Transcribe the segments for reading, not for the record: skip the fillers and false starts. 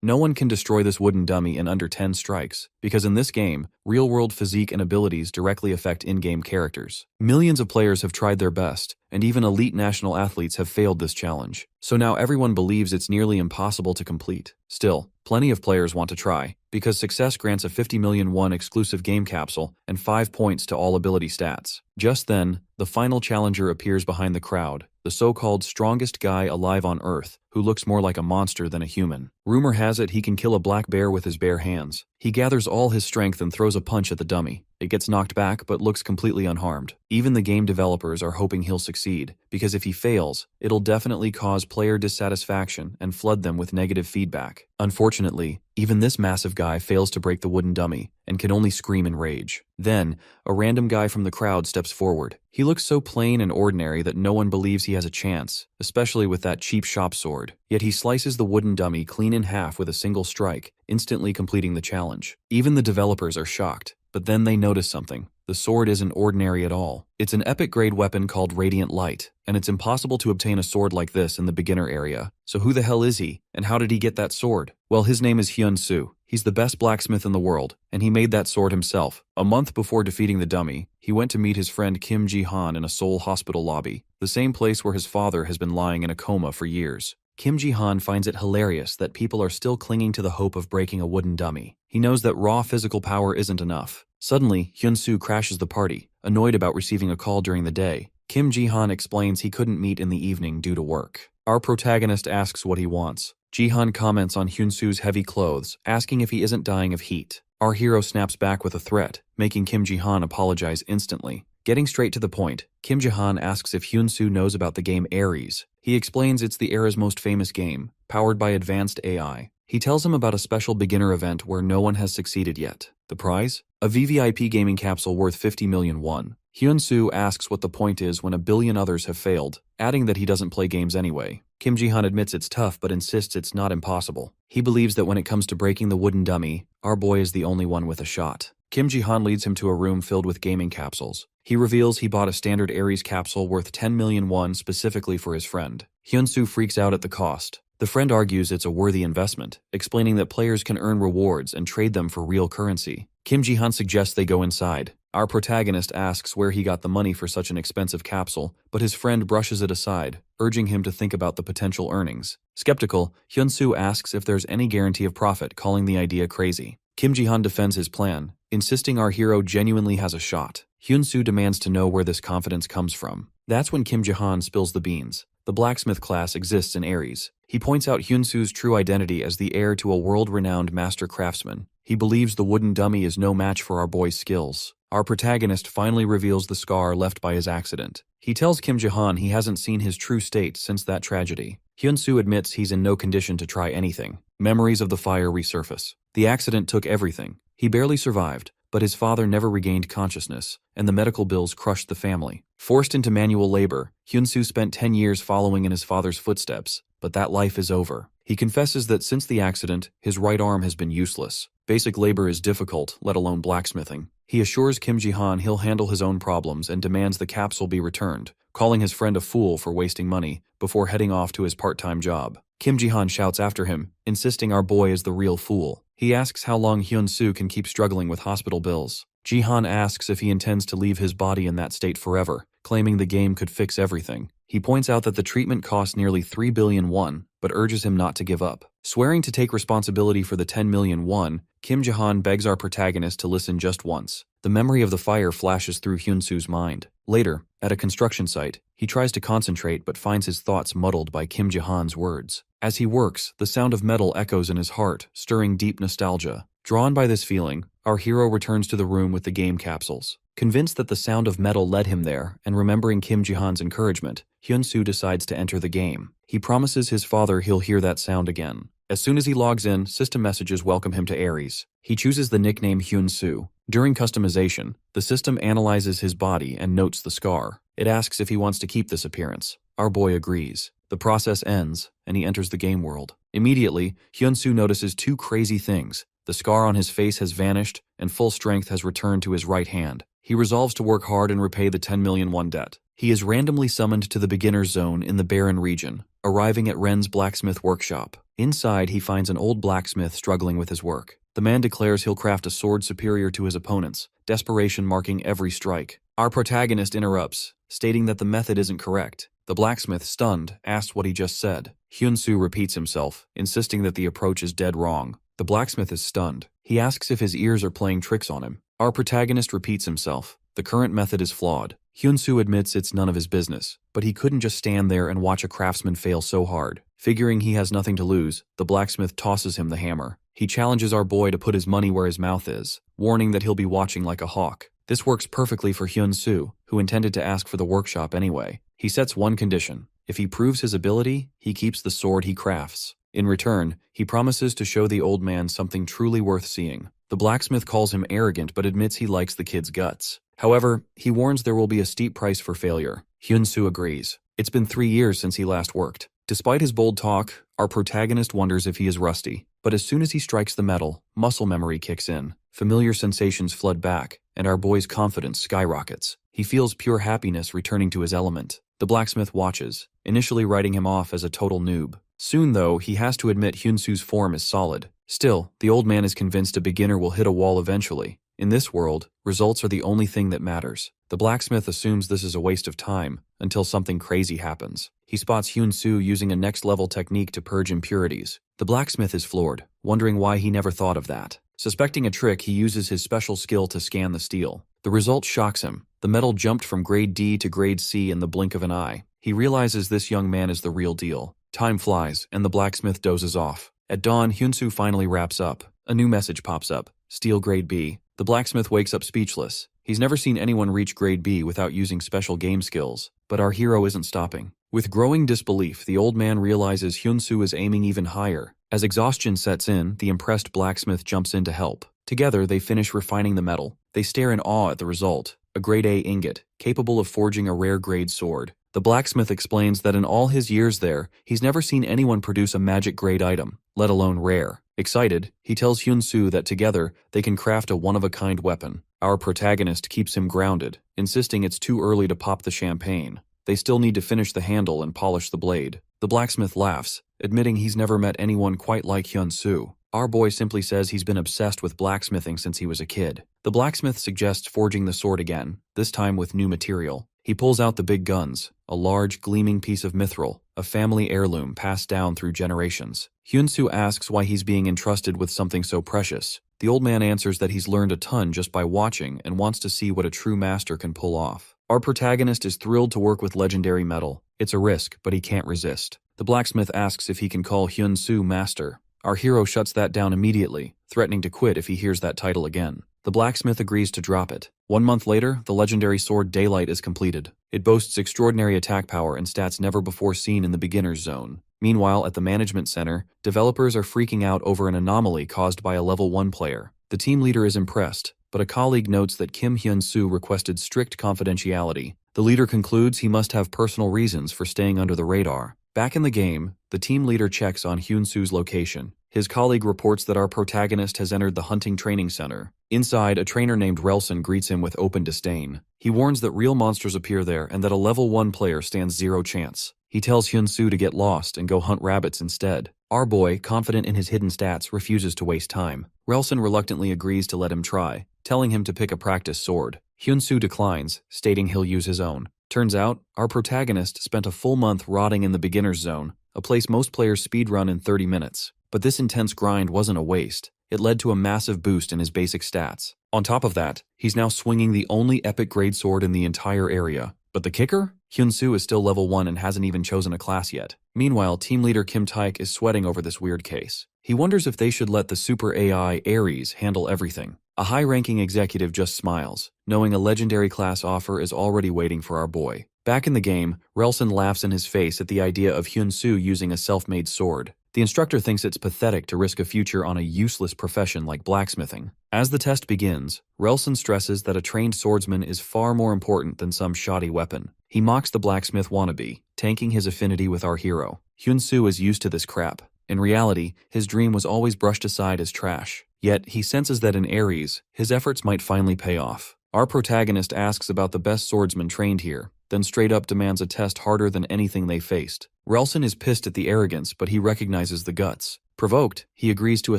No one can destroy this wooden dummy in under 10 strikes, because in this game, real-world physique and abilities directly affect in-game characters. Millions of players have tried their best, and even elite national athletes have failed this challenge. So now everyone believes it's nearly impossible to complete. Still, plenty of players want to try, because success grants a 50 million won exclusive game capsule and 5 points to all ability stats. Just then, the final challenger appears behind the crowd, the so-called strongest guy alive on Earth, who looks more like a monster than a human. Rumor has it he can kill a black bear with his bare hands. He gathers all his strength and throws a punch at the dummy. It gets knocked back but looks completely unharmed. Even the game developers are hoping he'll succeed, because if he fails, it'll definitely cause player dissatisfaction and flood them with negative feedback. Unfortunately, even this massive guy fails to break the wooden dummy and can only scream in rage. Then, a random guy from the crowd steps forward. He looks so plain and ordinary that no one believes he has a chance, especially with that cheap shop sword. Yet he slices the wooden dummy clean in half with a single strike, instantly completing the challenge. Even the developers are shocked, but then they notice something. The sword isn't ordinary at all. It's an epic-grade weapon called Radiant Light, and it's impossible to obtain a sword like this in the beginner area. So who the hell is he, and how did he get that sword? Well, his name is Hyun-soo. He's the best blacksmith in the world, and he made that sword himself. A month before defeating the dummy, he went to meet his friend Kim Ji-han in a Seoul hospital lobby, the same place where his father has been lying in a coma for years. Kim Ji-han finds it hilarious that people are still clinging to the hope of breaking a wooden dummy. He knows that raw physical power isn't enough. Suddenly, Hyun-soo crashes the party, annoyed about receiving a call during the day. Kim Ji-han explains he couldn't meet in the evening due to work. Our protagonist asks what he wants. Ji-han comments on Hyun-soo's heavy clothes, asking if he isn't dying of heat. Our hero snaps back with a threat, making Kim Ji-han apologize instantly. Getting straight to the point, Kim Ji-han asks if Hyun-soo knows about the game Ares. He explains it's the era's most famous game, powered by advanced AI. He tells him about a special beginner event where no one has succeeded yet. The prize? A VVIP gaming capsule worth 50 million won. Hyun-soo asks what the point is when a billion others have failed, adding that he doesn't play games anyway. Kim Ji-han admits it's tough but insists it's not impossible. He believes that when it comes to breaking the wooden dummy, our boy is the only one with a shot. Kim Ji-han leads him to a room filled with gaming capsules. He reveals he bought a standard Ares capsule worth 10 million won specifically for his friend. Hyun-soo freaks out at the cost. The friend argues it's a worthy investment, explaining that players can earn rewards and trade them for real currency. Kim Ji-han suggests they go inside. Our protagonist asks where he got the money for such an expensive capsule, but his friend brushes it aside, urging him to think about the potential earnings. Skeptical, Hyun-soo asks if there's any guarantee of profit, calling the idea crazy. Kim Ji-han defends his plan, insisting our hero genuinely has a shot. Hyun-soo demands to know where this confidence comes from. That's when Kim Ji-han spills the beans. The blacksmith class exists in Ares. He points out Hyun-soo's true identity as the heir to a world-renowned master craftsman. He believes the wooden dummy is no match for our boy's skills. Our protagonist finally reveals the scar left by his accident. He tells Kim Ji-han he hasn't seen his true state since that tragedy. Hyun-soo admits he's in no condition to try anything. Memories of the fire resurface. The accident took everything. He barely survived, but his father never regained consciousness, and the medical bills crushed the family. Forced into manual labor, Hyun-soo spent 10 years following in his father's footsteps, but that life is over. He confesses that since the accident, his right arm has been useless. Basic labor is difficult, let alone blacksmithing. He assures Kim Ji-han he'll handle his own problems and demands the capsule be returned, calling his friend a fool for wasting money, before heading off to his part-time job. Kim Ji-han shouts after him, insisting our boy is the real fool. He asks how long Hyun-soo can keep struggling with hospital bills. Ji-han asks if he intends to leave his body in that state forever, claiming the game could fix everything. He points out that the treatment costs nearly 3 billion won, but urges him not to give up. Swearing to take responsibility for the 10 million won, Kim Ji-han begs our protagonist to listen just once. The memory of the fire flashes through Hyun-soo's mind. Later, at a construction site, he tries to concentrate but finds his thoughts muddled by Kim Ji-han's words. As he works, the sound of metal echoes in his heart, stirring deep nostalgia. Drawn by this feeling, our hero returns to the room with the game capsules. Convinced that the sound of metal led him there, and remembering Kim Ji-han's encouragement, Hyun-soo decides to enter the game. He promises his father he'll hear that sound again. As soon as he logs in, system messages welcome him to Ares. He chooses the nickname Hyun-soo. During customization, the system analyzes his body and notes the scar. It asks if he wants to keep this appearance. Our boy agrees. The process ends, and he enters the game world. Immediately, Hyun-soo notices two crazy things. The scar on his face has vanished, and full strength has returned to his right hand. He resolves to work hard and repay the 10 million won debt. He is randomly summoned to the beginner's zone in the barren region. arriving at Ren's blacksmith workshop. Inside, he finds an old blacksmith struggling with his work. The man declares he'll craft a sword superior to his opponent's, desperation marking every strike. Our protagonist interrupts, stating that the method isn't correct. The blacksmith, stunned, asks what he just said. Hyun-soo repeats himself, insisting that the approach is dead wrong. The blacksmith is stunned. He asks if his ears are playing tricks on him. Our protagonist repeats himself. The current method is flawed. Hyun-soo admits it's none of his business, but he couldn't just stand there and watch a craftsman fail so hard. Figuring he has nothing to lose, the blacksmith tosses him the hammer. He challenges our boy to put his money where his mouth is, warning that he'll be watching like a hawk. This works perfectly for Hyun-soo, who intended to ask for the workshop anyway. He sets one condition. If he proves his ability, he keeps the sword he crafts. In return, he promises to show the old man something truly worth seeing. The blacksmith calls him arrogant but admits he likes the kid's guts. However, he warns there will be a steep price for failure. Hyun-soo agrees. It's been 3 years since he last worked. Despite his bold talk, our protagonist wonders if he is rusty. But as soon as he strikes the metal, muscle memory kicks in. Familiar sensations flood back, and our boy's confidence skyrockets. He feels pure happiness returning to his element. The blacksmith watches, initially writing him off as a total noob. Soon, though, he has to admit Hyun-soo's form is solid. Still, the old man is convinced a beginner will hit a wall eventually. In this world, results are the only thing that matters. The blacksmith assumes this is a waste of time, until something crazy happens. He spots Hyun-soo using a next-level technique to purge impurities. The blacksmith is floored, wondering why he never thought of that. Suspecting a trick, he uses his special skill to scan the steel. The result shocks him. The metal jumped from grade D to grade C in the blink of an eye. He realizes this young man is the real deal. Time flies, and the blacksmith dozes off. At dawn, Hyun-soo finally wraps up. A new message pops up. Steel grade B. The blacksmith wakes up speechless. He's never seen anyone reach grade B without using special game skills. But our hero isn't stopping. With growing disbelief, the old man realizes Hyun-soo is aiming even higher. As exhaustion sets in, the impressed blacksmith jumps in to help. Together, they finish refining the metal. They stare in awe at the result. A grade A ingot, capable of forging a rare grade sword. The blacksmith explains that in all his years there, he's never seen anyone produce a magic grade item, let alone rare. Excited, he tells Hyun-soo that together, they can craft a one-of-a-kind weapon. Our protagonist keeps him grounded, insisting it's too early to pop the champagne. They still need to finish the handle and polish the blade. The blacksmith laughs, admitting he's never met anyone quite like Hyun-soo. Our boy simply says he's been obsessed with blacksmithing since he was a kid. The blacksmith suggests forging the sword again, this time with new material. He pulls out the big guns, a large, gleaming piece of mithril, a family heirloom passed down through generations. Hyun-soo asks why he's being entrusted with something so precious. The old man answers that he's learned a ton just by watching and wants to see what a true master can pull off. Our protagonist is thrilled to work with legendary metal. It's a risk, but he can't resist. The blacksmith asks if he can call Hyun-soo master. Our hero shuts that down immediately, threatening to quit if he hears that title again. The blacksmith agrees to drop it. 1 month later, the legendary sword Daylight is completed. It boasts extraordinary attack power and stats never before seen in the beginner's zone. Meanwhile, at the management center, developers are freaking out over an anomaly caused by a level 1 player. The team leader is impressed, but a colleague notes that Kim Hyun-soo requested strict confidentiality. The leader concludes he must have personal reasons for staying under the radar. Back in the game, the team leader checks on Hyun-soo's location. His colleague reports that our protagonist has entered the hunting training center. Inside, a trainer named Relson greets him with open disdain. He warns that real monsters appear there and that a level 1 player stands 0 chance. He tells Hyun-soo to get lost and go hunt rabbits instead. Our boy, confident in his hidden stats, refuses to waste time. Relson reluctantly agrees to let him try, telling him to pick a practice sword. Hyun-soo declines, stating he'll use his own. Turns out, our protagonist spent a full month rotting in the beginner's zone, a place most players speedrun in 30 minutes. But this intense grind wasn't a waste. It led to a massive boost in his basic stats. On top of that, he's now swinging the only epic grade sword in the entire area. But the kicker? Hyun-soo is still level 1 and hasn't even chosen a class yet. Meanwhile, team leader Kim Taek is sweating over this weird case. He wonders if they should let the super AI Ares handle everything. A high-ranking executive just smiles, knowing a legendary class offer is already waiting for our boy. Back in the game, Relson laughs in his face at the idea of Hyun-soo using a self-made sword. The instructor thinks it's pathetic to risk a future on a useless profession like blacksmithing. As the test begins, Relson stresses that a trained swordsman is far more important than some shoddy weapon. He mocks the blacksmith wannabe, tanking his affinity with our hero. Hyun-soo is used to this crap. In reality, his dream was always brushed aside as trash. Yet, he senses that in Ares, his efforts might finally pay off. Our protagonist asks about the best swordsman trained here. then straight up demands a test harder than anything they faced. Relson is pissed at the arrogance, but he recognizes the guts. Provoked, he agrees to a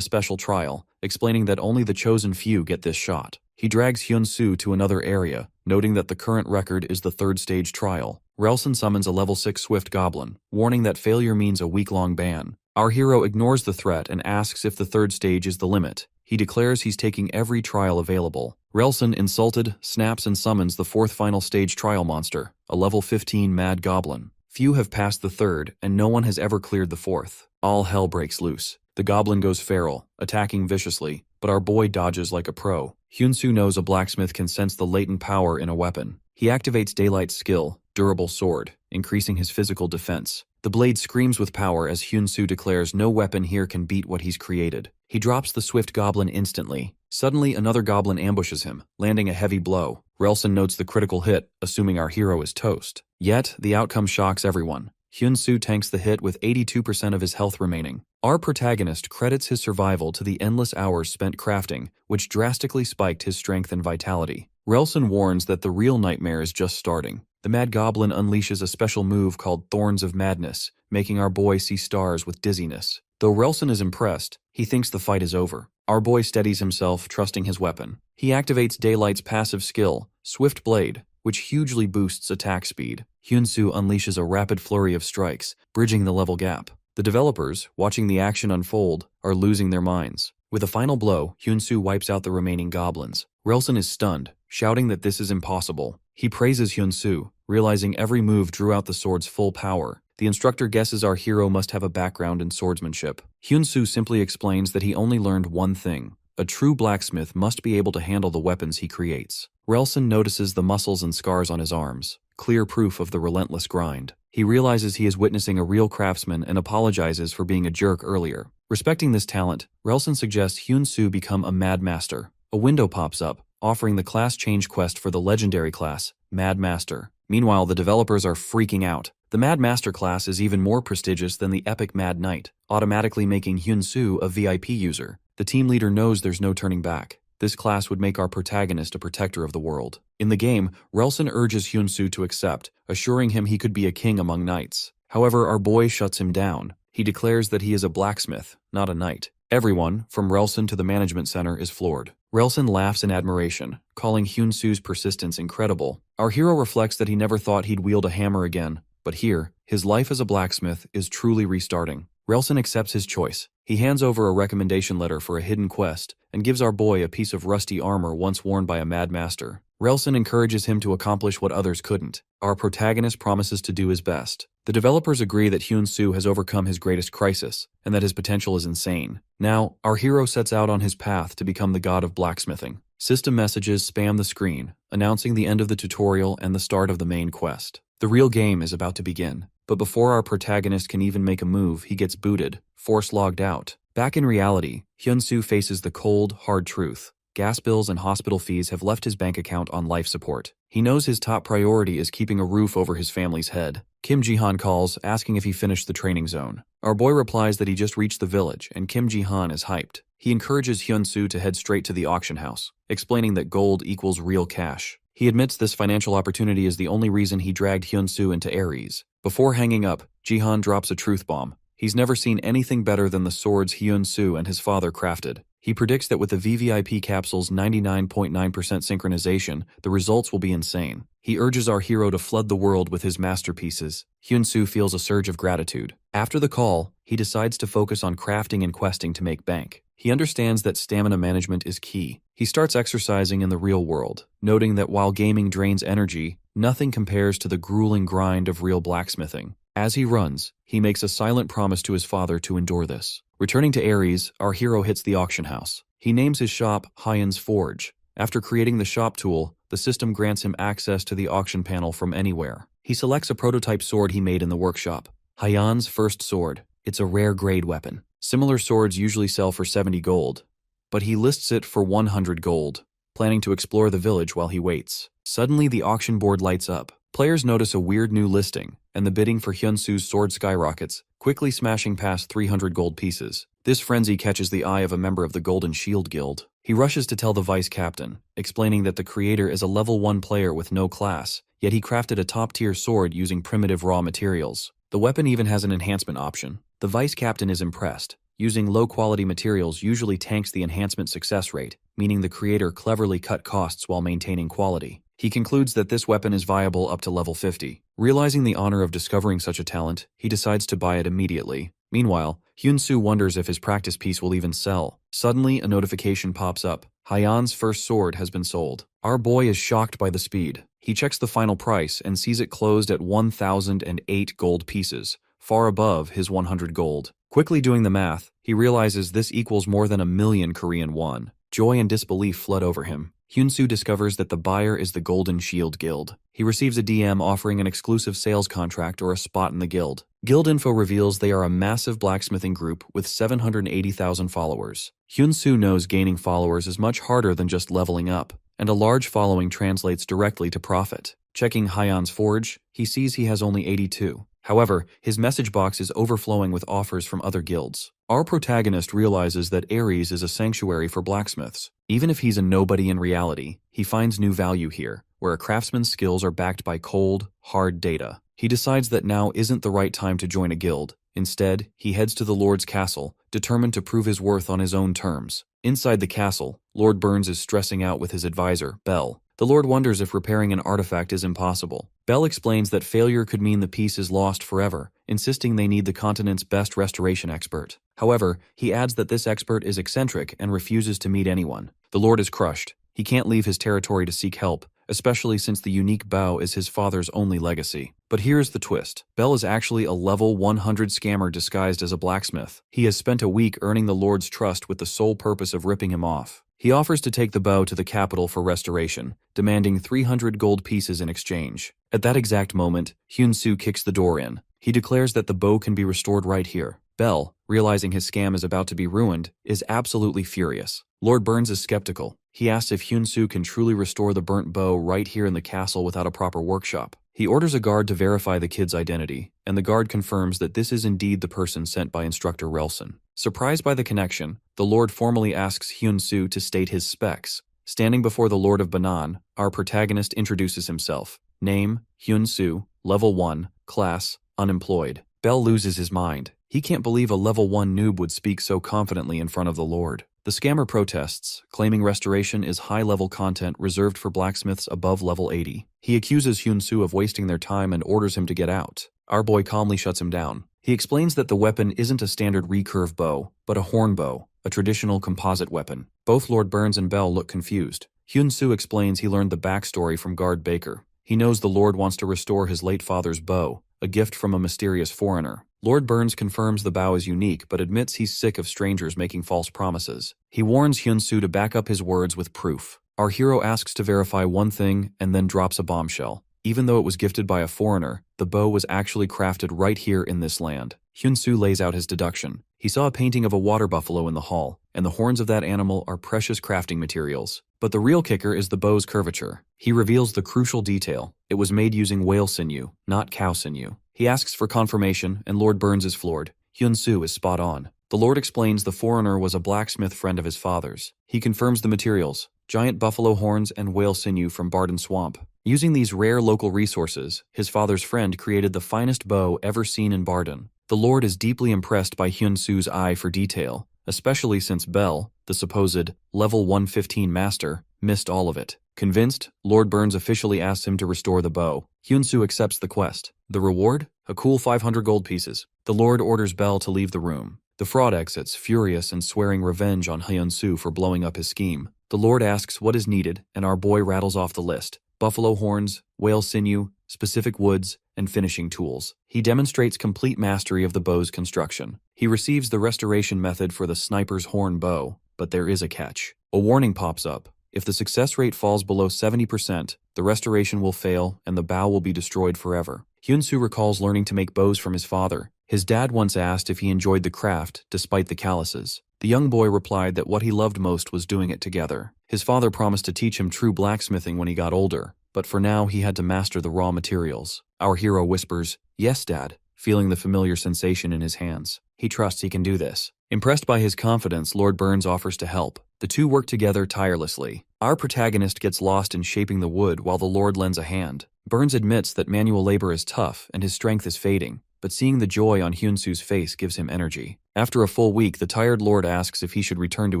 special trial, explaining that only the chosen few get this shot. He drags Hyun-soo to another area, noting that the current record is the third stage trial. Relson summons a level 6 Swift Goblin, warning that failure means a week-long ban. Our hero ignores the threat and asks if the third stage is the limit. He declares he's taking every trial available. Relson, insulted, snaps and summons the fourth final stage trial monster, a level 15 Mad Goblin. Few have passed the third, and no one has ever cleared the fourth. All hell breaks loose. The goblin goes feral, attacking viciously, but our boy dodges like a pro. Hyun-soo knows a blacksmith can sense the latent power in a weapon. He activates Daylight's skill, Durable Sword, increasing his physical defense. The blade screams with power as Hyun-soo declares no weapon here can beat what he's created. He drops the Swift Goblin instantly. Suddenly, another goblin ambushes him, landing a heavy blow. Relson notes the critical hit, assuming our hero is toast. Yet, the outcome shocks everyone. Hyun-soo tanks the hit with 82% of his health remaining. Our protagonist credits his survival to the endless hours spent crafting, which drastically spiked his strength and vitality. Relson warns that the real nightmare is just starting. The Mad Goblin unleashes a special move called Thorns of Madness, making our boy see stars with dizziness. Though Relson is impressed, he thinks the fight is over. Our boy steadies himself, trusting his weapon. He activates Daylight's passive skill, Swift Blade, which hugely boosts attack speed. Hyun-soo unleashes a rapid flurry of strikes, bridging the level gap. The developers, watching the action unfold, are losing their minds. With a final blow, Hyun-soo wipes out the remaining goblins. Relson is stunned, shouting that this is impossible. He praises Hyun-soo, realizing every move drew out the sword's full power. The instructor guesses our hero must have a background in swordsmanship. Hyun-soo simply explains that he only learned one thing. A true blacksmith must be able to handle the weapons he creates. Relson notices the muscles and scars on his arms, clear proof of the relentless grind. He realizes he is witnessing a real craftsman and apologizes for being a jerk earlier. Respecting this talent, Relson suggests Hyun-soo become a Mad Master. A window pops up, offering the class change quest for the legendary class, Mad Master. Meanwhile, the developers are freaking out. The Mad Master class is even more prestigious than the epic Mad Knight, automatically making Hyun-soo a VIP user. The team leader knows there's no turning back. This class would make our protagonist a protector of the world. In the game, Relson urges Hyun-soo to accept, assuring him he could be a king among knights. However, our boy shuts him down. He declares that he is a blacksmith, not a knight. Everyone, from Relson to the management center, is floored. Relson laughs in admiration, calling Hyun-soo's persistence incredible. Our hero reflects that he never thought he'd wield a hammer again, but here, his life as a blacksmith is truly restarting. Relson accepts his choice. He hands over a recommendation letter for a hidden quest and gives our boy a piece of rusty armor once worn by a Mad Master. Relson encourages him to accomplish what others couldn't. Our protagonist promises to do his best. The developers agree that Hyun-soo has overcome his greatest crisis and that his potential is insane. Now, our hero sets out on his path to become the god of blacksmithing. System messages spam the screen, announcing the end of the tutorial and the start of the main quest. The real game is about to begin, but before our protagonist can even make a move, he gets booted, force logged out. Back in reality, Hyun-soo faces the cold, hard truth. Gas bills and hospital fees have left his bank account on life support. He knows his top priority is keeping a roof over his family's head. Kim Ji-han calls, asking if he finished the training zone. Our boy replies that he just reached the village, and Kim Ji-han is hyped. He encourages Hyun-soo to head straight to the auction house, explaining that gold equals real cash. He admits this financial opportunity is the only reason he dragged Hyun-soo into Ares. Before hanging up, Ji-han drops a truth bomb. He's never seen anything better than the swords Hyun-soo and his father crafted. He predicts that with the VVIP capsule's 99.9% synchronization, the results will be insane. He urges our hero to flood the world with his masterpieces. Hyun-soo feels a surge of gratitude. After the call, he decides to focus on crafting and questing to make bank. He understands that stamina management is key. He starts exercising in the real world, noting that while gaming drains energy, nothing compares to the grueling grind of real blacksmithing. As he runs, he makes a silent promise to his father to endure this. Returning to Ares, our hero hits the auction house. He names his shop Hyan's Forge. After creating the shop tool, the system grants him access to the auction panel from anywhere. He selects a prototype sword he made in the workshop. Hyan's first sword. It's a rare grade weapon. Similar swords usually sell for 70 gold, but he lists it for 100 gold, planning to explore the village while he waits. Suddenly, the auction board lights up. Players notice a weird new listing, and the bidding for Hyun-soo's sword skyrockets, quickly smashing past 300 gold pieces. This frenzy catches the eye of a member of the Golden Shield Guild. He rushes to tell the vice captain, explaining that the creator is a level 1 player with no class, yet he crafted a top-tier sword using primitive raw materials. The weapon even has an enhancement option. The vice captain is impressed. Using low-quality materials usually tanks the enhancement success rate, meaning the creator cleverly cut costs while maintaining quality. He concludes that this weapon is viable up to level 50. Realizing the honor of discovering such a talent, he decides to buy it immediately. Meanwhile, Hyun-soo wonders if his practice piece will even sell. Suddenly, a notification pops up. Hyeon's first sword has been sold. Our boy is shocked by the speed. He checks the final price and sees it closed at 1,008 gold pieces, far above his 100 gold. Quickly doing the math, he realizes this equals more than 1,000,000 Korean won. Joy and disbelief flood over him. Hyun-soo discovers that the buyer is the Golden Shield Guild. He receives a DM offering an exclusive sales contract or a spot in the guild. Guild info reveals they are a massive blacksmithing group with 780,000 followers. Hyun-soo knows gaining followers is much harder than just leveling up, and a large following translates directly to profit. Checking Hyeon's forge, he sees he has only 82. However, his message box is overflowing with offers from other guilds. Our protagonist realizes that Ares is a sanctuary for blacksmiths. Even if he's a nobody in reality, he finds new value here, where a craftsman's skills are backed by cold, hard data. He decides that now isn't the right time to join a guild. Instead, he heads to the Lord's castle, determined to prove his worth on his own terms. Inside the castle, Lord Burns is stressing out with his advisor, Bell. The Lord wonders if repairing an artifact is impossible. Bell explains that failure could mean the piece is lost forever, insisting they need the continent's best restoration expert. However, he adds that this expert is eccentric and refuses to meet anyone. The Lord is crushed. He can't leave his territory to seek help, especially since the unique bow is his father's only legacy. But here's the twist. Bell is actually a level 100 scammer disguised as a blacksmith. He has spent a week earning the Lord's trust with the sole purpose of ripping him off. He offers to take the bow to the capital for restoration, demanding 300 gold pieces in exchange. At that exact moment, Hyun-soo kicks the door in. He declares that the bow can be restored right here. Bell, realizing his scam is about to be ruined, is absolutely furious. Lord Burns is skeptical. He asks if Hyun-soo can truly restore the burnt bow right here in the castle without a proper workshop. He orders a guard to verify the kid's identity, and the guard confirms that this is indeed the person sent by Instructor Relson. Surprised by the connection, the Lord formally asks Hyun-soo to state his specs. Standing before the Lord of Banan, our protagonist introduces himself. Name, Hyun-soo, level 1, class, unemployed. Bell loses his mind. He can't believe a level 1 noob would speak so confidently in front of the Lord. The scammer protests, claiming restoration is high-level content reserved for blacksmiths above level 80. He accuses Hyun-soo of wasting their time and orders him to get out. Our boy calmly shuts him down. He explains that the weapon isn't a standard recurve bow, but a horn bow, a traditional composite weapon. Both Lord Burns and Bell look confused. Hyun-soo explains he learned the backstory from Guard Baker. He knows the Lord wants to restore his late father's bow, a gift from a mysterious foreigner. Lord Burns confirms the bow is unique but admits he's sick of strangers making false promises. He warns Hyun-soo to back up his words with proof. Our hero asks to verify one thing and then drops a bombshell. Even though it was gifted by a foreigner, the bow was actually crafted right here in this land. Hyun-soo lays out his deduction. He saw a painting of a water buffalo in the hall, and the horns of that animal are precious crafting materials. But the real kicker is the bow's curvature. He reveals the crucial detail. It was made using whale sinew, not cow sinew. He asks for confirmation, and Lord Burns is floored. Hyun-soo is spot on. The Lord explains the foreigner was a blacksmith friend of his father's. He confirms the materials: giant buffalo horns and whale sinew from Barden Swamp. Using these rare local resources, his father's friend created the finest bow ever seen in Barden. The Lord is deeply impressed by Hyun-soo's eye for detail, especially since Bell, the supposed level 115 master, missed all of it. Convinced, Lord Burns officially asks him to restore the bow. Hyun-soo accepts the quest. The reward? A cool 500 gold pieces. The Lord orders Bell to leave the room. The fraud exits, furious and swearing revenge on Hyun-soo for blowing up his scheme. The Lord asks what is needed, and our boy rattles off the list: buffalo horns, whale sinew, specific woods, and finishing tools. He demonstrates complete mastery of the bow's construction. He receives the restoration method for the sniper's horn bow, but there is a catch. A warning pops up. If the success rate falls below 70%, the restoration will fail and the bow will be destroyed forever. Hyun-soo recalls learning to make bows from his father. His dad once asked if he enjoyed the craft, despite the calluses. The young boy replied that what he loved most was doing it together. His father promised to teach him true blacksmithing when he got older, but for now he had to master the raw materials. Our hero whispers, "Yes, Dad." feeling the familiar sensation in his hands. He trusts he can do this. Impressed by his confidence, Lord Burns offers to help. The two work together tirelessly. Our protagonist gets lost in shaping the wood while the Lord lends a hand. Burns admits that manual labor is tough and his strength is fading, but seeing the joy on Hyunsu's face gives him energy. After a full week, the tired Lord asks if he should return to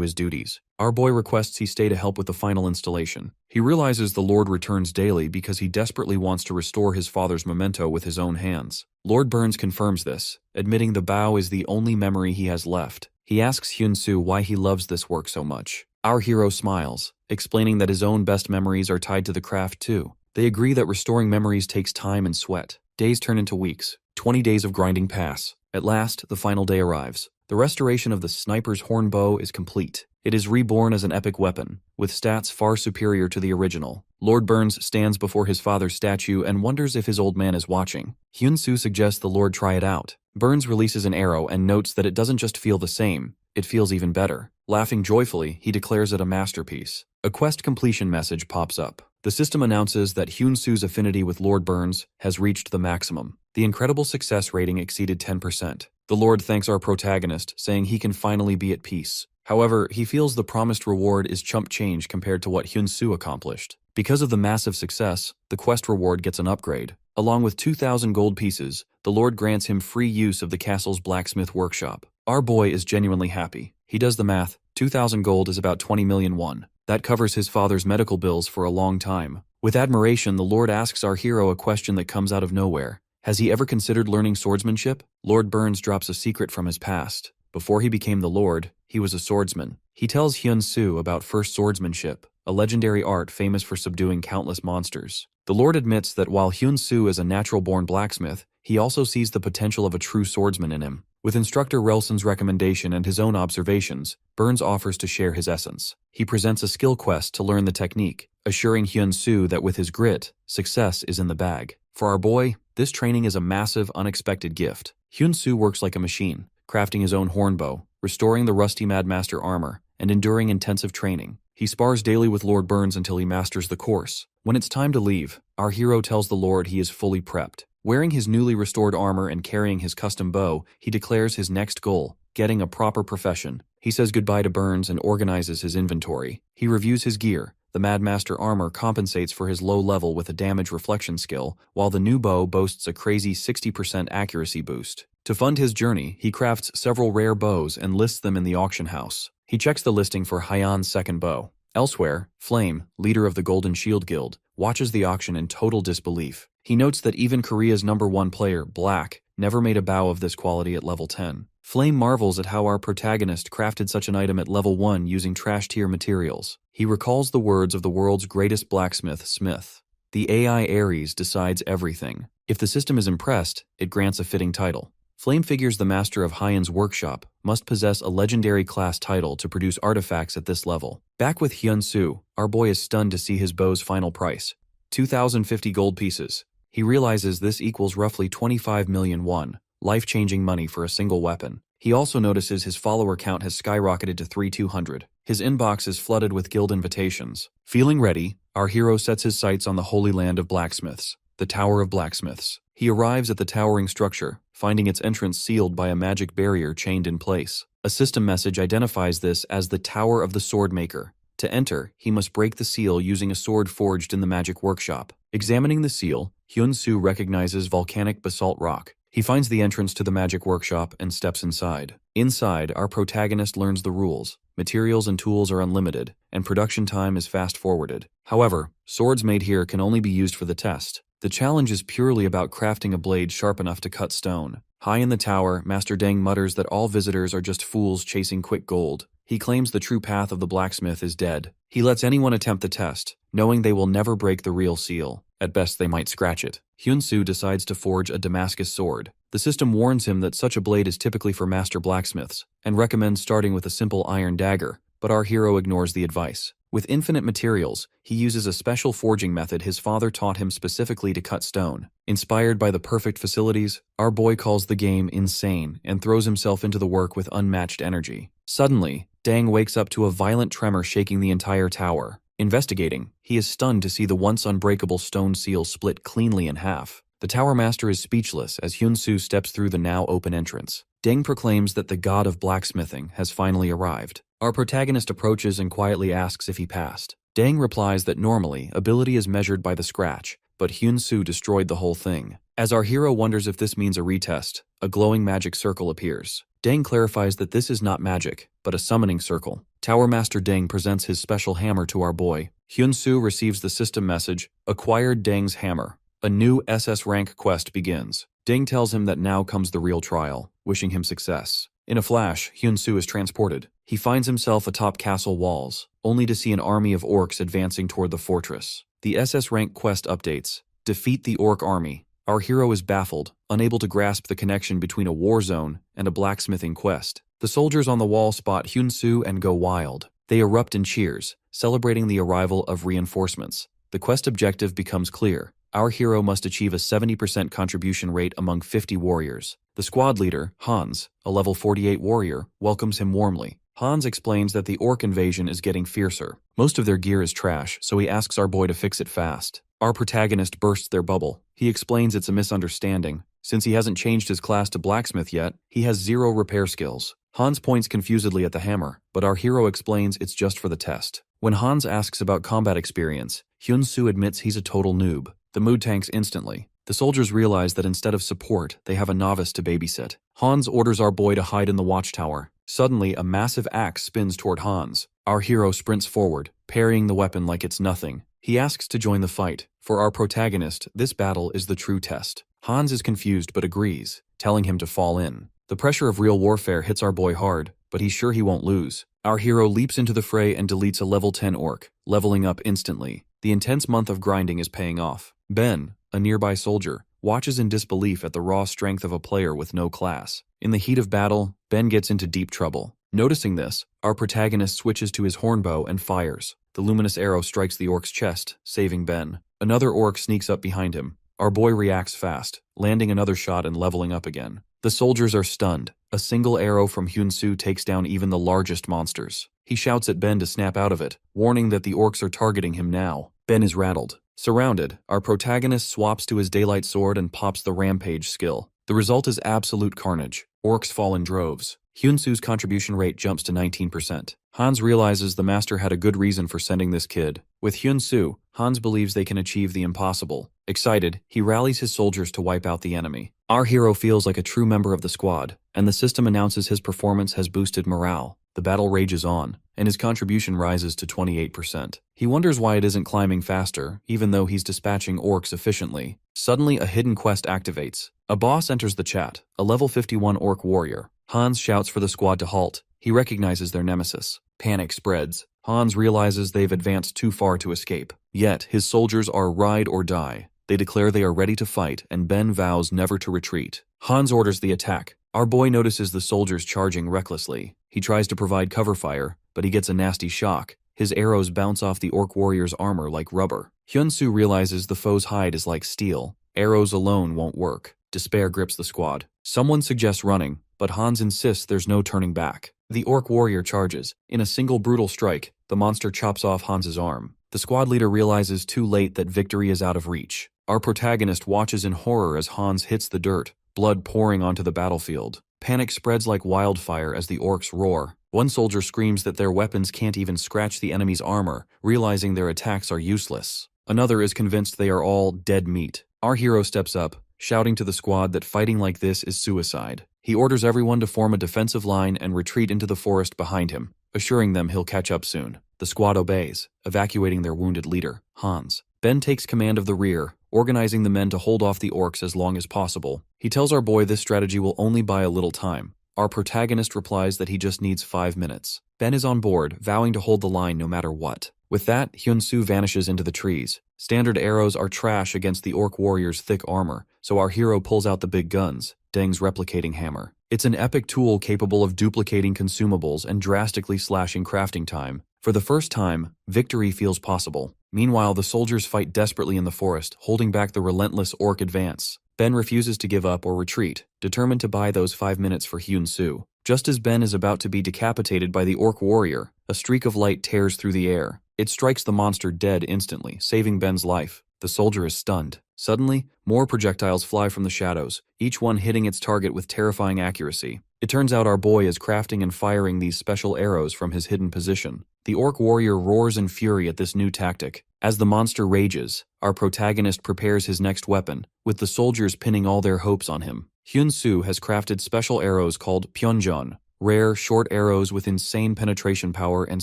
his duties. Our boy requests he stay to help with the final installation. He realizes the Lord returns daily because he desperately wants to restore his father's memento with his own hands. Lord Burns confirms this, admitting the bow is the only memory he has left. He asks Hyunsu why he loves this work so much. Our hero smiles, explaining that his own best memories are tied to the craft too. They agree that restoring memories takes time and sweat. Days turn into weeks. 20 days of grinding pass. At last, the final day arrives. The restoration of the sniper's horn bow is complete. It is reborn as an epic weapon, with stats far superior to the original. Lord Burns stands before his father's statue and wonders if his old man is watching. Hyunsu suggests the Lord try it out. Burns releases an arrow and notes that it doesn't just feel the same, it feels even better. Laughing joyfully, he declares it a masterpiece. A quest completion message pops up. The system announces that Hyunsu's affinity with Lord Burns has reached the maximum. The incredible success rating exceeded 10%. The Lord thanks our protagonist, saying he can finally be at peace. However, he feels the promised reward is chump change compared to what Hyunsu accomplished. Because of the massive success, the quest reward gets an upgrade. Along with 2,000 gold pieces, the Lord grants him free use of the castle's blacksmith workshop. Our boy is genuinely happy. He does the math. 2,000 gold is about 20 million won. That covers his father's medical bills for a long time. With admiration, the Lord asks our hero a question that comes out of nowhere. Has he ever considered learning swordsmanship? Lord Burns drops a secret from his past. Before he became the Lord, he was a swordsman. He tells Hyunsu about first swordsmanship, a legendary art famous for subduing countless monsters. The Lord admits that while Hyunsu is a natural-born blacksmith, he also sees the potential of a true swordsman in him. With instructor Relson's recommendation and his own observations, Burns offers to share his essence. He presents a skill quest to learn the technique, assuring Hyunsu that with his grit, success is in the bag. For our boy, this training is a massive, unexpected gift. Hyunsu works like a machine, crafting his own hornbow, restoring the rusty Madmaster armor, and enduring intensive training. He spars daily with Lord Burns until he masters the course. When it's time to leave, our hero tells the Lord he is fully prepped. Wearing his newly restored armor and carrying his custom bow, he declares his next goal, getting a proper profession. He says goodbye to Burns and organizes his inventory. He reviews his gear. The Madmaster armor compensates for his low level with a damage reflection skill, while the new bow boasts a crazy 60% accuracy boost. To fund his journey, he crafts several rare bows and lists them in the auction house. He checks the listing for Hyan's second bow. Elsewhere, Flame, leader of the Golden Shield Guild, watches the auction in total disbelief. He notes that even Korea's #1 player, Black, never made a bow of this quality at level 10. Flame marvels at how our protagonist crafted such an item at level 1 using trash-tier materials. He recalls the words of the world's greatest blacksmith, Smith. The AI Ares decides everything. If the system is impressed, it grants a fitting title. Flame figures the master of Hyan's workshop must possess a legendary class title to produce artifacts at this level. Back with Hyunsu, our boy is stunned to see his bow's final price, 2,050 gold pieces. He realizes this equals roughly 25 million won, life-changing money for a single weapon. He also notices his follower count has skyrocketed to 3,200. His inbox is flooded with guild invitations. Feeling ready, our hero sets his sights on the holy land of blacksmiths, the Tower of Blacksmiths. He arrives at the towering structure, finding its entrance sealed by a magic barrier chained in place. A system message identifies this as the Tower of the Swordmaker. To enter, he must break the seal using a sword forged in the magic workshop. Examining the seal, Hyunsu recognizes volcanic basalt rock. He finds the entrance to the magic workshop and steps inside. Inside, our protagonist learns the rules. Materials and tools are unlimited, and production time is fast-forwarded. However, swords made here can only be used for the test. The challenge is purely about crafting a blade sharp enough to cut stone. High in the tower, Master Deng mutters that all visitors are just fools chasing quick gold. He claims the true path of the blacksmith is dead. He lets anyone attempt the test, knowing they will never break the real seal. At best, they might scratch it. Hyunsu decides to forge a Damascus sword. The system warns him that such a blade is typically for master blacksmiths, and recommends starting with a simple iron dagger, but our hero ignores the advice. With infinite materials, he uses a special forging method his father taught him specifically to cut stone. Inspired by the perfect facilities, our boy calls the game insane and throws himself into the work with unmatched energy. Suddenly, Dang wakes up to a violent tremor shaking the entire tower. Investigating, he is stunned to see the once unbreakable stone seal split cleanly in half. The Tower Master is speechless as Hyun-soo steps through the now open entrance. Deng proclaims that the god of blacksmithing has finally arrived. Our protagonist approaches and quietly asks if he passed. Deng replies that normally, ability is measured by the scratch, but Hyun-soo destroyed the whole thing. As our hero wonders if this means a retest, a glowing magic circle appears. Deng clarifies that this is not magic, but a summoning circle. Tower Master Deng presents his special hammer to our boy. Hyun-soo receives the system message, acquired Deng's hammer. A new SS rank quest begins. Deng tells him that now comes the real trial, wishing him success. In a flash, Hyun-soo is transported. He finds himself atop castle walls, only to see an army of orcs advancing toward the fortress. The SS rank quest updates. Defeat the orc army. Our hero is baffled, unable to grasp the connection between a war zone and a blacksmithing quest. The soldiers on the wall spot Hyun-soo and go wild. They erupt in cheers, celebrating the arrival of reinforcements. The quest objective becomes clear. Our hero must achieve a 70% contribution rate among 50 warriors. The squad leader, Hans, a level 48 warrior, welcomes him warmly. Hans explains that the orc invasion is getting fiercer. Most of their gear is trash, so he asks our boy to fix it fast. Our protagonist bursts their bubble. He explains it's a misunderstanding. Since he hasn't changed his class to blacksmith yet, he has 0 repair skills. Hans points confusedly at the hammer, but our hero explains it's just for the test. When Hans asks about combat experience, Hyun-soo admits he's a total noob. The mood tanks instantly. The soldiers realize that instead of support, they have a novice to babysit. Hans orders our boy to hide in the watchtower. Suddenly, a massive axe spins toward Hans. Our hero sprints forward, parrying the weapon like it's nothing. He asks to join the fight. For our protagonist, this battle is the true test. Hans is confused but agrees, telling him to fall in. The pressure of real warfare hits our boy hard, but he's sure he won't lose. Our hero leaps into the fray and deletes a level 10 orc, leveling up instantly. The intense month of grinding is paying off. Ben, a nearby soldier, watches in disbelief at the raw strength of a player with no class. In the heat of battle, Ben gets into deep trouble. Noticing this, our protagonist switches to his hornbow and fires. The luminous arrow strikes the orc's chest, saving Ben. Another orc sneaks up behind him. Our boy reacts fast, landing another shot and leveling up again. The soldiers are stunned. A single arrow from Hyun-soo takes down even the largest monsters. He shouts at Ben to snap out of it, warning that the orcs are targeting him now. Ben is rattled. Surrounded, our protagonist swaps to his daylight sword and pops the rampage skill. The result is absolute carnage. Orcs fall in droves. Hyun-soo's contribution rate jumps to 19%. Hans realizes the master had a good reason for sending this kid. With Hyun-soo, Hans believes they can achieve the impossible. Excited, he rallies his soldiers to wipe out the enemy. Our hero feels like a true member of the squad, and the system announces his performance has boosted morale. The battle rages on, and his contribution rises to 28%. He wonders why it isn't climbing faster, even though he's dispatching orcs efficiently. Suddenly, a hidden quest activates. A boss enters the chat, a level 51 orc warrior. Hans shouts for the squad to halt. He recognizes their nemesis. Panic spreads. Hans realizes they've advanced too far to escape. Yet, his soldiers are ride or die. They declare they are ready to fight, and Ben vows never to retreat. Hans orders the attack. Our boy notices the soldiers charging recklessly. He tries to provide cover fire, but he gets a nasty shock. His arrows bounce off the orc warrior's armor like rubber. Hyun-soo realizes the foe's hide is like steel. Arrows alone won't work. Despair grips the squad. Someone suggests running, but Hans insists there's no turning back. The orc warrior charges. In a single brutal strike, the monster chops off Hans's arm. The squad leader realizes too late that victory is out of reach. Our protagonist watches in horror as Hans hits the dirt, blood pouring onto the battlefield. Panic spreads like wildfire as the orcs roar. One soldier screams that their weapons can't even scratch the enemy's armor, realizing their attacks are useless. Another is convinced they are all dead meat. Our hero steps up, shouting to the squad that fighting like this is suicide. He orders everyone to form a defensive line and retreat into the forest behind him, assuring them he'll catch up soon. The squad obeys, evacuating their wounded leader, Hans. Ben takes command of the rear, organizing the men to hold off the orcs as long as possible. He tells our boy this strategy will only buy a little time. Our protagonist replies that he just needs 5 minutes. Ben is on board, vowing to hold the line no matter what. With that, Hyun-soo vanishes into the trees. Standard arrows are trash against the orc warrior's thick armor, so our hero pulls out the big guns, Deng's replicating hammer. It's an epic tool capable of duplicating consumables and drastically slashing crafting time. For the first time, victory feels possible. Meanwhile, the soldiers fight desperately in the forest, holding back the relentless orc advance. Ben refuses to give up or retreat, determined to buy those 5 minutes for Hyun-soo. Just as Ben is about to be decapitated by the orc warrior, a streak of light tears through the air. It strikes the monster dead instantly, saving Ben's life. The soldier is stunned. Suddenly, more projectiles fly from the shadows, each one hitting its target with terrifying accuracy. It turns out our boy is crafting and firing these special arrows from his hidden position. The orc warrior roars in fury at this new tactic. As the monster rages, our protagonist prepares his next weapon, with the soldiers pinning all their hopes on him. Hyun-soo has crafted special arrows called Pyeonjeon, rare, short arrows with insane penetration power and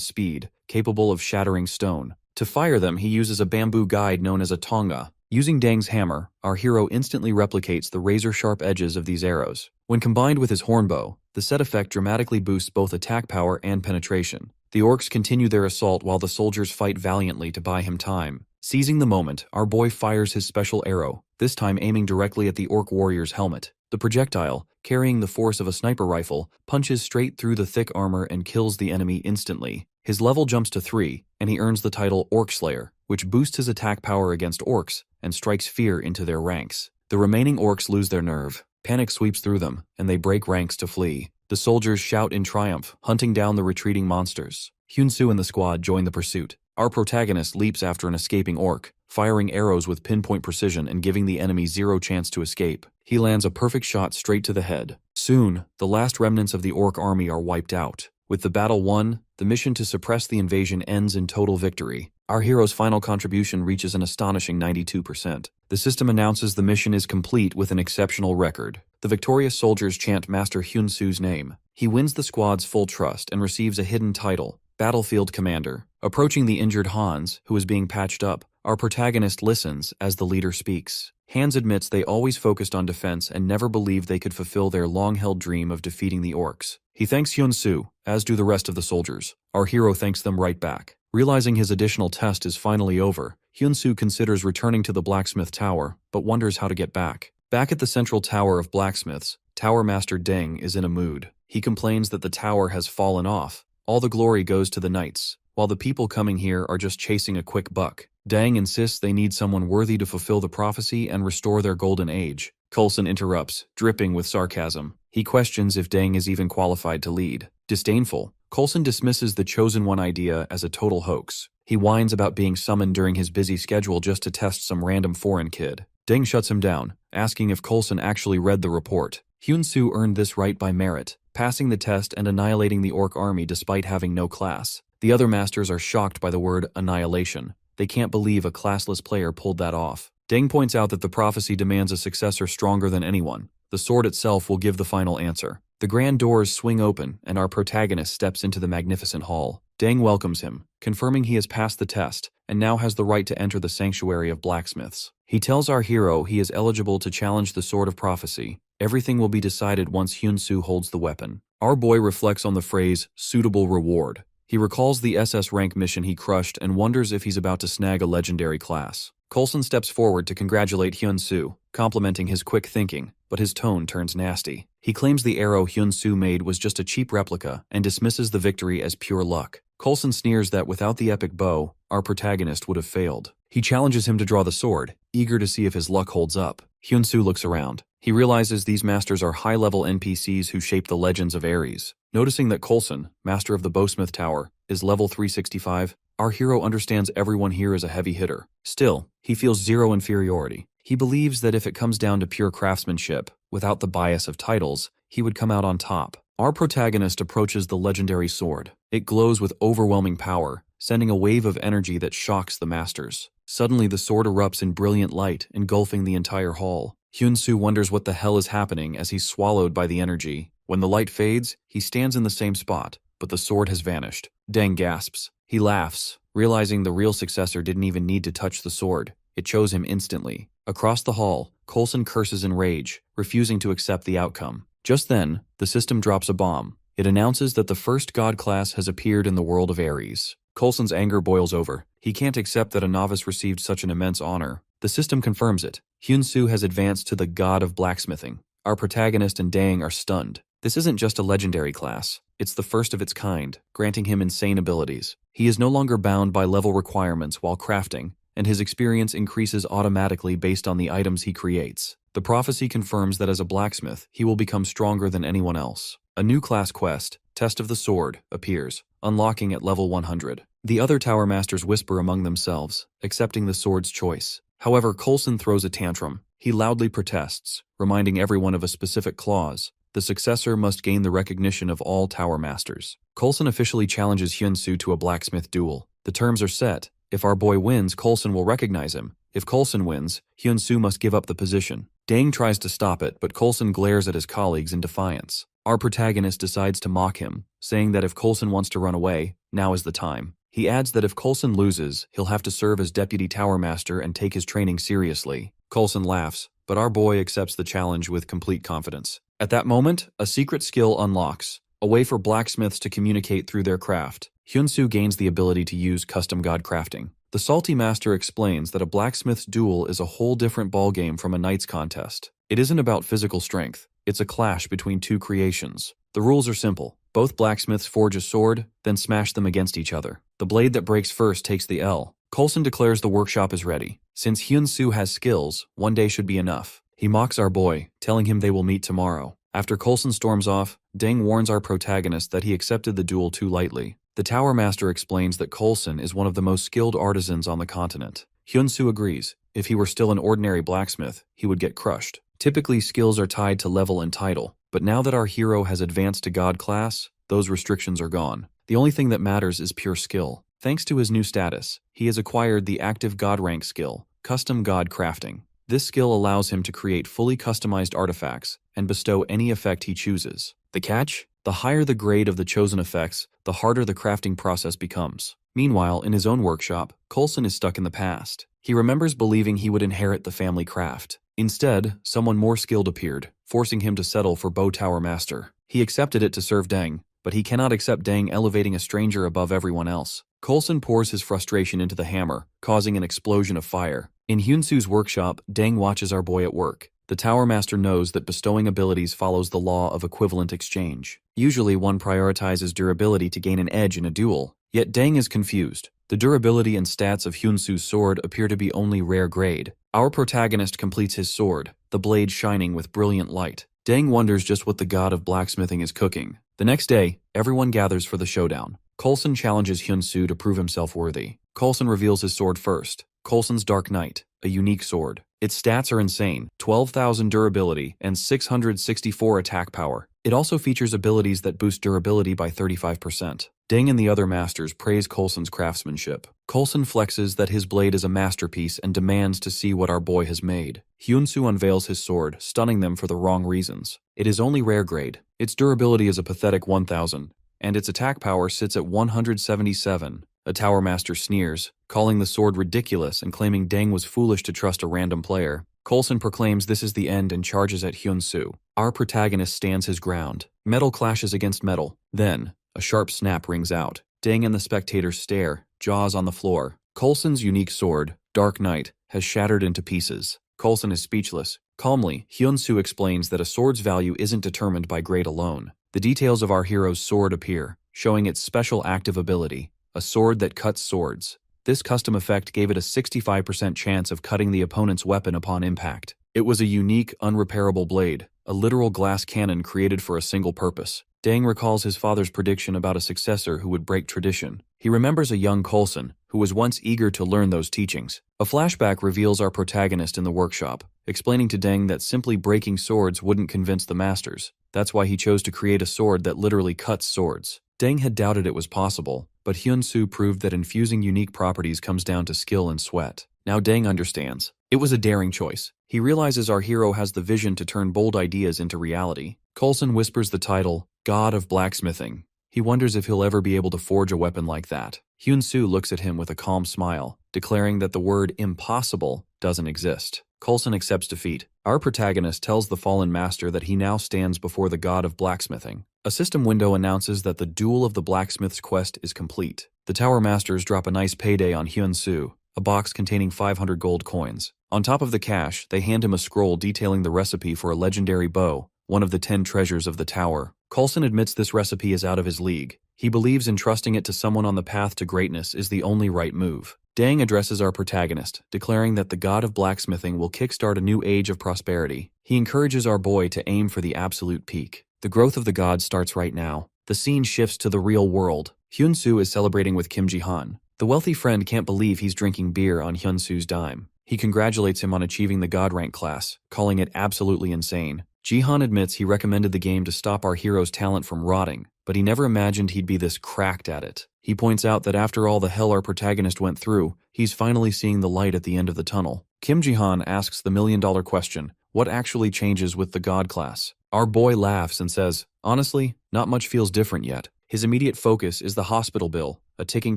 speed, capable of shattering stone. To fire them, he uses a bamboo guide known as a tonga. Using Dang's hammer, our hero instantly replicates the razor-sharp edges of these arrows. When combined with his hornbow, the set effect dramatically boosts both attack power and penetration. The orcs continue their assault while the soldiers fight valiantly to buy him time. Seizing the moment, our boy fires his special arrow, this time aiming directly at the orc warrior's helmet. The projectile, carrying the force of a sniper rifle, punches straight through the thick armor and kills the enemy instantly. His level jumps to 3, and he earns the title Orc Slayer, which boosts his attack power against orcs and strikes fear into their ranks. The remaining orcs lose their nerve. Panic sweeps through them, and they break ranks to flee. The soldiers shout in triumph, hunting down the retreating monsters. Hyun-soo and the squad join the pursuit. Our protagonist leaps after an escaping orc, firing arrows with pinpoint precision and giving the enemy zero chance to escape. He lands a perfect shot straight to the head. Soon, the last remnants of the orc army are wiped out. With the battle won, the mission to suppress the invasion ends in total victory. Our hero's final contribution reaches an astonishing 92%. The system announces the mission is complete with an exceptional record. The victorious soldiers chant Master Hyun-soo's name. He wins the squad's full trust and receives a hidden title, Battlefield Commander. Approaching the injured Hans, who is being patched up, our protagonist listens as the leader speaks. Hans admits they always focused on defense and never believed they could fulfill their long-held dream of defeating the orcs. He thanks Hyun-soo, as do the rest of the soldiers. Our hero thanks them right back. Realizing his additional test is finally over, Hyun-soo considers returning to the blacksmith tower, but wonders how to get back. Back at the central tower of blacksmiths, Tower Master Deng is in a mood. He complains that the tower has fallen off. All the glory goes to the knights, while the people coming here are just chasing a quick buck. Deng insists they need someone worthy to fulfill the prophecy and restore their golden age. Coulson interrupts, dripping with sarcasm. He questions if Deng is even qualified to lead. Disdainful, Coulson dismisses the Chosen One idea as a total hoax. He whines about being summoned during his busy schedule just to test some random foreign kid. Deng shuts him down, asking if Coulson actually read the report. Hyun-soo earned this right by merit, passing the test and annihilating the orc army despite having no class. The other masters are shocked by the word annihilation. They can't believe a classless player pulled that off. Deng points out that the prophecy demands a successor stronger than anyone. The sword itself will give the final answer. The grand doors swing open, and our protagonist steps into the magnificent hall. Deng welcomes him, confirming he has passed the test, and now has the right to enter the sanctuary of blacksmiths. He tells our hero he is eligible to challenge the sword of prophecy. Everything will be decided once Hyun-soo holds the weapon. Our boy reflects on the phrase, suitable reward. He recalls the SS rank mission he crushed and wonders if he's about to snag a legendary class. Coulson steps forward to congratulate Hyun-soo, complimenting his quick thinking, but his tone turns nasty. He claims the arrow Hyun-soo made was just a cheap replica and dismisses the victory as pure luck. Coulson sneers that without the epic bow, our protagonist would have failed. He challenges him to draw the sword, eager to see if his luck holds up. Hyun-soo looks around. He realizes these masters are high-level NPCs who shape the legends of Ares. Noticing that Coulson, master of the Bowsmith Tower, is level 365, our hero understands everyone here is a heavy hitter. Still, he feels zero inferiority. He believes that if it comes down to pure craftsmanship, without the bias of titles, he would come out on top. Our protagonist approaches the legendary sword. It glows with overwhelming power, sending a wave of energy that shocks the masters. Suddenly, the sword erupts in brilliant light, engulfing the entire hall. Hyun-soo wonders what the hell is happening as he's swallowed by the energy. When the light fades, he stands in the same spot, but the sword has vanished. Deng gasps. He laughs, realizing the real successor didn't even need to touch the sword. It chose him instantly. Across the hall, Coulson curses in rage, refusing to accept the outcome. Just then, the system drops a bomb. It announces that the first god class has appeared in the world of Ares. Coulson's anger boils over. He can't accept that a novice received such an immense honor. The system confirms it. Hyun-soo has advanced to the god of blacksmithing. Our protagonist and Dang are stunned. This isn't just a legendary class. It's the first of its kind, granting him insane abilities. He is no longer bound by level requirements while crafting, and his experience increases automatically based on the items he creates. The prophecy confirms that as a blacksmith, he will become stronger than anyone else. A new class quest, Test of the Sword, appears, unlocking at level 100. The other Tower Masters whisper among themselves, accepting the sword's choice. However, Coulson throws a tantrum. He loudly protests, reminding everyone of a specific clause. The successor must gain the recognition of all tower masters. Coulson officially challenges Hyunsu to a blacksmith duel. The terms are set. If our boy wins, Coulson will recognize him. If Coulson wins, Hyunsu must give up the position. Dang tries to stop it, but Coulson glares at his colleagues in defiance. Our protagonist decides to mock him, saying that if Coulson wants to run away, now is the time. He adds that if Coulson loses, he'll have to serve as deputy tower master and take his training seriously. Coulson laughs, but our boy accepts the challenge with complete confidence. At that moment, a secret skill unlocks, a way for blacksmiths to communicate through their craft. Hyunsu gains the ability to use custom god crafting. The salty master explains that a blacksmith's duel is a whole different ballgame from a knight's contest. It isn't about physical strength, it's a clash between two creations. The rules are simple. Both blacksmiths forge a sword, then smash them against each other. The blade that breaks first takes the L. Coulson declares the workshop is ready. Since Hyunsu has skills, one day should be enough. He mocks our boy, telling him they will meet tomorrow. After Coulson storms off, Deng warns our protagonist that he accepted the duel too lightly. The Tower Master explains that Coulson is one of the most skilled artisans on the continent. Hyunsu agrees. If he were still an ordinary blacksmith, he would get crushed. Typically, skills are tied to level and title, but now that our hero has advanced to God class, those restrictions are gone. The only thing that matters is pure skill. Thanks to his new status, he has acquired the active God rank skill, Custom God Crafting. This skill allows him to create fully customized artifacts and bestow any effect he chooses. The catch? The higher the grade of the chosen effects, the harder the crafting process becomes. Meanwhile, in his own workshop, Coulson is stuck in the past. He remembers believing he would inherit the family craft. Instead, someone more skilled appeared, forcing him to settle for Bow Tower Master. He accepted it to serve Deng, but he cannot accept Deng elevating a stranger above everyone else. Coulson pours his frustration into the hammer, causing an explosion of fire. In Hyunsu's workshop, Deng watches our boy at work. The Tower Master knows that bestowing abilities follows the law of equivalent exchange. Usually one prioritizes durability to gain an edge in a duel, yet Deng is confused. The durability and stats of Hyunsu's sword appear to be only rare grade. Our protagonist completes his sword, the blade shining with brilliant light. Deng wonders just what the god of blacksmithing is cooking. The next day, everyone gathers for the showdown. Coulson challenges Hyunsu to prove himself worthy. Coulson reveals his sword first. Coulson's Dark Knight, a unique sword. Its stats are insane, 12,000 durability and 664 attack power. It also features abilities that boost durability by 35%. Deng and the other masters praise Coulson's craftsmanship. Coulson flexes that his blade is a masterpiece and demands to see what our boy has made. Hyunsu unveils his sword, stunning them for the wrong reasons. It is only rare grade. Its durability is a pathetic 1,000, and its attack power sits at 177. A Tower Master sneers, calling the sword ridiculous and claiming Deng was foolish to trust a random player. Coulson proclaims this is the end and charges at Hyunsu. Our protagonist stands his ground. Metal clashes against metal. Then, a sharp snap rings out. Deng and the spectators stare, jaws on the floor. Coulson's unique sword, Dark Knight, has shattered into pieces. Coulson is speechless. Calmly, Hyunsu explains that a sword's value isn't determined by grade alone. The details of our hero's sword appear, showing its special active ability, a sword that cuts swords. This custom effect gave it a 65% chance of cutting the opponent's weapon upon impact. It was a unique, unrepairable blade, a literal glass cannon created for a single purpose. Deng recalls his father's prediction about a successor who would break tradition. He remembers a young Coulson, who was once eager to learn those teachings. A flashback reveals our protagonist in the workshop, explaining to Deng that simply breaking swords wouldn't convince the masters. That's why he chose to create a sword that literally cuts swords. Deng had doubted it was possible, but Hyunsu proved that infusing unique properties comes down to skill and sweat. Now Deng understands. It was a daring choice. He realizes our hero has the vision to turn bold ideas into reality. Coulson whispers the title, God of Blacksmithing. He wonders if he'll ever be able to forge a weapon like that. Hyunsu looks at him with a calm smile, declaring that the word impossible doesn't exist. Coulson accepts defeat. Our protagonist tells the fallen master that he now stands before the god of blacksmithing. A system window announces that the duel of the blacksmith's quest is complete. The Tower Masters drop a nice payday on Hyunsu, a box containing 500 gold coins. On top of the cash, they hand him a scroll detailing the recipe for a legendary bow, one of the 10 treasures of the tower. Coulson admits this recipe is out of his league. He believes entrusting it to someone on the path to greatness is the only right move. Deng addresses our protagonist, declaring that the god of blacksmithing will kickstart a new age of prosperity. He encourages our boy to aim for the absolute peak. The growth of the god starts right now. The scene shifts to the real world. Hyunsu is celebrating with Kim Ji-han. The wealthy friend can't believe he's drinking beer on Hyunsu's dime. He congratulates him on achieving the God rank class, calling it absolutely insane. Jihan admits he recommended the game to stop our hero's talent from rotting, but he never imagined he'd be this cracked at it. He points out that after all the hell our protagonist went through, he's finally seeing the light at the end of the tunnel. Kim Jihan asks the million-dollar question, what actually changes with the God class? Our boy laughs and says, honestly, not much feels different yet. His immediate focus is the hospital bill, a ticking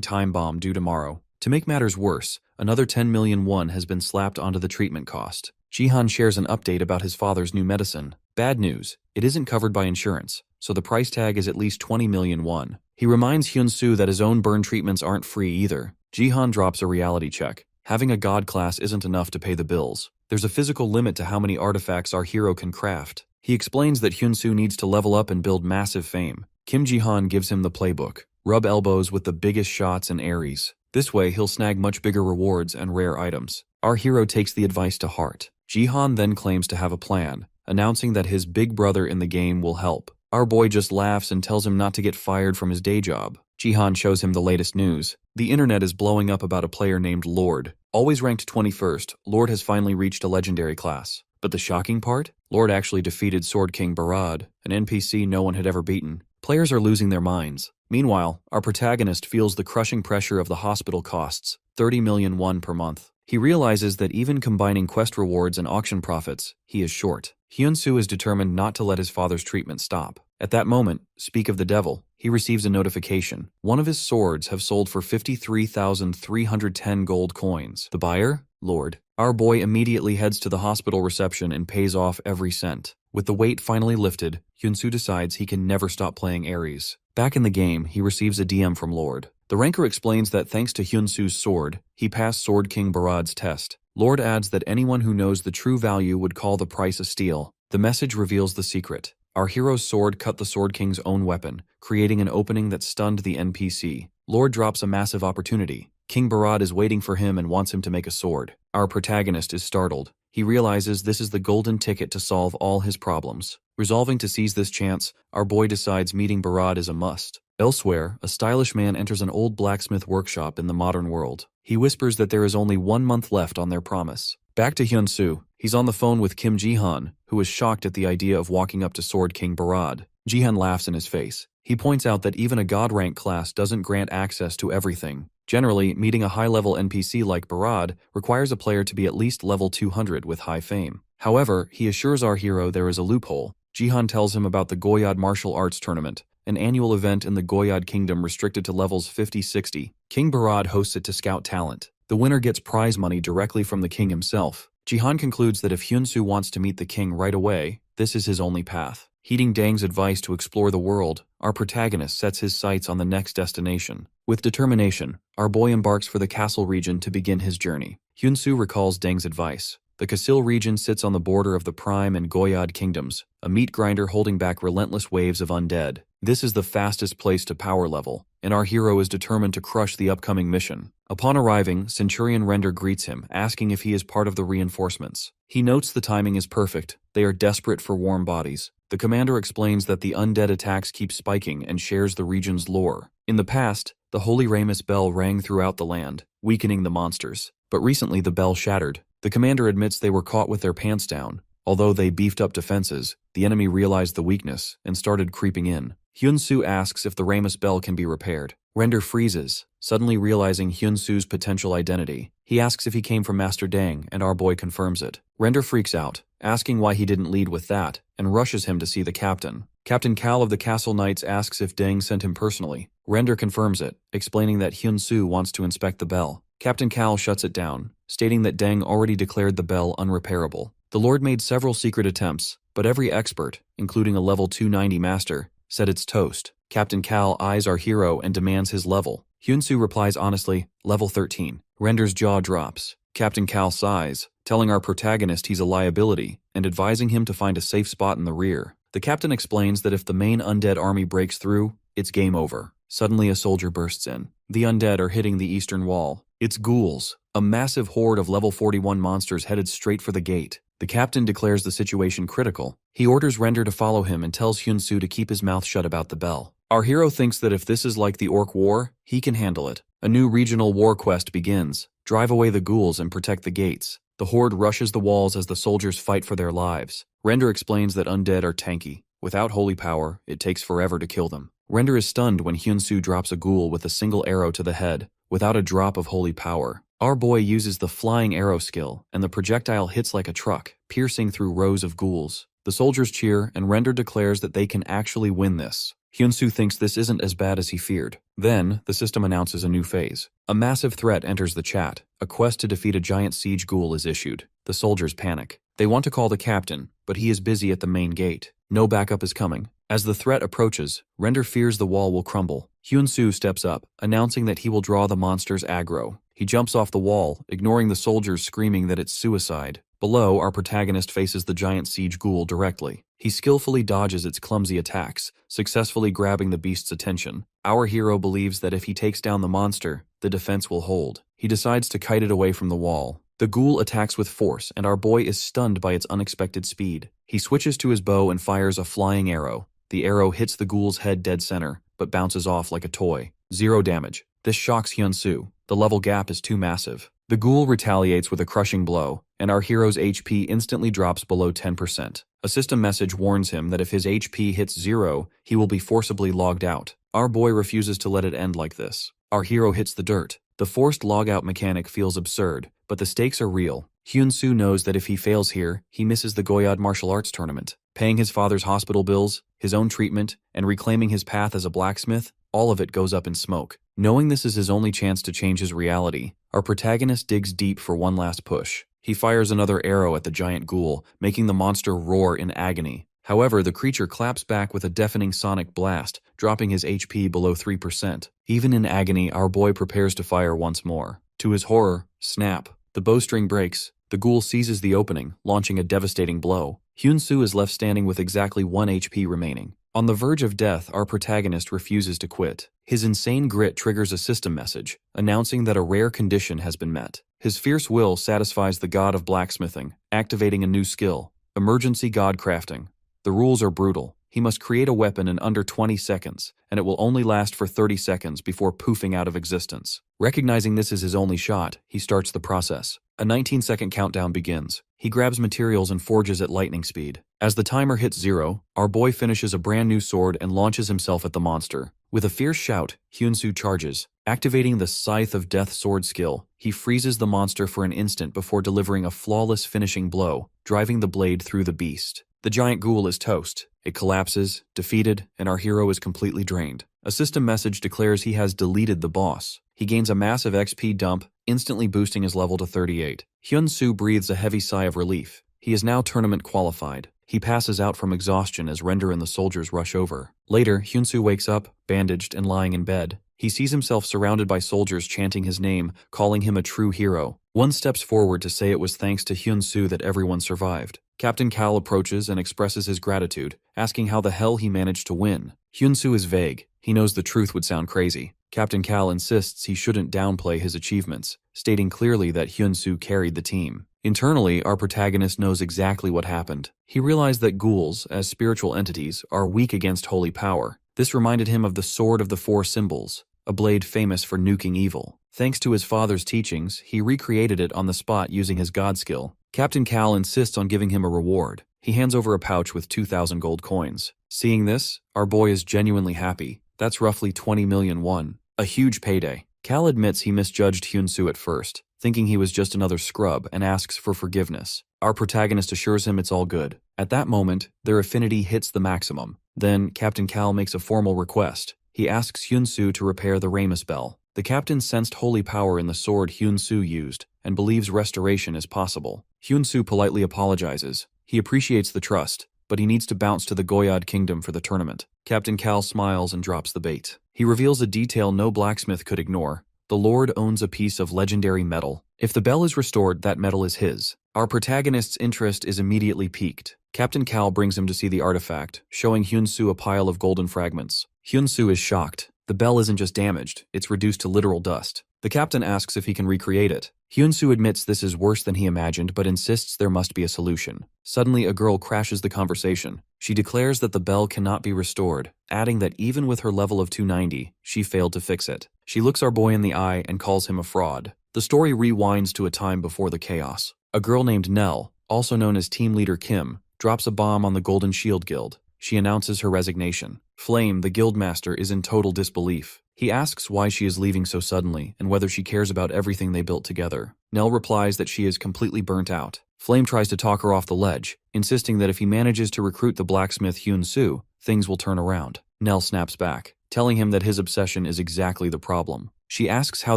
time bomb due tomorrow. To make matters worse, another 10 million won has been slapped onto the treatment cost. Jihan shares an update about his father's new medicine. Bad news, it isn't covered by insurance, so the price tag is at least 20 million won. He reminds Hyun-soo that his own burn treatments aren't free either. Jihan drops a reality check. Having a God class isn't enough to pay the bills. There's a physical limit to how many artifacts our hero can craft. He explains that Hyun-soo needs to level up and build massive fame. Kim Jihan gives him the playbook. Rub elbows with the biggest shots and Aries. This way, he'll snag much bigger rewards and rare items. Our hero takes the advice to heart. Jihan then claims to have a plan, announcing that his big brother in the game will help. Our boy just laughs and tells him not to get fired from his day job. Jihan shows him the latest news. The internet is blowing up about a player named Lord. Always ranked 21st, Lord has finally reached a legendary class. But the shocking part? Lord actually defeated Sword King Barad, an NPC no one had ever beaten. Players are losing their minds. Meanwhile, our protagonist feels the crushing pressure of the hospital costs, 30 million won per month. He realizes that even combining quest rewards and auction profits, he is short. Hyun-soo is determined not to let his father's treatment stop. At that moment, speak of the devil, he receives a notification. One of his swords have sold for 53,310 gold coins. The buyer? Lord. Our boy immediately heads to the hospital reception and pays off every cent. With the weight finally lifted, Hyun-soo decides he can never stop playing Ares. Back in the game, he receives a DM from Lord. The ranker explains that thanks to Hyun-soo's sword, he passed Sword King Barad's test. Lord adds that anyone who knows the true value would call the price a steal. The message reveals the secret. Our hero's sword cut the Sword King's own weapon, creating an opening that stunned the NPC. Lord drops a massive opportunity. King Barad is waiting for him and wants him to make a sword. Our protagonist is startled. He realizes this is the golden ticket to solve all his problems. Resolving to seize this chance, our boy decides meeting Barad is a must. Elsewhere, a stylish man enters an old blacksmith workshop in the modern world. He whispers that there is only 1 month left on their promise. Back to Hyun-soo. He's on the phone with Kim Jihan, who is shocked at the idea of walking up to Sword King Barad. Jihan laughs in his face. He points out that even a God rank class doesn't grant access to everything. Generally, meeting a high-level NPC like Barad requires a player to be at least level 200 with high fame. However, he assures our hero there is a loophole. Jihan tells him about the Goyad Martial Arts Tournament, an annual event in the Goyad Kingdom restricted to levels 50-60. King Barad hosts it to scout talent. The winner gets prize money directly from the king himself. Jihan concludes that if Hyun-soo wants to meet the king right away, this is his only path. Heeding Dang's advice to explore the world, our protagonist sets his sights on the next destination. With determination, our boy embarks for the castle region to begin his journey. Hyun-soo recalls Dang's advice. The Kasil region sits on the border of the Prime and Goyad kingdoms, a meat grinder holding back relentless waves of undead. This is the fastest place to power level, and our hero is determined to crush the upcoming mission. Upon arriving, Centurion Render greets him, asking if he is part of the reinforcements. He notes the timing is perfect. They are desperate for warm bodies. The commander explains that the undead attacks keep spiking and shares the region's lore. In the past, the Holy Ramus bell rang throughout the land, weakening the monsters. But recently the bell shattered. The commander admits they were caught with their pants down. Although they beefed up defenses, the enemy realized the weakness and started creeping in. Hyun-soo asks if the Ramus bell can be repaired. Render freezes, suddenly realizing Hyun-soo's potential identity. He asks if he came from Master Dang, and our boy confirms it. Render freaks out, asking why he didn't lead with that, and rushes him to see the captain. Captain Cal of the Castle Knights asks if Dang sent him personally. Render confirms it, explaining that Hyun-soo wants to inspect the bell. Captain Cal shuts it down, stating that Dang already declared the bell unrepairable. The Lord made several secret attempts, but every expert, including a level 290 master, said it's toast. Captain Cal eyes our hero and demands his level. Hyun-soo replies honestly, level 13. Render's jaw drops. Captain Cal sighs, telling our protagonist he's a liability and advising him to find a safe spot in the rear. The captain explains that if the main undead army breaks through, it's game over. Suddenly a soldier bursts in. The undead are hitting the eastern wall. It's ghouls, a massive horde of level 41 monsters headed straight for the gate. The captain declares the situation critical. He orders Render to follow him and tells Hyun-soo to keep his mouth shut about the bell. Our hero thinks that if this is like the Orc War, he can handle it. A new regional war quest begins. drive away the ghouls and protect the gates. The horde rushes the walls as the soldiers fight for their lives. Render explains that undead are tanky. Without holy power, it takes forever to kill them. Render is stunned when Hyun-soo drops a ghoul with a single arrow to the head, without a drop of holy power. Our boy uses the flying arrow skill, and the projectile hits like a truck, piercing through rows of ghouls. The soldiers cheer, and Render declares that they can actually win this. Hyun-soo thinks this isn't as bad as he feared. Then, the system announces a new phase. A massive threat enters the chat. A quest to defeat a giant siege ghoul is issued. The soldiers panic. They want to call the captain, but he is busy at the main gate. No backup is coming. As the threat approaches, Render fears the wall will crumble. Hyun-soo steps up, announcing that he will draw the monster's aggro. He jumps off the wall, ignoring the soldiers screaming that it's suicide. Below, our protagonist faces the giant siege ghoul directly. He skillfully dodges its clumsy attacks, successfully grabbing the beast's attention. Our hero believes that if he takes down the monster, the defense will hold. He decides to kite it away from the wall. The ghoul attacks with force, and our boy is stunned by its unexpected speed. He switches to his bow and fires a flying arrow. The arrow hits the ghoul's head dead center, but bounces off like a toy. 0 damage. This shocks Hyun-soo. The level gap is too massive. The ghoul retaliates with a crushing blow, and our hero's HP instantly drops below 10%. A system message warns him that if his HP hits 0, he will be forcibly logged out. Our boy refuses to let it end like this. Our hero hits the dirt. The forced logout mechanic feels absurd, but the stakes are real. Hyun-soo knows that if he fails here, he misses the Goyard martial arts tournament. Paying his father's hospital bills, his own treatment, and reclaiming his path as a blacksmith, all of it goes up in smoke. Knowing this is his only chance to change his reality, our protagonist digs deep for one last push. He fires another arrow at the giant ghoul, making the monster roar in agony. However, the creature claps back with a deafening sonic blast, dropping his HP below 3%. Even in agony, our boy prepares to fire once more. To his horror, snap. The bowstring breaks. The ghoul seizes the opening, launching a devastating blow. Hyun-soo is left standing with exactly 1 HP remaining. On the verge of death, our protagonist refuses to quit. His insane grit triggers a system message, announcing that a rare condition has been met. His fierce will satisfies the god of blacksmithing, activating a new skill, emergency god crafting. The rules are brutal. He must create a weapon in under 20 seconds, and it will only last for 30 seconds before poofing out of existence. Recognizing this is his only shot, he starts the process. A 19-second countdown begins. He grabs materials and forges at lightning speed. As the timer hits 0, our boy finishes a brand new sword and launches himself at the monster. With a fierce shout, Hyun-soo charges. Activating the Scythe of Death sword skill, he freezes the monster for an instant before delivering a flawless finishing blow, driving the blade through the beast. The giant ghoul is toast. It collapses, defeated, and our hero is completely drained. A system message declares he has deleted the boss. He gains a massive XP dump, instantly boosting his level to 38. Hyun-soo breathes a heavy sigh of relief. He is now tournament qualified. He passes out from exhaustion as Render and the soldiers rush over. Later, Hyun-soo wakes up, bandaged and lying in bed. He sees himself surrounded by soldiers chanting his name, calling him a true hero. One steps forward to say it was thanks to Hyun-soo that everyone survived. Captain Cal approaches and expresses his gratitude, asking how the hell he managed to win. Hyun-soo is vague. He knows the truth would sound crazy. Captain Cal insists he shouldn't downplay his achievements, stating clearly that Hyun-soo carried the team. Internally, our protagonist knows exactly what happened. He realized that ghouls, as spiritual entities, are weak against holy power. This reminded him of the Sword of the Four Symbols, a blade famous for nuking evil. Thanks to his father's teachings, he recreated it on the spot using his god skill. Captain Cal insists on giving him a reward. He hands over a pouch with 2,000 gold coins. Seeing this, our boy is genuinely happy. That's roughly 20 million won. A huge payday. Cal admits he misjudged Hyun-soo at first, thinking he was just another scrub, and asks for forgiveness. Our protagonist assures him it's all good. At that moment, their affinity hits the maximum. Then, Captain Cal makes a formal request. He asks Hyun-soo to repair the Ramus bell. The captain sensed holy power in the sword Hyun-soo used, and believes restoration is possible. Hyun-soo politely apologizes. He appreciates the trust, but he needs to bounce to the Goyard Kingdom for the tournament. Captain Cal smiles and drops the bait. He reveals a detail no blacksmith could ignore. The Lord owns a piece of legendary metal. If the bell is restored, that metal is his. Our protagonist's interest is immediately piqued. Captain Cal brings him to see the artifact, showing Hyun-soo a pile of golden fragments. Hyun-soo is shocked. The bell isn't just damaged, it's reduced to literal dust. The captain asks if he can recreate it. Hyun-soo admits this is worse than he imagined, but insists there must be a solution. Suddenly, a girl crashes the conversation. She declares that the bell cannot be restored, adding that even with her level of 290, she failed to fix it. She looks our boy in the eye and calls him a fraud. The story rewinds to a time before the chaos. A girl named Nell, also known as team leader Kim, drops a bomb on the Golden Shield Guild. She announces her resignation. Flame, the guildmaster, is in total disbelief. He asks why she is leaving so suddenly and whether she cares about everything they built together. Nell replies that she is completely burnt out. Flame tries to talk her off the ledge, insisting that if he manages to recruit the blacksmith Hyun-soo, things will turn around. Nell snaps back, telling him that his obsession is exactly the problem. She asks how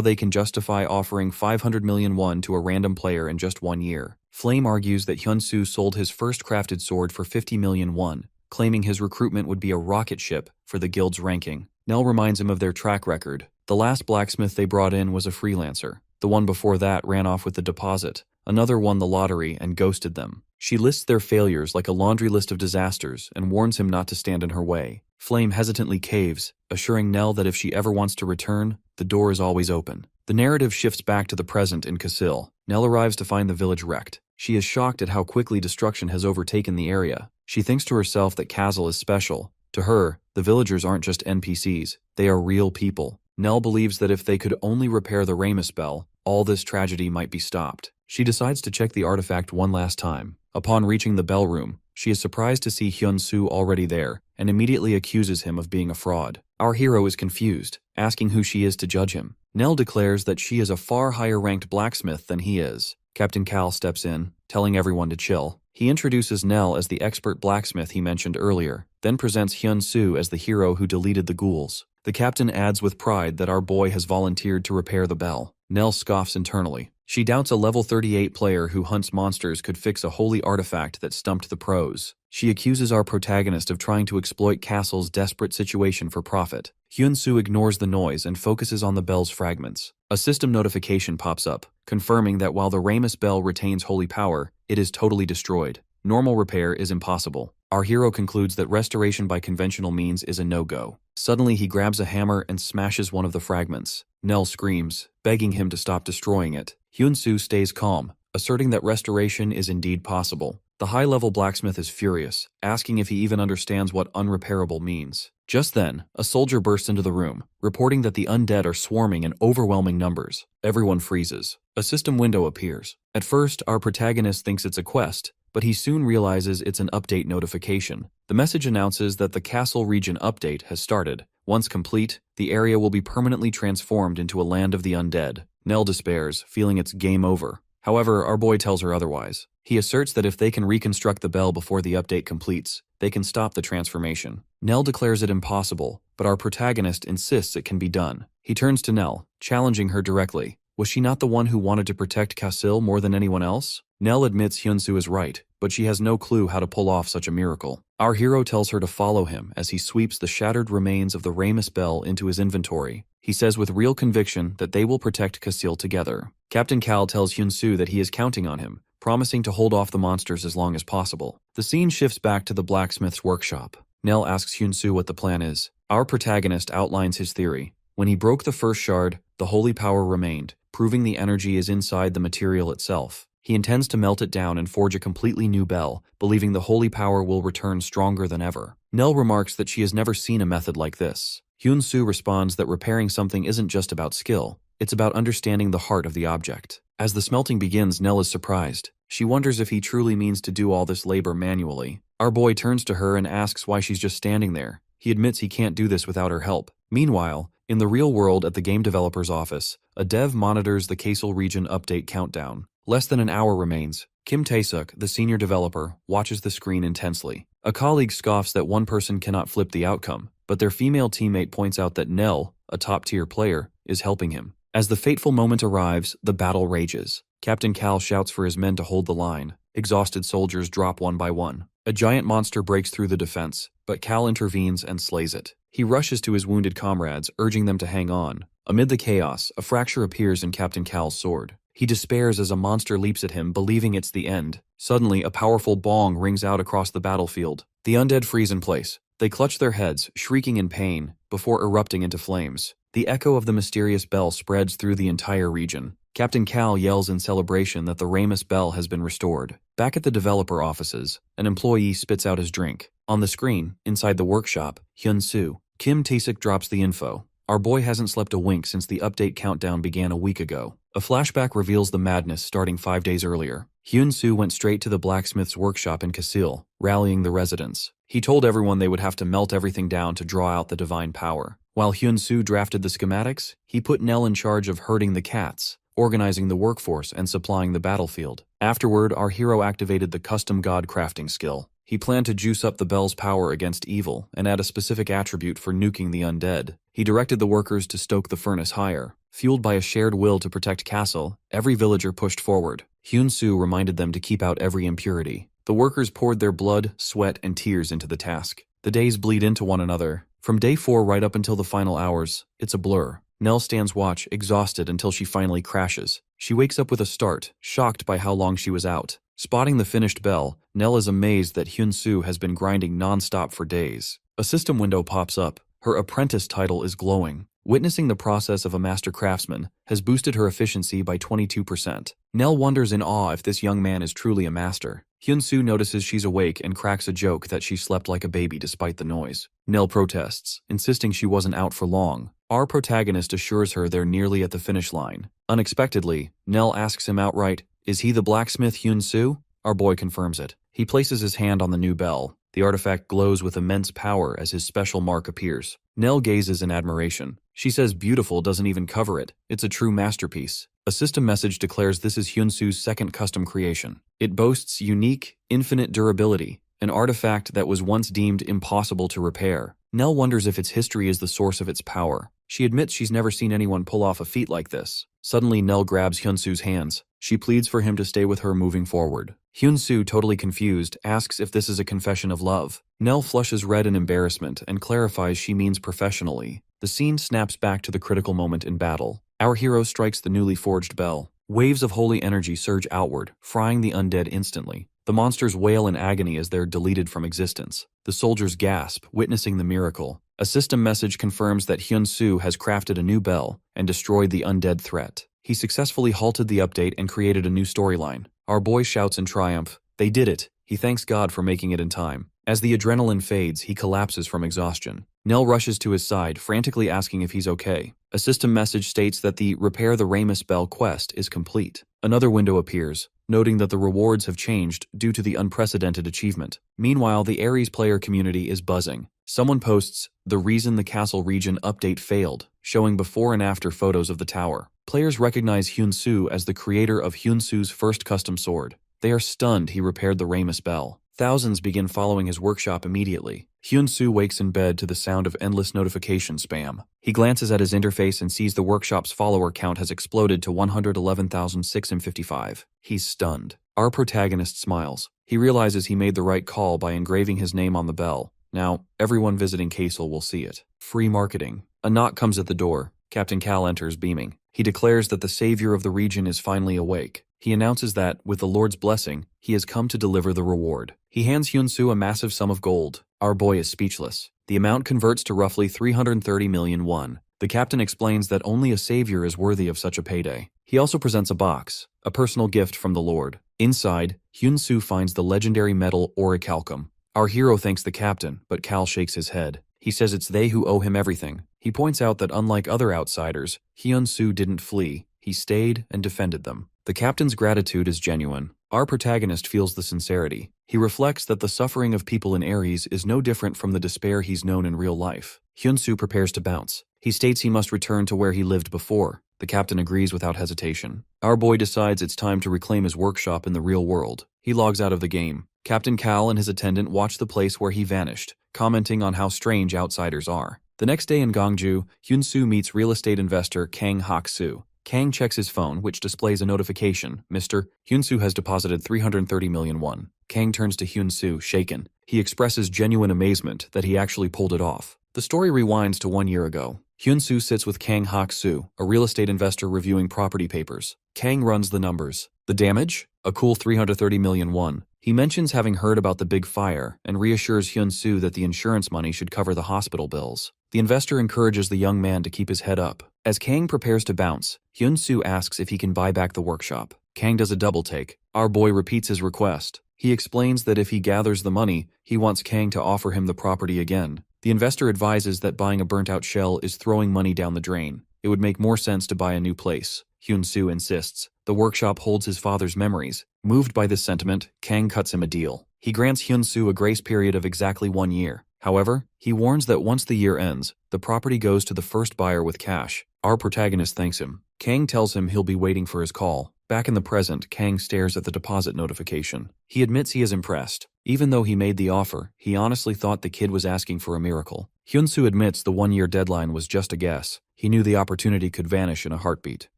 they can justify offering 500 million won to a random player in just 1 year. Flame argues that Hyun-soo sold his first crafted sword for 50 million won, claiming his recruitment would be a rocket ship for the guild's ranking. Nell reminds him of their track record. The last blacksmith they brought in was a freelancer. The one before that ran off with the deposit. Another won the lottery and ghosted them. She lists their failures like a laundry list of disasters and warns him not to stand in her way. Flame hesitantly caves, assuring Nell that if she ever wants to return, the door is always open. The narrative shifts back to the present in Kasil. Nell arrives to find the village wrecked. She is shocked at how quickly destruction has overtaken the area. She thinks to herself that Kasil is special. To her, the villagers aren't just NPCs, they are real people. Nell believes that if they could only repair the Ramus bell, all this tragedy might be stopped. She decides to check the artifact one last time. Upon reaching the bell room, she is surprised to see Hyun-soo already there, and immediately accuses him of being a fraud. Our hero is confused, asking who she is to judge him. Nell declares that she is a far higher-ranked blacksmith than he is. Captain Cal steps in, telling everyone to chill. He introduces Nell as the expert blacksmith he mentioned earlier, then presents Hyun-soo as the hero who deleted the ghouls. The captain adds with pride that our boy has volunteered to repair the bell. Nell scoffs internally. She doubts a level 38 player who hunts monsters could fix a holy artifact that stumped the pros. She accuses our protagonist of trying to exploit Castle's desperate situation for profit. Hyun-soo ignores the noise and focuses on the bell's fragments. A system notification pops up, confirming that while the Ramus bell retains holy power, it is totally destroyed. Normal repair is impossible. Our hero concludes that restoration by conventional means is a no-go. Suddenly he grabs a hammer and smashes one of the fragments. Nell screams, begging him to stop destroying it. Hyun-soo stays calm, asserting that restoration is indeed possible. The high-level blacksmith is furious, asking if he even understands what unrepairable means. Just then, a soldier bursts into the room, reporting that the undead are swarming in overwhelming numbers. Everyone freezes. A system window appears. At first, our protagonist thinks it's a quest, but he soon realizes it's an update notification. The message announces that the Castle region update has started. Once complete, the area will be permanently transformed into a land of the undead. Nell despairs, feeling it's game over. However, our boy tells her otherwise. He asserts that if they can reconstruct the bell before the update completes, they can stop the transformation. Nell declares it impossible, but our protagonist insists it can be done. He turns to Nell, challenging her directly. Was she not the one who wanted to protect Kasil more than anyone else? Nell admits Hyun-soo is right, but she has no clue how to pull off such a miracle. Our hero tells her to follow him as he sweeps the shattered remains of the Ramus bell into his inventory. He says with real conviction that they will protect Kasil together. Captain Cal tells Hyun-soo that he is counting on him, promising to hold off the monsters as long as possible. The scene shifts back to the blacksmith's workshop. Nell asks Hyun-soo what the plan is. Our protagonist outlines his theory. When he broke the first shard, the holy power remained, proving the energy is inside the material itself. He intends to melt it down and forge a completely new bell, believing the holy power will return stronger than ever. Nell remarks that she has never seen a method like this. Hyun-soo responds that repairing something isn't just about skill, it's about understanding the heart of the object. As the smelting begins, Nell is surprised. She wonders if he truly means to do all this labor manually. Our boy turns to her and asks why she's just standing there. He admits he can't do this without her help. Meanwhile, in the real world at the game developer's office, a dev monitors the Kasil region update countdown. Less than an hour remains. Kim Tae-suk, the senior developer, watches the screen intensely. A colleague scoffs that one person cannot flip the outcome, but their female teammate points out that Nell, a top-tier player, is helping him. As the fateful moment arrives, the battle rages. Captain Cal shouts for his men to hold the line. Exhausted soldiers drop one by one. A giant monster breaks through the defense, but Cal intervenes and slays it. He rushes to his wounded comrades, urging them to hang on. Amid the chaos, a fracture appears in Captain Cal's sword. He despairs as a monster leaps at him, believing it's the end. Suddenly, a powerful bong rings out across the battlefield. The undead freeze in place. They clutch their heads, shrieking in pain, before erupting into flames. The echo of the mysterious bell spreads through the entire region. Captain Cal yells in celebration that the Ramus bell has been restored. Back at the developer offices, an employee spits out his drink. On the screen, inside the workshop, Hyun-soo. Kim Tae-suk drops the info. Our boy hasn't slept a wink since the update countdown began a week ago. A flashback reveals the madness starting 5 days earlier. Hyun-soo went straight to the blacksmith's workshop in Kasil, rallying the residents. He told everyone they would have to melt everything down to draw out the divine power. While Hyun-soo drafted the schematics, he put Nell in charge of herding the cats, organizing the workforce, and supplying the battlefield. Afterward, our hero activated the custom god crafting skill. He planned to juice up the bell's power against evil and add a specific attribute for nuking the undead. He directed the workers to stoke the furnace higher. Fueled by a shared will to protect Castle, every villager pushed forward. Hyun-soo reminded them to keep out every impurity. The workers poured their blood, sweat, and tears into the task. The days bleed into one another. From day 4 right up until the final hours, it's a blur. Nell stands watch, exhausted until she finally crashes. She wakes up with a start, shocked by how long she was out. Spotting the finished bell, Nell is amazed that Hyun-soo has been grinding non-stop for days. A system window pops up. Her apprentice title is glowing. Witnessing the process of a master craftsman has boosted her efficiency by 22%. Nell wonders in awe if this young man is truly a master. Hyun-soo notices she's awake and cracks a joke that she slept like a baby despite the noise. Nell protests, insisting she wasn't out for long. Our protagonist assures her they're nearly at the finish line. Unexpectedly, Nell asks him outright, "Is he the blacksmith Hyun-soo?" Our boy confirms it. He places his hand on the new bell. The artifact glows with immense power as his special mark appears. Nell gazes in admiration. She says beautiful doesn't even cover it. It's a true masterpiece. A system message declares this is Hyun-soo's second custom creation. It boasts unique, infinite durability, an artifact that was once deemed impossible to repair. Nell wonders if its history is the source of its power. She admits she's never seen anyone pull off a feat like this. Suddenly, Nell grabs Hyun-soo's hands. She pleads for him to stay with her moving forward. Hyun-soo, totally confused, asks if this is a confession of love. Nell flushes red in embarrassment and clarifies she means professionally. The scene snaps back to the critical moment in battle. Our hero strikes the newly forged bell. Waves of holy energy surge outward, frying the undead instantly. The monsters wail in agony as they're deleted from existence. The soldiers gasp, witnessing the miracle. A system message confirms that Hyun-soo has crafted a new bell and destroyed the undead threat. He successfully halted the update and created a new storyline. Our boy shouts in triumph, "They did it!" He thanks God for making it in time. As the adrenaline fades, he collapses from exhaustion. Nell rushes to his side, frantically asking if he's okay. A system message states that the Repair the Ramus Bell quest is complete. Another window appears, noting that the rewards have changed due to the unprecedented achievement. Meanwhile, the Ares player community is buzzing. Someone posts, "The reason the castle region update failed," showing before and after photos of the tower. Players recognize Hyun-soo as the creator of Hyun-soo's first custom sword. They are stunned he repaired the Ramus Bell. Thousands begin following his workshop immediately. Hyun-soo wakes in bed to the sound of endless notification spam. He glances at his interface and sees the workshop's follower count has exploded to 111,655. He's stunned. Our protagonist smiles. He realizes he made the right call by engraving his name on the bell. Now, everyone visiting Castle will see it. Free marketing. A knock comes at the door. Captain Cal enters, beaming. He declares that the savior of the region is finally awake. He announces that, with the Lord's blessing, he has come to deliver the reward. He hands Hyun-soo a massive sum of gold. Our boy is speechless. The amount converts to roughly 330 million won. The captain explains that only a savior is worthy of such a payday. He also presents a box, a personal gift from the Lord. Inside, Hyun-soo finds the legendary metal orichalcum. Our hero thanks the captain, but Cal shakes his head. He says it's they who owe him everything. He points out that unlike other outsiders, Hyun-soo didn't flee. He stayed and defended them. The captain's gratitude is genuine. Our protagonist feels the sincerity. He reflects that the suffering of people in Ares is no different from the despair he's known in real life. Hyun-soo prepares to bounce. He states he must return to where he lived before. The captain agrees without hesitation. Our boy decides it's time to reclaim his workshop in the real world. He logs out of the game. Captain Cal and his attendant watch the place where he vanished, commenting on how strange outsiders are. The next day in Gongju, Hyun-soo meets real estate investor Kang Hak-soo. Kang checks his phone, which displays a notification. Mr. Hyun-soo has deposited 330 million won. Kang turns to Hyun-soo, shaken. He expresses genuine amazement that he actually pulled it off. The story rewinds to 1 year ago. Hyun-soo sits with Kang Hak-soo, a real estate investor reviewing property papers. Kang runs the numbers. The damage? A cool 330 million won. He mentions having heard about the big fire and reassures Hyun-soo that the insurance money should cover the hospital bills. The investor encourages the young man to keep his head up. As Kang prepares to bounce, Hyun-soo asks if he can buy back the workshop. Kang does a double take. Our boy repeats his request. He explains that if he gathers the money, he wants Kang to offer him the property again. The investor advises that buying a burnt-out shell is throwing money down the drain. It would make more sense to buy a new place. Hyun-soo insists. The workshop holds his father's memories. Moved by this sentiment, Kang cuts him a deal. He grants Hyun-soo a grace period of exactly 1 year. However, he warns that once the year ends, the property goes to the first buyer with cash. Our protagonist thanks him. Kang tells him he'll be waiting for his call. Back in the present, Kang stares at the deposit notification. He admits he is impressed. Even though he made the offer, he honestly thought the kid was asking for a miracle. Hyun-soo admits the 1-year deadline was just a guess. He knew the opportunity could vanish in a heartbeat.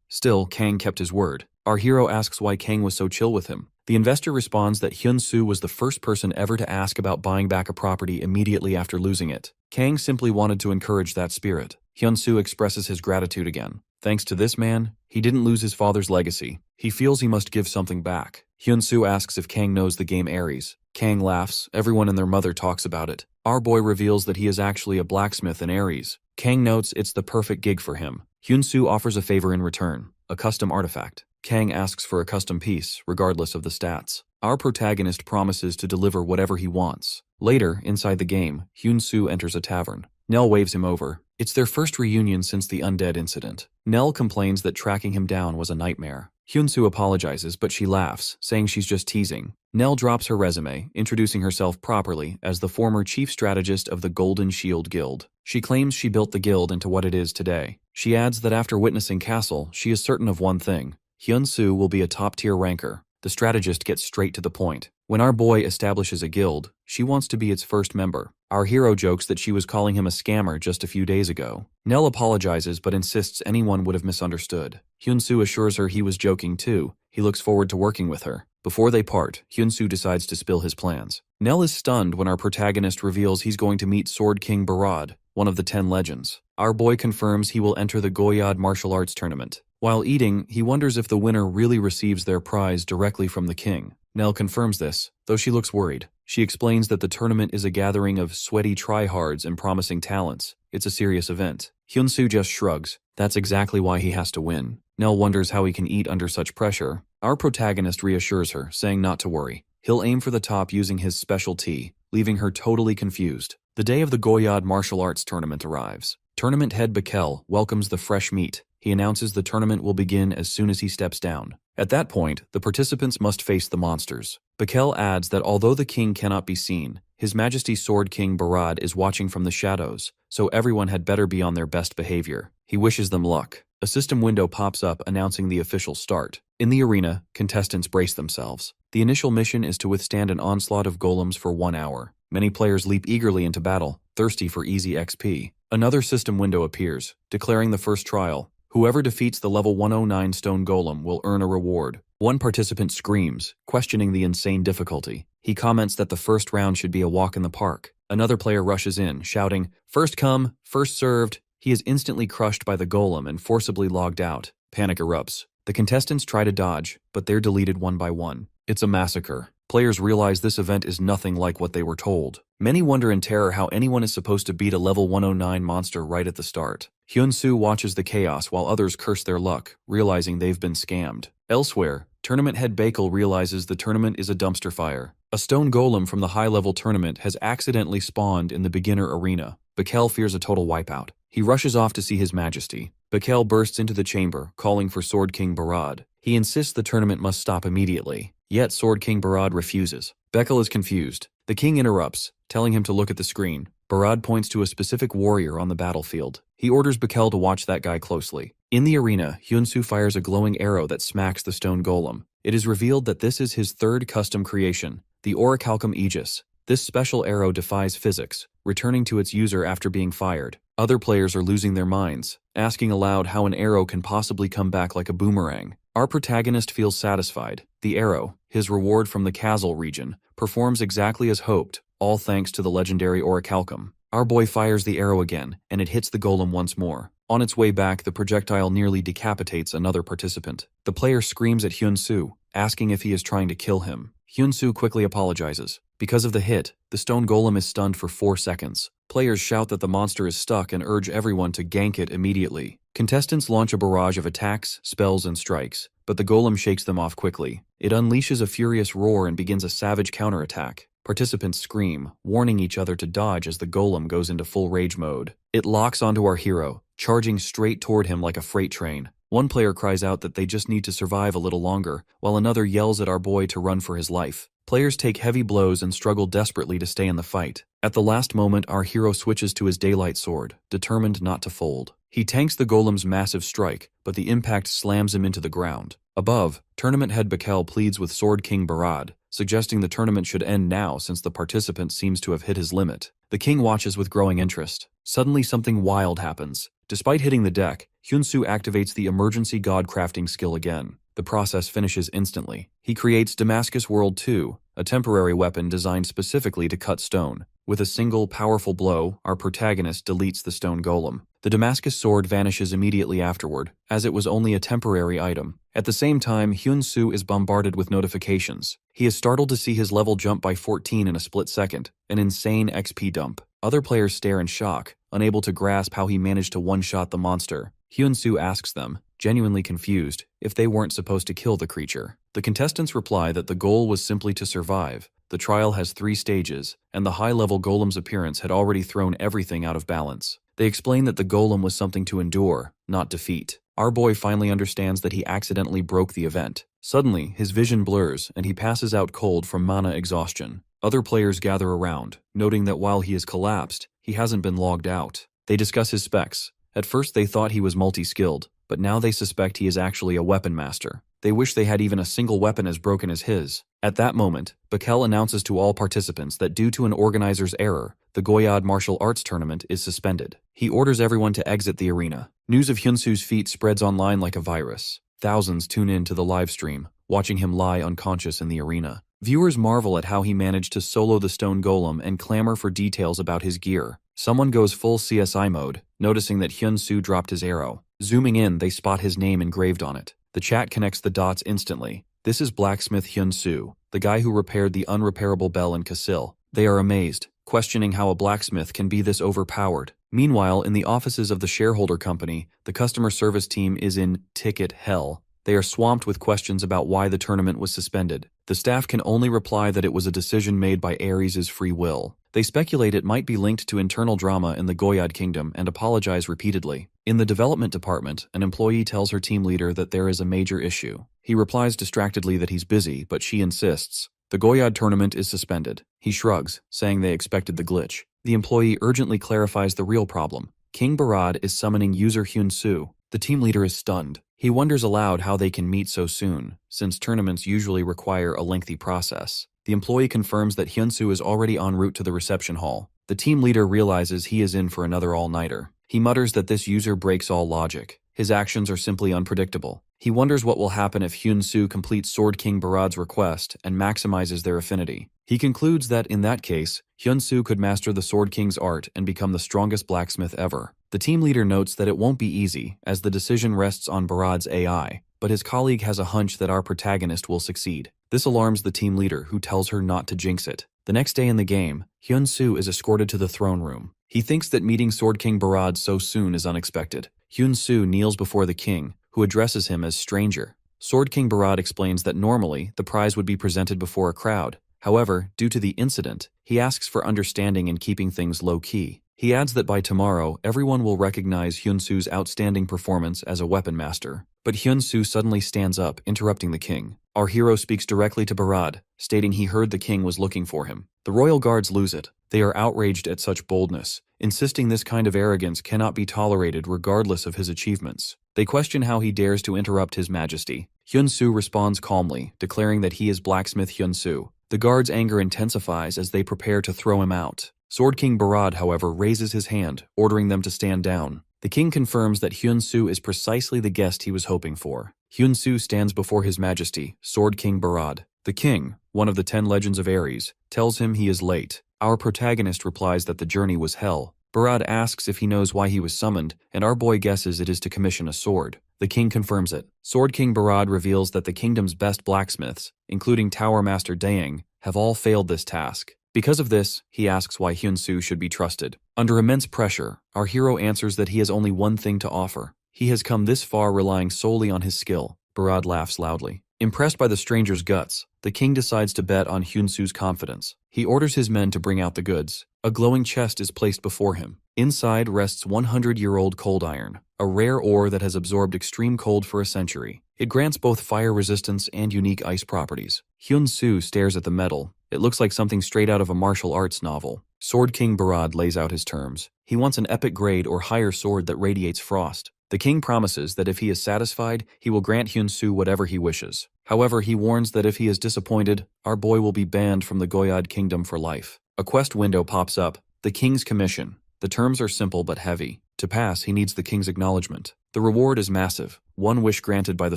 Still, Kang kept his word. Our hero asks why Kang was so chill with him. The investor responds that Hyun-soo was the first person ever to ask about buying back a property immediately after losing it. Kang simply wanted to encourage that spirit. Hyun-soo expresses his gratitude again. Thanks to this man, he didn't lose his father's legacy. He feels he must give something back. Hyun-soo asks if Kang knows the game Ares. Kang laughs. Everyone and their mother talks about it. Our boy reveals that he is actually a blacksmith in Ares. Kang notes it's the perfect gig for him. Hyun-soo offers a favor in return, a custom artifact. Kang asks for a custom piece, regardless of the stats. Our protagonist promises to deliver whatever he wants. Later, inside the game, Hyun-soo enters a tavern. Nell waves him over. It's their first reunion since the undead incident. Nell complains that tracking him down was a nightmare. Hyun-soo apologizes, but she laughs, saying she's just teasing. Nell drops her resume, introducing herself properly as the former chief strategist of the Golden Shield Guild. She claims she built the guild into what it is today. She adds that after witnessing Castle, she is certain of one thing. Hyun-soo will be a top-tier ranker. The strategist gets straight to the point. When our boy establishes a guild, she wants to be its first member. Our hero jokes that she was calling him a scammer just a few days ago. Nell apologizes but insists anyone would have misunderstood. Hyun-soo assures her he was joking too. He looks forward to working with her. Before they part, Hyun-soo decides to spill his plans. Nell is stunned when our protagonist reveals he's going to meet Sword King Barad, one of the 10 legends. Our boy confirms he will enter the Goyad martial arts tournament. While eating, he wonders if the winner really receives their prize directly from the king. Nell confirms this, though she looks worried. She explains that the tournament is a gathering of sweaty tryhards and promising talents. It's a serious event. Hyun-soo just shrugs. That's exactly why he has to win. Nell wonders how he can eat under such pressure. Our protagonist reassures her, saying not to worry. He'll aim for the top using his special tea, leaving her totally confused. The day of the Goyad martial arts tournament arrives. Tournament head Bakel welcomes the fresh meat. He announces the tournament will begin as soon as he steps down. At that point, the participants must face the monsters. Bakel adds that although the king cannot be seen, His Majesty Sword King Barad is watching from the shadows, so everyone had better be on their best behavior. He wishes them luck. A system window pops up announcing the official start. In the arena, contestants brace themselves. The initial mission is to withstand an onslaught of golems for 1 hour. Many players leap eagerly into battle, thirsty for easy XP. Another system window appears, declaring the first trial. Whoever defeats the level 109 stone golem will earn a reward. One participant screams, questioning the insane difficulty. He comments that the first round should be a walk in the park. Another player rushes in, shouting, "First come, first served." He is instantly crushed by the golem and forcibly logged out. Panic erupts. The contestants try to dodge, but they're deleted one by one. It's a massacre. Players realize this event is nothing like what they were told. Many wonder in terror how anyone is supposed to beat a level 109 monster right at the start. Hyun-soo watches the chaos while others curse their luck, realizing they've been scammed. Elsewhere, tournament head Bakel realizes the tournament is a dumpster fire. A stone golem from the high-level tournament has accidentally spawned in the beginner arena. Bakel fears a total wipeout. He rushes off to see His Majesty. Bakel bursts into the chamber, calling for Sword King Barad. He insists the tournament must stop immediately. Yet Sword King Barad refuses. Bakel is confused. The king interrupts, telling him to look at the screen. Barad points to a specific warrior on the battlefield. He orders Bakel to watch that guy closely. In the arena, Hyun-soo fires a glowing arrow that smacks the stone golem. It is revealed that this is his third custom creation, the Orichalcum Aegis. This special arrow defies physics, returning to its user after being fired. Other players are losing their minds, asking aloud how an arrow can possibly come back like a boomerang. Our protagonist feels satisfied. The arrow, his reward from the Castle region, performs exactly as hoped, all thanks to the legendary Orichalcum. Our boy fires the arrow again, and it hits the golem once more. On its way back, the projectile nearly decapitates another participant. The player screams at Hyun-soo, asking if he is trying to kill him. Hyun-soo quickly apologizes. Because of the hit, the stone golem is stunned for 4 seconds. Players shout that the monster is stuck and urge everyone to gank it immediately. Contestants launch a barrage of attacks, spells, and strikes, but the golem shakes them off quickly. It unleashes a furious roar and begins a savage counterattack. Participants scream, warning each other to dodge as the golem goes into full rage mode. It locks onto our hero, charging straight toward him like a freight train. One player cries out that they just need to survive a little longer, while another yells at our boy to run for his life. Players take heavy blows and struggle desperately to stay in the fight. At the last moment, our hero switches to his daylight sword, determined not to fold. He tanks the golem's massive strike, but the impact slams him into the ground. Above, tournament head Bakel pleads with Sword King Barad, suggesting the tournament should end now since the participant seems to have hit his limit. The king watches with growing interest. Suddenly something wild happens. Despite hitting the deck, Hyunsu activates the emergency god crafting skill again. The process finishes instantly. He creates Damascus World 2, a temporary weapon designed specifically to cut stone. With a single powerful blow, our protagonist deletes the stone golem. The Damascus sword vanishes immediately afterward, as it was only a temporary item. At the same time, Hyunsu is bombarded with notifications. He is startled to see his level jump by 14 in a split second, an insane XP dump. Other players stare in shock, unable to grasp how he managed to one-shot the monster. Hyunsu asks them, genuinely confused, if they weren't supposed to kill the creature. The contestants reply that the goal was simply to survive. The trial has 3 stages, and the high-level golem's appearance had already thrown everything out of balance. They explain that the golem was something to endure, not defeat. Our boy finally understands that he accidentally broke the event. Suddenly, his vision blurs, and he passes out cold from mana exhaustion. Other players gather around, noting that while he has collapsed, he hasn't been logged out. They discuss his specs. At first they thought he was multi-skilled, but now they suspect he is actually a weapon master. They wish they had even a single weapon as broken as his. At that moment, Bakel announces to all participants that due to an organizer's error, the Goyad martial arts tournament is suspended. He orders everyone to exit the arena. News of Hyunsu's feat spreads online like a virus. Thousands tune in to the live stream, watching him lie unconscious in the arena. Viewers marvel at how he managed to solo the stone golem and clamor for details about his gear. Someone goes full CSI mode, noticing that Hyunsu dropped his arrow. Zooming in, they spot his name engraved on it. The chat connects the dots instantly. This is blacksmith Hyunsu, the guy who repaired the unrepairable bell in Kasil. They are amazed, questioning how a blacksmith can be this overpowered. Meanwhile, in the offices of the shareholder company, the customer service team is in ticket hell. They are swamped with questions about why the tournament was suspended. The staff can only reply that it was a decision made by Ares' free will. They speculate it might be linked to internal drama in the Goyad kingdom and apologize repeatedly. In the development department, an employee tells her team leader that there is a major issue. He replies distractedly that he's busy, but she insists. The Goyad tournament is suspended. He shrugs, saying they expected the glitch. The employee urgently clarifies the real problem. King Barad is summoning user Hyunsu. The team leader is stunned. He wonders aloud how they can meet so soon, since tournaments usually require a lengthy process. The employee confirms that Hyunsu is already en route to the reception hall. The team leader realizes he is in for another all-nighter. He mutters that this user breaks all logic. His actions are simply unpredictable. He wonders what will happen if Hyunsu completes Sword King Barad's request and maximizes their affinity. He concludes that, in that case, Hyunsu could master the Sword King's art and become the strongest blacksmith ever. The team leader notes that it won't be easy, as the decision rests on Barad's AI, but his colleague has a hunch that our protagonist will succeed. This alarms the team leader, who tells her not to jinx it. The next day in the game, Hyunsu is escorted to the throne room. He thinks that meeting Sword King Barad so soon is unexpected. Hyunsu kneels before the king, who addresses him as stranger. Sword King Barad explains that normally the prize would be presented before a crowd. However, due to the incident, he asks for understanding in keeping things low-key. He adds that by tomorrow, everyone will recognize Hyunsu's outstanding performance as a weapon master. But Hyunsu suddenly stands up, interrupting the king. Our hero speaks directly to Barad, stating he heard the king was looking for him. The royal guards lose it. They are outraged at such boldness, insisting this kind of arrogance cannot be tolerated regardless of his achievements. They question how he dares to interrupt his majesty. Hyunsu responds calmly, declaring that he is blacksmith Hyunsu. The guards' anger intensifies as they prepare to throw him out. Sword King Barad, however, raises his hand, ordering them to stand down. The king confirms that Hyunsu is precisely the guest he was hoping for. Hyunsu stands before his majesty, Sword King Barad. The king, one of the 10 legends of Ares, tells him he is late. Our protagonist replies that the journey was hell. Barad asks if he knows why he was summoned, and our boy guesses it is to commission a sword. The king confirms it. Sword King Barad reveals that the kingdom's best blacksmiths, including Tower Master Daeng, have all failed this task. Because of this, he asks why Hyunsu should be trusted. Under immense pressure, our hero answers that he has only one thing to offer. He has come this far relying solely on his skill. Barad laughs loudly. Impressed by the stranger's guts, the king decides to bet on Hyunsu's confidence. He orders his men to bring out the goods. A glowing chest is placed before him. Inside rests 100-year-old cold iron, a rare ore that has absorbed extreme cold for a century. It grants both fire resistance and unique ice properties. Hyunsu stares at the metal. It looks like something straight out of a martial arts novel. Sword King Barad lays out his terms. He wants an epic grade or higher sword that radiates frost. The king promises that if he is satisfied, he will grant Hyunsu whatever he wishes. However, he warns that if he is disappointed, our boy will be banned from the Goyad kingdom for life. A quest window pops up. The king's commission. The terms are simple but heavy. To pass, he needs the king's acknowledgement. The reward is massive, one wish granted by the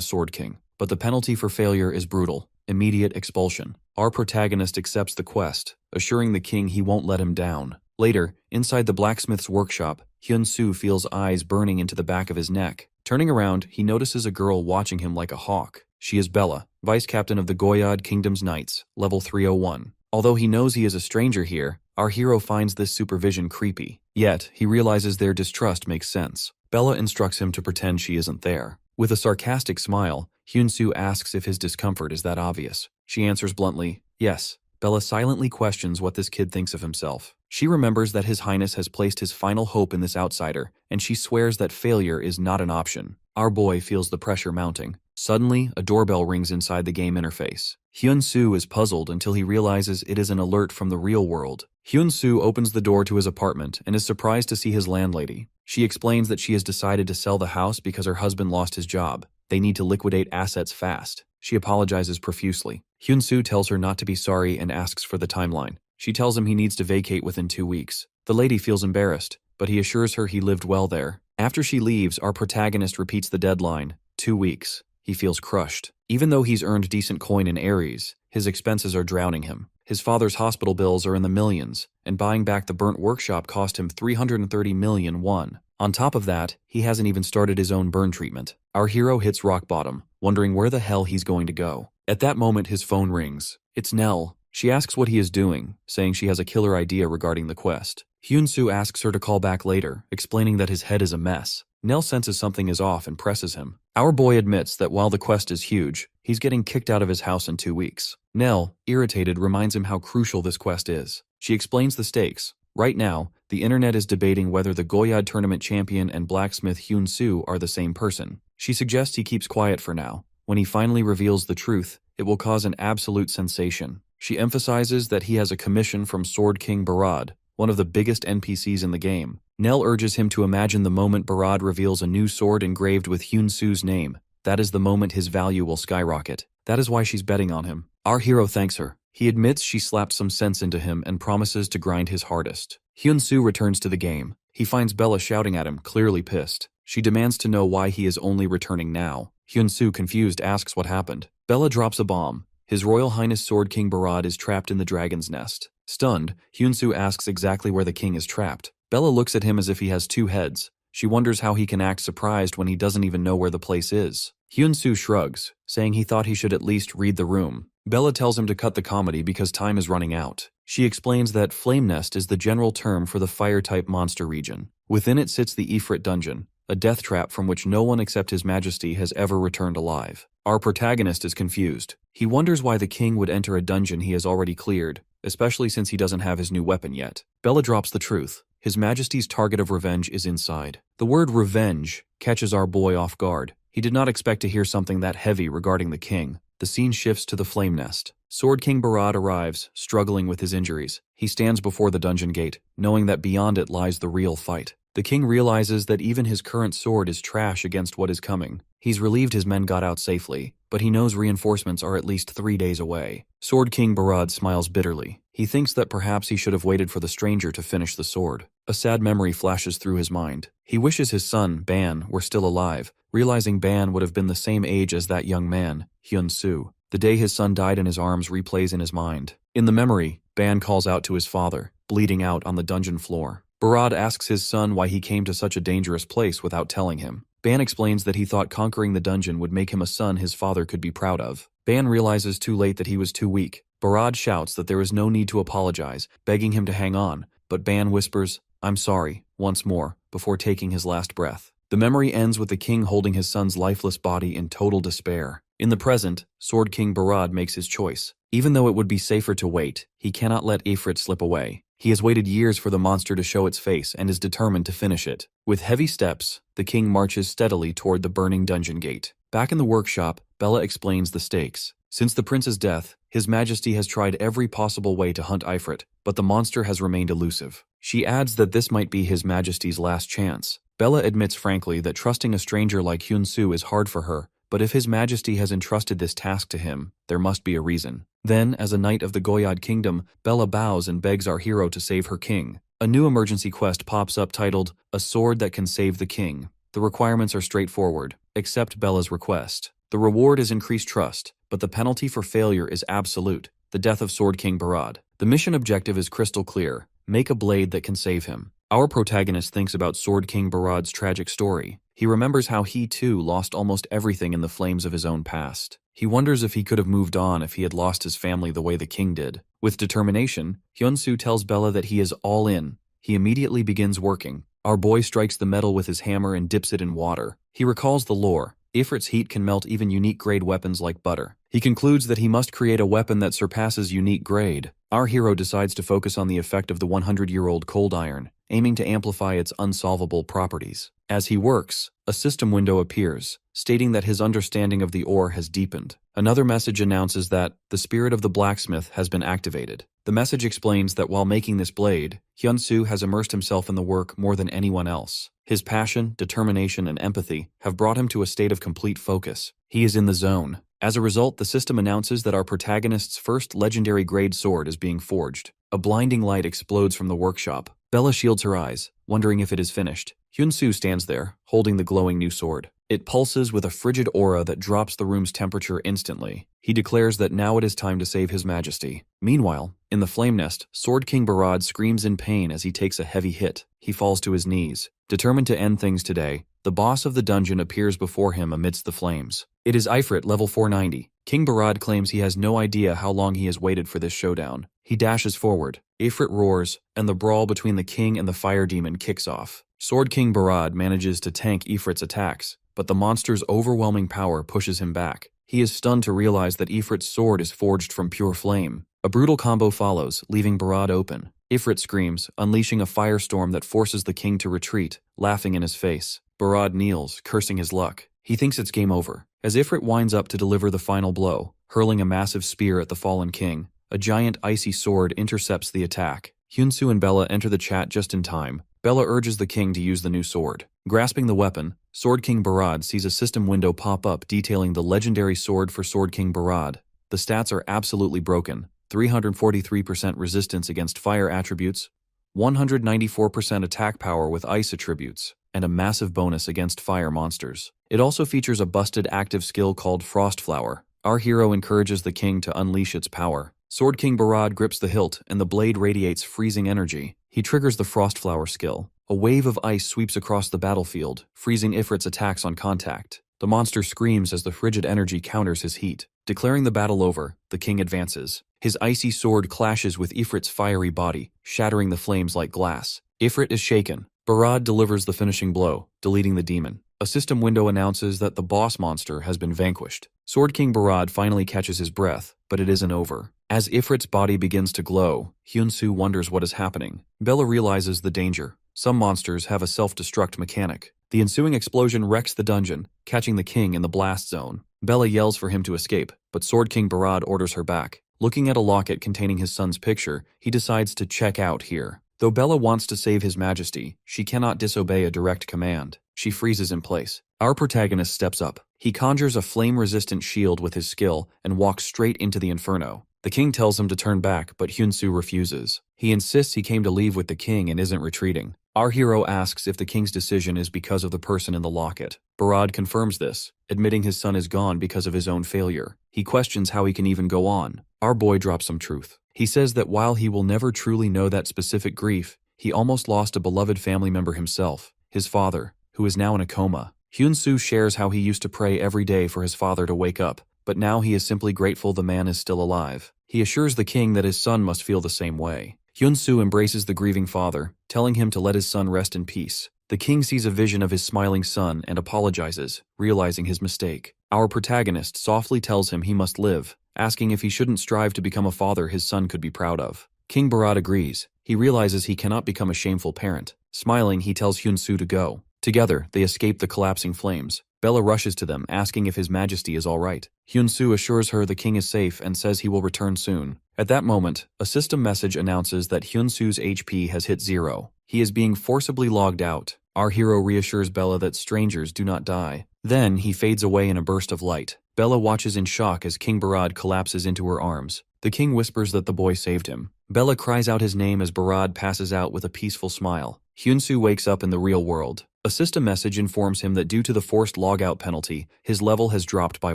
Sword King. But the penalty for failure is brutal, immediate expulsion. Our protagonist accepts the quest, assuring the king he won't let him down. Later, inside the blacksmith's workshop, Hyunsu feels eyes burning into the back of his neck. Turning around, he notices a girl watching him like a hawk. She is Bella, vice captain of the Goyad Kingdom's Knights, level 301. Although he knows he is a stranger here, our hero finds this supervision creepy. Yet, he realizes their distrust makes sense. Bella instructs him to pretend she isn't there. With a sarcastic smile, Hyunsu asks if his discomfort is that obvious. She answers bluntly, yes. Bella silently questions what this kid thinks of himself. She remembers that His Highness has placed his final hope in this outsider, and she swears that failure is not an option. Our boy feels the pressure mounting. Suddenly, a doorbell rings inside the game interface. Hyunsu is puzzled until he realizes it is an alert from the real world. Hyunsu opens the door to his apartment and is surprised to see his landlady. She explains that she has decided to sell the house because her husband lost his job. They need to liquidate assets fast. She apologizes profusely. Hyunsu tells her not to be sorry and asks for the timeline. She tells him he needs to vacate within 2 weeks. The lady feels embarrassed, but he assures her he lived well there. After she leaves, our protagonist repeats the deadline, 2 weeks. He feels crushed. Even though he's earned decent coin in Aries, his expenses are drowning him. His father's hospital bills are in the millions, and buying back the burnt workshop cost him 330 million won. On top of that, he hasn't even started his own burn treatment. Our hero hits rock bottom, wondering where the hell he's going to go. At that moment, his phone rings. It's Nell. She asks what he is doing, saying she has a killer idea regarding the quest. Hyunsu asks her to call back later, explaining that his head is a mess. Nell senses something is off and presses him. Our boy admits that while the quest is huge, he's getting kicked out of his house in 2 weeks. Nell, irritated, reminds him how crucial this quest is. She explains the stakes. Right now, the internet is debating whether the Goyad tournament champion and blacksmith Hyunsu are the same person. She suggests he keeps quiet for now. When he finally reveals the truth, it will cause an absolute sensation. She emphasizes that he has a commission from Sword King Barad, one of the biggest NPCs in the game. Nell urges him to imagine the moment Barad reveals a new sword engraved with Hyunsu's name. That is the moment his value will skyrocket. That is why she's betting on him. Our hero thanks her. He admits she slapped some sense into him and promises to grind his hardest. Hyunsu returns to the game. He finds Bella shouting at him, clearly pissed. She demands to know why he is only returning now. Hyunsu, confused, asks what happened. Bella drops a bomb. His Royal Highness Sword King Barad is trapped in the dragon's nest. Stunned, Hyunsu asks exactly where the king is trapped. Bella looks at him as if he has 2 heads. She wonders how he can act surprised when he doesn't even know where the place is. Hyunsu shrugs, saying he thought he should at least read the room. Bella tells him to cut the comedy because time is running out. She explains that Flame Nest is the general term for the fire-type monster region. Within it sits the Ifrit dungeon, a death trap from which no one except His Majesty has ever returned alive. Our protagonist is confused. He wonders why the king would enter a dungeon he has already cleared, especially since he doesn't have his new weapon yet. Bella drops the truth. His Majesty's target of revenge is inside. The word revenge catches our boy off guard. He did not expect to hear something that heavy regarding the king. The scene shifts to the Flame Nest. Sword King Barad arrives, struggling with his injuries. He stands before the dungeon gate, knowing that beyond it lies the real fight. The king realizes that even his current sword is trash against what is coming. He's relieved his men got out safely, but he knows reinforcements are at least 3 days away. Sword King Barad smiles bitterly. He thinks that perhaps he should have waited for the stranger to finish the sword. A sad memory flashes through his mind. He wishes his son, Ban, were still alive, realizing Ban would have been the same age as that young man, Hyunsu. The day his son died in his arms replays in his mind. In the memory, Ban calls out to his father, bleeding out on the dungeon floor. Barad asks his son why he came to such a dangerous place without telling him. Ban explains that he thought conquering the dungeon would make him a son his father could be proud of. Ban realizes too late that he was too weak. Barad shouts that there is no need to apologize, begging him to hang on, but Ban whispers, "I'm sorry," once more, before taking his last breath. The memory ends with the king holding his son's lifeless body in total despair. In the present, Sword King Barad makes his choice. Even though it would be safer to wait, he cannot let Ifrit slip away. He has waited years for the monster to show its face and is determined to finish it. With heavy steps, the king marches steadily toward the burning dungeon gate. Back in the workshop, Bella explains the stakes. Since the prince's death, His Majesty has tried every possible way to hunt Ifrit, but the monster has remained elusive. She adds that this might be His Majesty's last chance. Bella admits frankly that trusting a stranger like Hyun-soo is hard for her, but if His Majesty has entrusted this task to him, there must be a reason. Then, as a knight of the Goyad Kingdom, Bella bows and begs our hero to save her king. A new emergency quest pops up titled, A Sword That Can Save the King. The requirements are straightforward. Accept Bella's request. The reward is increased trust, but the penalty for failure is absolute, the death of Sword King Barad. The mission objective is crystal clear. Make a blade that can save him. Our protagonist thinks about Sword King Barad's tragic story. He remembers how he too lost almost everything in the flames of his own past. He wonders if he could have moved on if he had lost his family the way the king did. With determination, Hyun-soo tells Bella that he is all in. He immediately begins working. Our boy strikes the metal with his hammer and dips it in water. He recalls the lore. Ifrit's heat can melt even unique grade weapons like butter. He concludes that he must create a weapon that surpasses unique grade. Our hero decides to focus on the effect of the 100-year-old cold iron, aiming to amplify its unsolvable properties. As he works, a system window appears, stating that his understanding of the ore has deepened. Another message announces that the spirit of the blacksmith has been activated. The message explains that while making this blade, Hyun-soo has immersed himself in the work more than anyone else. His passion, determination, and empathy have brought him to a state of complete focus. He is in the zone. As a result, the system announces that our protagonist's first legendary grade sword is being forged. A blinding light explodes from the workshop. Bella shields her eyes, wondering if it is finished. Hyun-soo stands there, holding the glowing new sword. It pulses with a frigid aura that drops the room's temperature instantly. He declares that now it is time to save His Majesty. Meanwhile, in the flame nest, Sword King Barad screams in pain as he takes a heavy hit. He falls to his knees. Determined to end things today, the boss of the dungeon appears before him amidst the flames. It is Ifrit, level 490. King Barad claims he has no idea how long he has waited for this showdown. He dashes forward. Ifrit roars, and the brawl between the king and the fire demon kicks off. Sword King Barad manages to tank Ifrit's attacks, but the monster's overwhelming power pushes him back. He is stunned to realize that Ifrit's sword is forged from pure flame. A brutal combo follows, leaving Barad open. Ifrit screams, unleashing a firestorm that forces the king to retreat, laughing in his face. Barad kneels, cursing his luck. He thinks it's game over. As Ifrit winds up to deliver the final blow, hurling a massive spear at the fallen king, a giant icy sword intercepts the attack. Hyun-soo and Bella enter the chat just in time. Bella urges the king to use the new sword. Grasping the weapon, Sword King Barad sees a system window pop up detailing the legendary sword for Sword King Barad. The stats are absolutely broken. 343% resistance against fire attributes, 194% attack power with ice attributes, and a massive bonus against fire monsters. It also features a busted active skill called Frost Flower. Our hero encourages the king to unleash its power. Sword King Barad grips the hilt, and the blade radiates freezing energy. He triggers the Frost Flower skill. A wave of ice sweeps across the battlefield, freezing Ifrit's attacks on contact. The monster screams as the frigid energy counters his heat. Declaring the battle over, the king advances. His icy sword clashes with Ifrit's fiery body, shattering the flames like glass. Ifrit is shaken. Barad delivers the finishing blow, deleting the demon. A system window announces that the boss monster has been vanquished. Sword King Barad finally catches his breath, but it isn't over. As Ifrit's body begins to glow, Hyun-soo wonders what is happening. Bella realizes the danger. Some monsters have a self-destruct mechanic. The ensuing explosion wrecks the dungeon, catching the king in the blast zone. Bella yells for him to escape, but Sword King Barad orders her back. Looking at a locket containing his son's picture, he decides to check out here. Though Bella wants to save His Majesty, she cannot disobey a direct command. She freezes in place. Our protagonist steps up. He conjures a flame-resistant shield with his skill and walks straight into the inferno. The king tells him to turn back, but Hyun-soo refuses. He insists he came to leave with the king and isn't retreating. Our hero asks if the king's decision is because of the person in the locket. Barad confirms this, admitting his son is gone because of his own failure. He questions how he can even go on. Our boy drops some truth. He says that while he will never truly know that specific grief, he almost lost a beloved family member himself, his father, who is now in a coma. Hyun-soo shares how he used to pray every day for his father to wake up, but now he is simply grateful the man is still alive. He assures the king that his son must feel the same way. Hyun-soo embraces the grieving father, telling him to let his son rest in peace. The king sees a vision of his smiling son and apologizes, realizing his mistake. Our protagonist softly tells him he must live, asking if he shouldn't strive to become a father his son could be proud of. King Barad agrees. He realizes he cannot become a shameful parent. Smiling, he tells Hyun-soo to go. Together, they escape the collapsing flames. Bella rushes to them, asking if His Majesty is all right. Hyun-soo assures her the king is safe and says he will return soon. At that moment, a system message announces that Hyun-soo's HP has hit 0. He is being forcibly logged out. Our hero reassures Bella that strangers do not die. Then, he fades away in a burst of light. Bella watches in shock as King Barad collapses into her arms. The king whispers that the boy saved him. Bella cries out his name as Barad passes out with a peaceful smile. Hyun-soo wakes up in the real world. A system message informs him that due to the forced logout penalty, his level has dropped by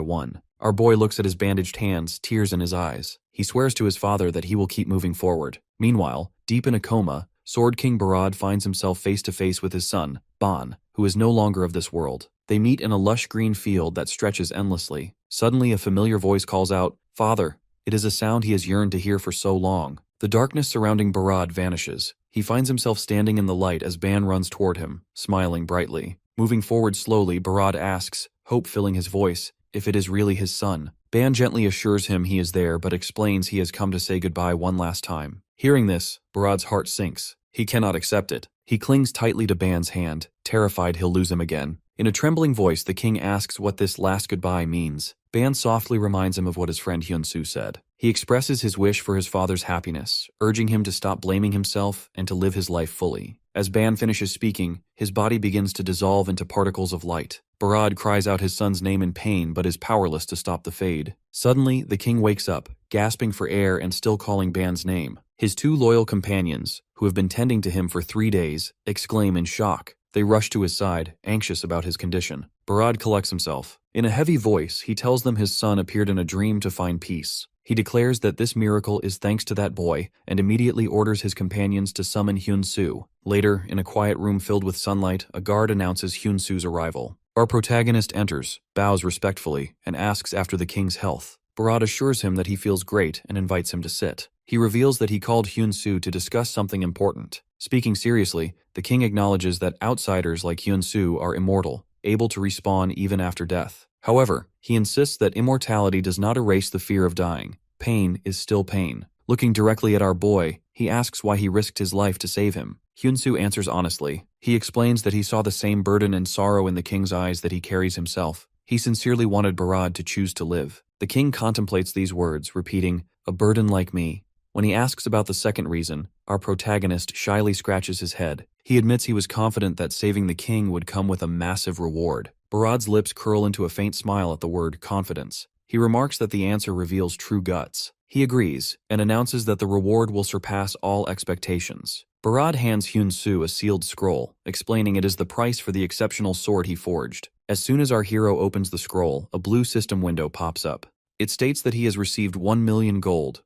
1. Our boy looks at his bandaged hands, tears in his eyes. He swears to his father that he will keep moving forward. Meanwhile, deep in a coma, Sword King Barad finds himself face to face with his son, Ban, who is no longer of this world. They meet in a lush green field that stretches endlessly. Suddenly, a familiar voice calls out, "Father." It is a sound he has yearned to hear for so long. The darkness surrounding Barad vanishes. He finds himself standing in the light as Ban runs toward him, smiling brightly. Moving forward slowly, Barad asks, hope filling his voice, if it is really his son. Ban gently assures him he is there but explains he has come to say goodbye one last time. Hearing this, Barad's heart sinks. He cannot accept it. He clings tightly to Ban's hand, terrified he'll lose him again. In a trembling voice, the king asks what this last goodbye means. Ban softly reminds him of what his friend Hyun-soo said. He expresses his wish for his father's happiness, urging him to stop blaming himself and to live his life fully. As Ban finishes speaking, his body begins to dissolve into particles of light. Barad cries out his son's name in pain but is powerless to stop the fade. Suddenly, the king wakes up, gasping for air and still calling Ban's name. His 2 loyal companions, who have been tending to him for 3 days, exclaim in shock. They rush to his side, anxious about his condition. Barad collects himself. In a heavy voice, he tells them his son appeared in a dream to find peace. He declares that this miracle is thanks to that boy and immediately orders his companions to summon Hyun-soo. Later, in a quiet room filled with sunlight, a guard announces Hyun-soo's arrival. Our protagonist enters, bows respectfully, and asks after the king's health. Barad assures him that he feels great and invites him to sit. He reveals that he called Hyun-soo to discuss something important. Speaking seriously, the king acknowledges that outsiders like Hyun-soo are immortal, able to respawn even after death. However, he insists that immortality does not erase the fear of dying. Pain is still pain. Looking directly at our boy, he asks why he risked his life to save him. Hyun-soo answers honestly. He explains that he saw the same burden and sorrow in the king's eyes that he carries himself. He sincerely wanted Barad to choose to live. The king contemplates these words, repeating, "A burden like me." When he asks about the second reason, our protagonist shyly scratches his head. He admits he was confident that saving the king would come with a massive reward. Barad's lips curl into a faint smile at the word confidence. He remarks that the answer reveals true guts. He agrees, and announces that the reward will surpass all expectations. Barad hands Hyun-soo a sealed scroll, explaining it is the price for the exceptional sword he forged. As soon as our hero opens the scroll, a blue system window pops up. It states that he has received 1 million gold.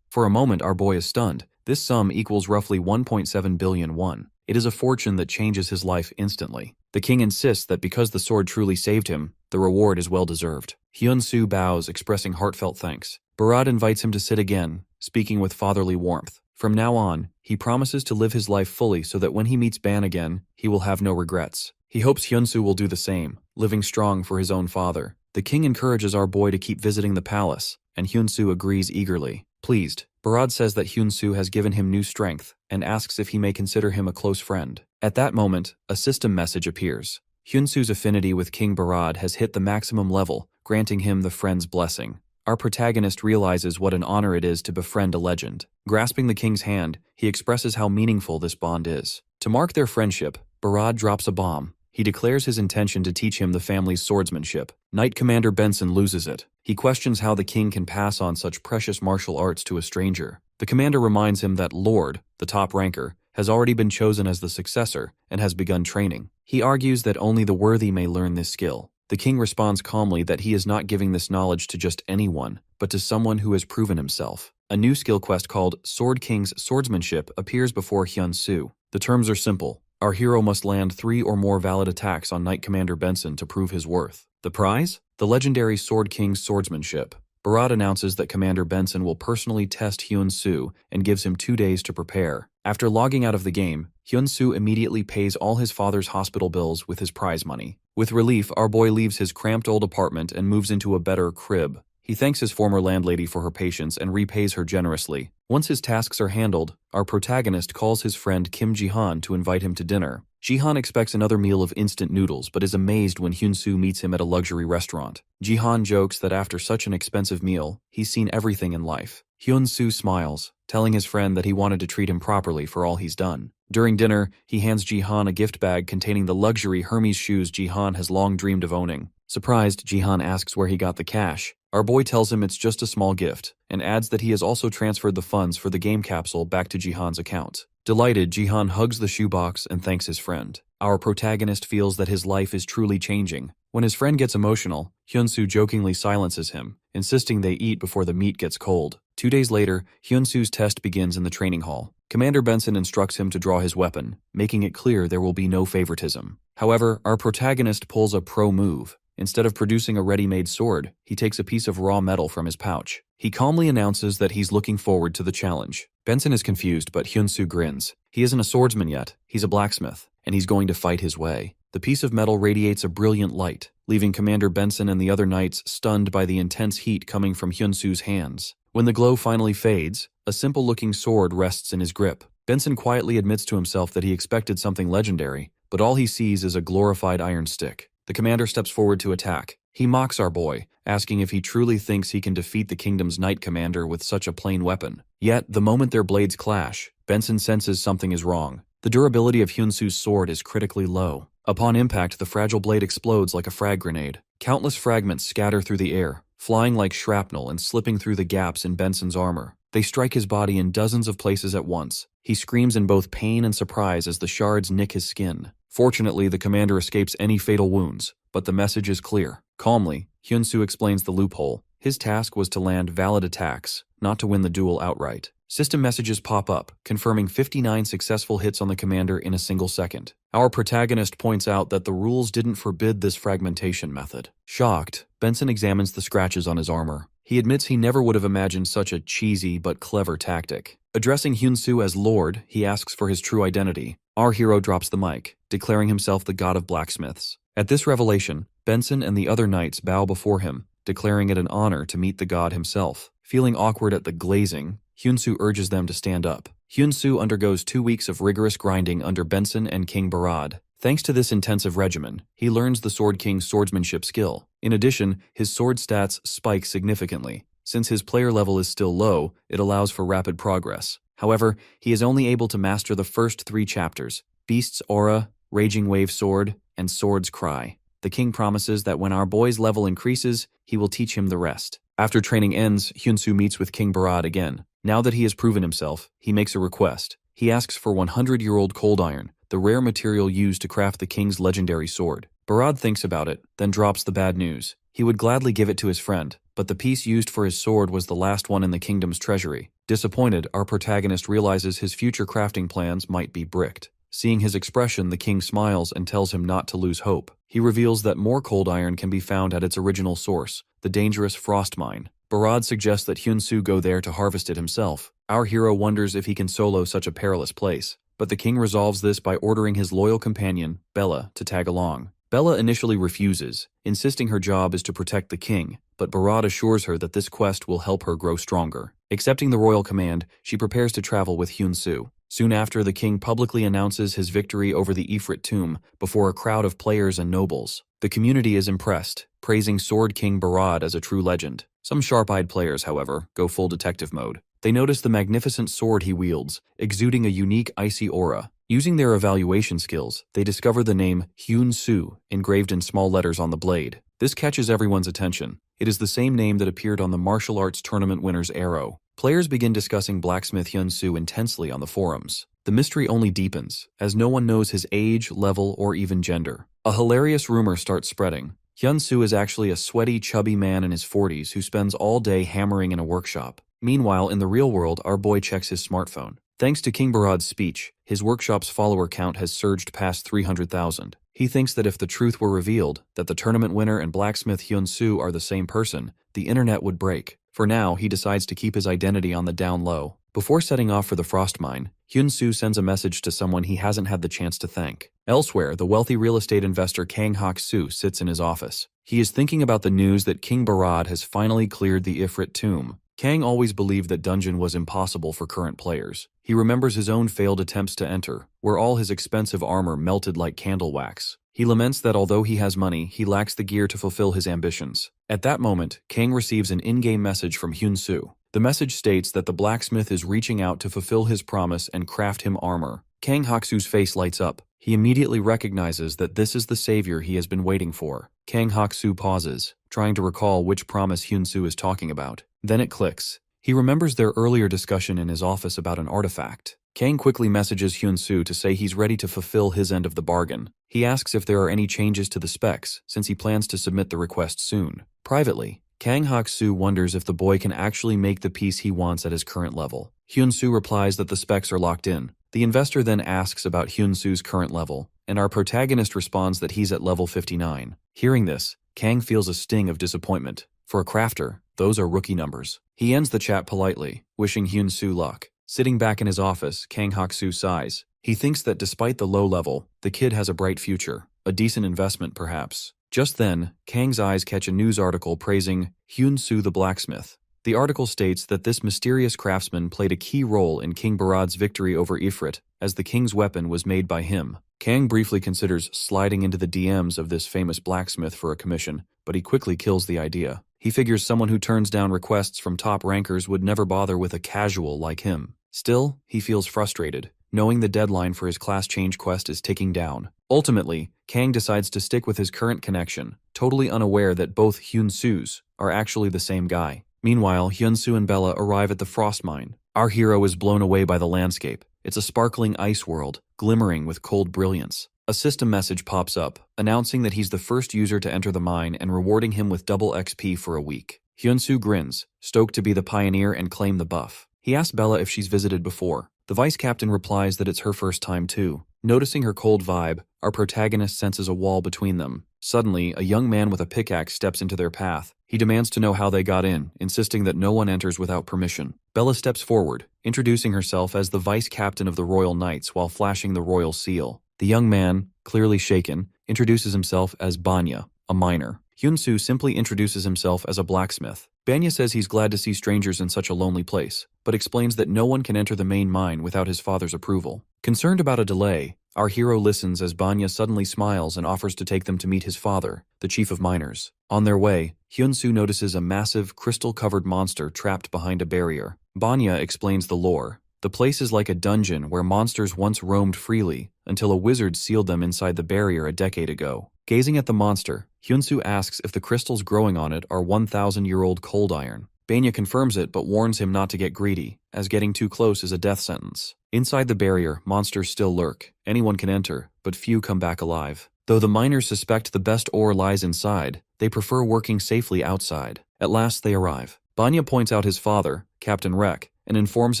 For a moment, our boy is stunned. This sum equals roughly 1.7 billion won. It is a fortune that changes his life instantly. The king insists that because the sword truly saved him, the reward is well-deserved. Hyun-soo bows, expressing heartfelt thanks. Barad invites him to sit again, speaking with fatherly warmth. From now on, he promises to live his life fully so that when he meets Ban again, he will have no regrets. He hopes Hyun-soo will do the same, living strong for his own father. The king encourages our boy to keep visiting the palace, and Hyun-soo agrees eagerly. Pleased, Barad says that Hyun-soo has given him new strength and asks if he may consider him a close friend. At that moment, a system message appears. Hyun-soo's affinity with King Barad has hit the maximum level, granting him the friend's blessing. Our protagonist realizes what an honor it is to befriend a legend. Grasping the king's hand, he expresses how meaningful this bond is. To mark their friendship, Barad drops a bomb. He declares his intention to teach him the family's swordsmanship. Knight Commander Benson loses it. He questions how the king can pass on such precious martial arts to a stranger. The commander reminds him that Lord, the top ranker, has already been chosen as the successor and has begun training. He argues that only the worthy may learn this skill. The king responds calmly that he is not giving this knowledge to just anyone, but to someone who has proven himself. A new skill quest called Sword King's Swordsmanship appears before Hyun-soo. The terms are simple. Our hero must land 3 or more valid attacks on Knight Commander Benson to prove his worth. The prize? The legendary Sword King's Swordsmanship. Barad announces that Commander Benson will personally test Hyun-soo and gives him 2 days to prepare. After logging out of the game, Hyun-soo immediately pays all his father's hospital bills with his prize money. With relief, our boy leaves his cramped old apartment and moves into a better crib. He thanks his former landlady for her patience and repays her generously. Once his tasks are handled, our protagonist calls his friend Kim Ji-han to invite him to dinner. Ji-han expects another meal of instant noodles but is amazed when Hyun-soo meets him at a luxury restaurant. Ji-han jokes that after such an expensive meal, he's seen everything in life. Hyun-soo smiles, telling his friend that he wanted to treat him properly for all he's done. During dinner, he hands Ji-han a gift bag containing the luxury Hermes shoes Ji-han has long dreamed of owning. Surprised, Ji-han asks where he got the cash. Our boy tells him it's just a small gift, and adds that he has also transferred the funds for the game capsule back to Ji-han's account. Delighted, Ji-han hugs the shoebox and thanks his friend. Our protagonist feels that his life is truly changing. When his friend gets emotional, Hyun-soo jokingly silences him, insisting they eat before the meat gets cold. 2 days later, Hyun-soo's test begins in the training hall. Commander Benson instructs him to draw his weapon, making it clear there will be no favoritism. However, our protagonist pulls a pro move. Instead of producing a ready-made sword, he takes a piece of raw metal from his pouch. He calmly announces that he's looking forward to the challenge. Benson is confused, but Hyun-soo grins. He isn't a swordsman yet, he's a blacksmith, and he's going to fight his way. The piece of metal radiates a brilliant light, leaving Commander Benson and the other knights stunned by the intense heat coming from Hyun-soo's hands. When the glow finally fades, a simple-looking sword rests in his grip. Benson quietly admits to himself that he expected something legendary, but all he sees is a glorified iron stick. The commander steps forward to attack. He mocks our boy, asking if he truly thinks he can defeat the kingdom's knight commander with such a plain weapon. Yet, the moment their blades clash, Benson senses something is wrong. The durability of Hyun-soo's sword is critically low. Upon impact, the fragile blade explodes like a frag grenade. Countless fragments scatter through the air, flying like shrapnel and slipping through the gaps in Benson's armor. They strike his body in dozens of places at once. He screams in both pain and surprise as the shards nick his skin. Fortunately, the commander escapes any fatal wounds, but the message is clear. Calmly, Hyun-soo explains the loophole. His task was to land valid attacks, not to win the duel outright. System messages pop up, confirming 59 successful hits on the commander in a single second. Our protagonist points out that the rules didn't forbid this fragmentation method. Shocked, Benson examines the scratches on his armor. He admits he never would have imagined such a cheesy but clever tactic. Addressing Hyun-soo as Lord, he asks for his true identity. Our hero drops the mic, declaring himself the god of blacksmiths. At this revelation, Benson and the other knights bow before him, declaring it an honor to meet the god himself. Feeling awkward at the glazing, Hyun-soo urges them to stand up. Hyun-soo undergoes 2 weeks of rigorous grinding under Benson and King Barad. Thanks to this intensive regimen, he learns the Sword King's swordsmanship skill. In addition, his sword stats spike significantly. Since his player level is still low, it allows for rapid progress. However, he is only able to master the first 3 chapters: Beast's Aura, Raging Wave Sword, and Sword's Cry. The king promises that when our boy's level increases, he will teach him the rest. After training ends, Hyun-soo meets with King Barad again. Now that he has proven himself, he makes a request. He asks for 100-year-old cold iron, the rare material used to craft the king's legendary sword. Barad thinks about it, then drops the bad news. He would gladly give it to his friend, but the piece used for his sword was the last one in the kingdom's treasury. Disappointed, our protagonist realizes his future crafting plans might be bricked. Seeing his expression, the king smiles and tells him not to lose hope. He reveals that more cold iron can be found at its original source, the dangerous Frost Mine. Barad suggests that Hyun-soo go there to harvest it himself. Our hero wonders if he can solo such a perilous place, but the king resolves this by ordering his loyal companion, Bella, to tag along. Bella initially refuses, insisting her job is to protect the king, but Barad assures her that this quest will help her grow stronger. Accepting the royal command, she prepares to travel with Hyun-soo. Soon after, the king publicly announces his victory over the Ifrit tomb before a crowd of players and nobles. The community is impressed, praising Sword King Barad as a true legend. Some sharp-eyed players, however, go full detective mode. They notice the magnificent sword he wields, exuding a unique icy aura. Using their evaluation skills, they discover the name Hyun-soo engraved in small letters on the blade. This catches everyone's attention. It is the same name that appeared on the martial arts tournament winner's arrow. Players begin discussing blacksmith Hyun-soo intensely on the forums. The mystery only deepens, as no one knows his age, level, or even gender. A hilarious rumor starts spreading. Hyun-soo is actually a sweaty, chubby man in his 40s who spends all day hammering in a workshop. Meanwhile, in the real world, our boy checks his smartphone. Thanks to King Barad's speech, his workshop's follower count has surged past 300,000. He thinks that if the truth were revealed, that the tournament winner and blacksmith Hyun-soo are the same person, the internet would break. For now, he decides to keep his identity on the down low. Before setting off for the frost mine, Hyun-soo sends a message to someone he hasn't had the chance to thank. Elsewhere, the wealthy real estate investor Kang Hak-soo sits in his office. He is thinking about the news that King Barad has finally cleared the Ifrit tomb. Kang always believed that dungeon was impossible for current players. He remembers his own failed attempts to enter, where all his expensive armor melted like candle wax. He laments that although he has money, he lacks the gear to fulfill his ambitions. At that moment, Kang receives an in-game message from Hyun-soo. The message states that the blacksmith is reaching out to fulfill his promise and craft him armor. Kang Hak-soo's face lights up. He immediately recognizes that this is the savior he has been waiting for. Kang Hak-soo pauses, trying to recall which promise Hyun-soo is talking about. Then it clicks. He remembers their earlier discussion in his office about an artifact. Kang quickly messages Hyun-soo to say he's ready to fulfill his end of the bargain. He asks if there are any changes to the specs, since he plans to submit the request soon. Privately, Kang Hak-soo wonders if the boy can actually make the piece he wants at his current level. Hyun-soo replies that the specs are locked in. The investor then asks about Hyun-soo's current level, and our protagonist responds that he's at level 59. Hearing this, Kang feels a sting of disappointment. For a crafter, those are rookie numbers. He ends the chat politely, wishing Hyun-soo luck. Sitting back in his office, Kang Hak-soo sighs. He thinks that despite the low level, the kid has a bright future. A decent investment, perhaps. Just then, Kang's eyes catch a news article praising Hyun-soo the blacksmith. The article states that this mysterious craftsman played a key role in King Barad's victory over Ifrit, as the king's weapon was made by him. Kang briefly considers sliding into the DMs of this famous blacksmith for a commission, but he quickly kills the idea. He figures someone who turns down requests from top rankers would never bother with a casual like him. Still, he feels frustrated, knowing the deadline for his class change quest is ticking down. Ultimately, Kang decides to stick with his current connection, totally unaware that both Hyun-soos are actually the same guy. Meanwhile, Hyun-soo and Bella arrive at the frost mine. Our hero is blown away by the landscape. It's a sparkling ice world, glimmering with cold brilliance. A system message pops up, announcing that he's the first user to enter the mine and rewarding him with double XP for a week. Hyun-soo grins, stoked to be the pioneer and claim the buff. He asks Bella if she's visited before. The vice captain replies that it's her first time too. Noticing her cold vibe, our protagonist senses a wall between them. Suddenly, a young man with a pickaxe steps into their path. He demands to know how they got in, insisting that no one enters without permission. Bella steps forward, introducing herself as the vice captain of the Royal Knights while flashing the royal seal. The young man, clearly shaken, introduces himself as Banya, a miner. Hyun-soo simply introduces himself as a blacksmith. Banya says he's glad to see strangers in such a lonely place, but explains that no one can enter the main mine without his father's approval. Concerned about a delay, our hero listens as Banya suddenly smiles and offers to take them to meet his father, the chief of miners. On their way, Hyun-soo notices a massive, crystal-covered monster trapped behind a barrier. Banya explains the lore. The place is like a dungeon where monsters once roamed freely, until a wizard sealed them inside the barrier a decade ago. Gazing at the monster, Hyun-soo asks if the crystals growing on it are 1,000-year-old cold iron. Banya confirms it but warns him not to get greedy, as getting too close is a death sentence. Inside the barrier, monsters still lurk. Anyone can enter, but few come back alive. Though the miners suspect the best ore lies inside, they prefer working safely outside. At last they arrive. Banya points out his father, Captain Rek, and informs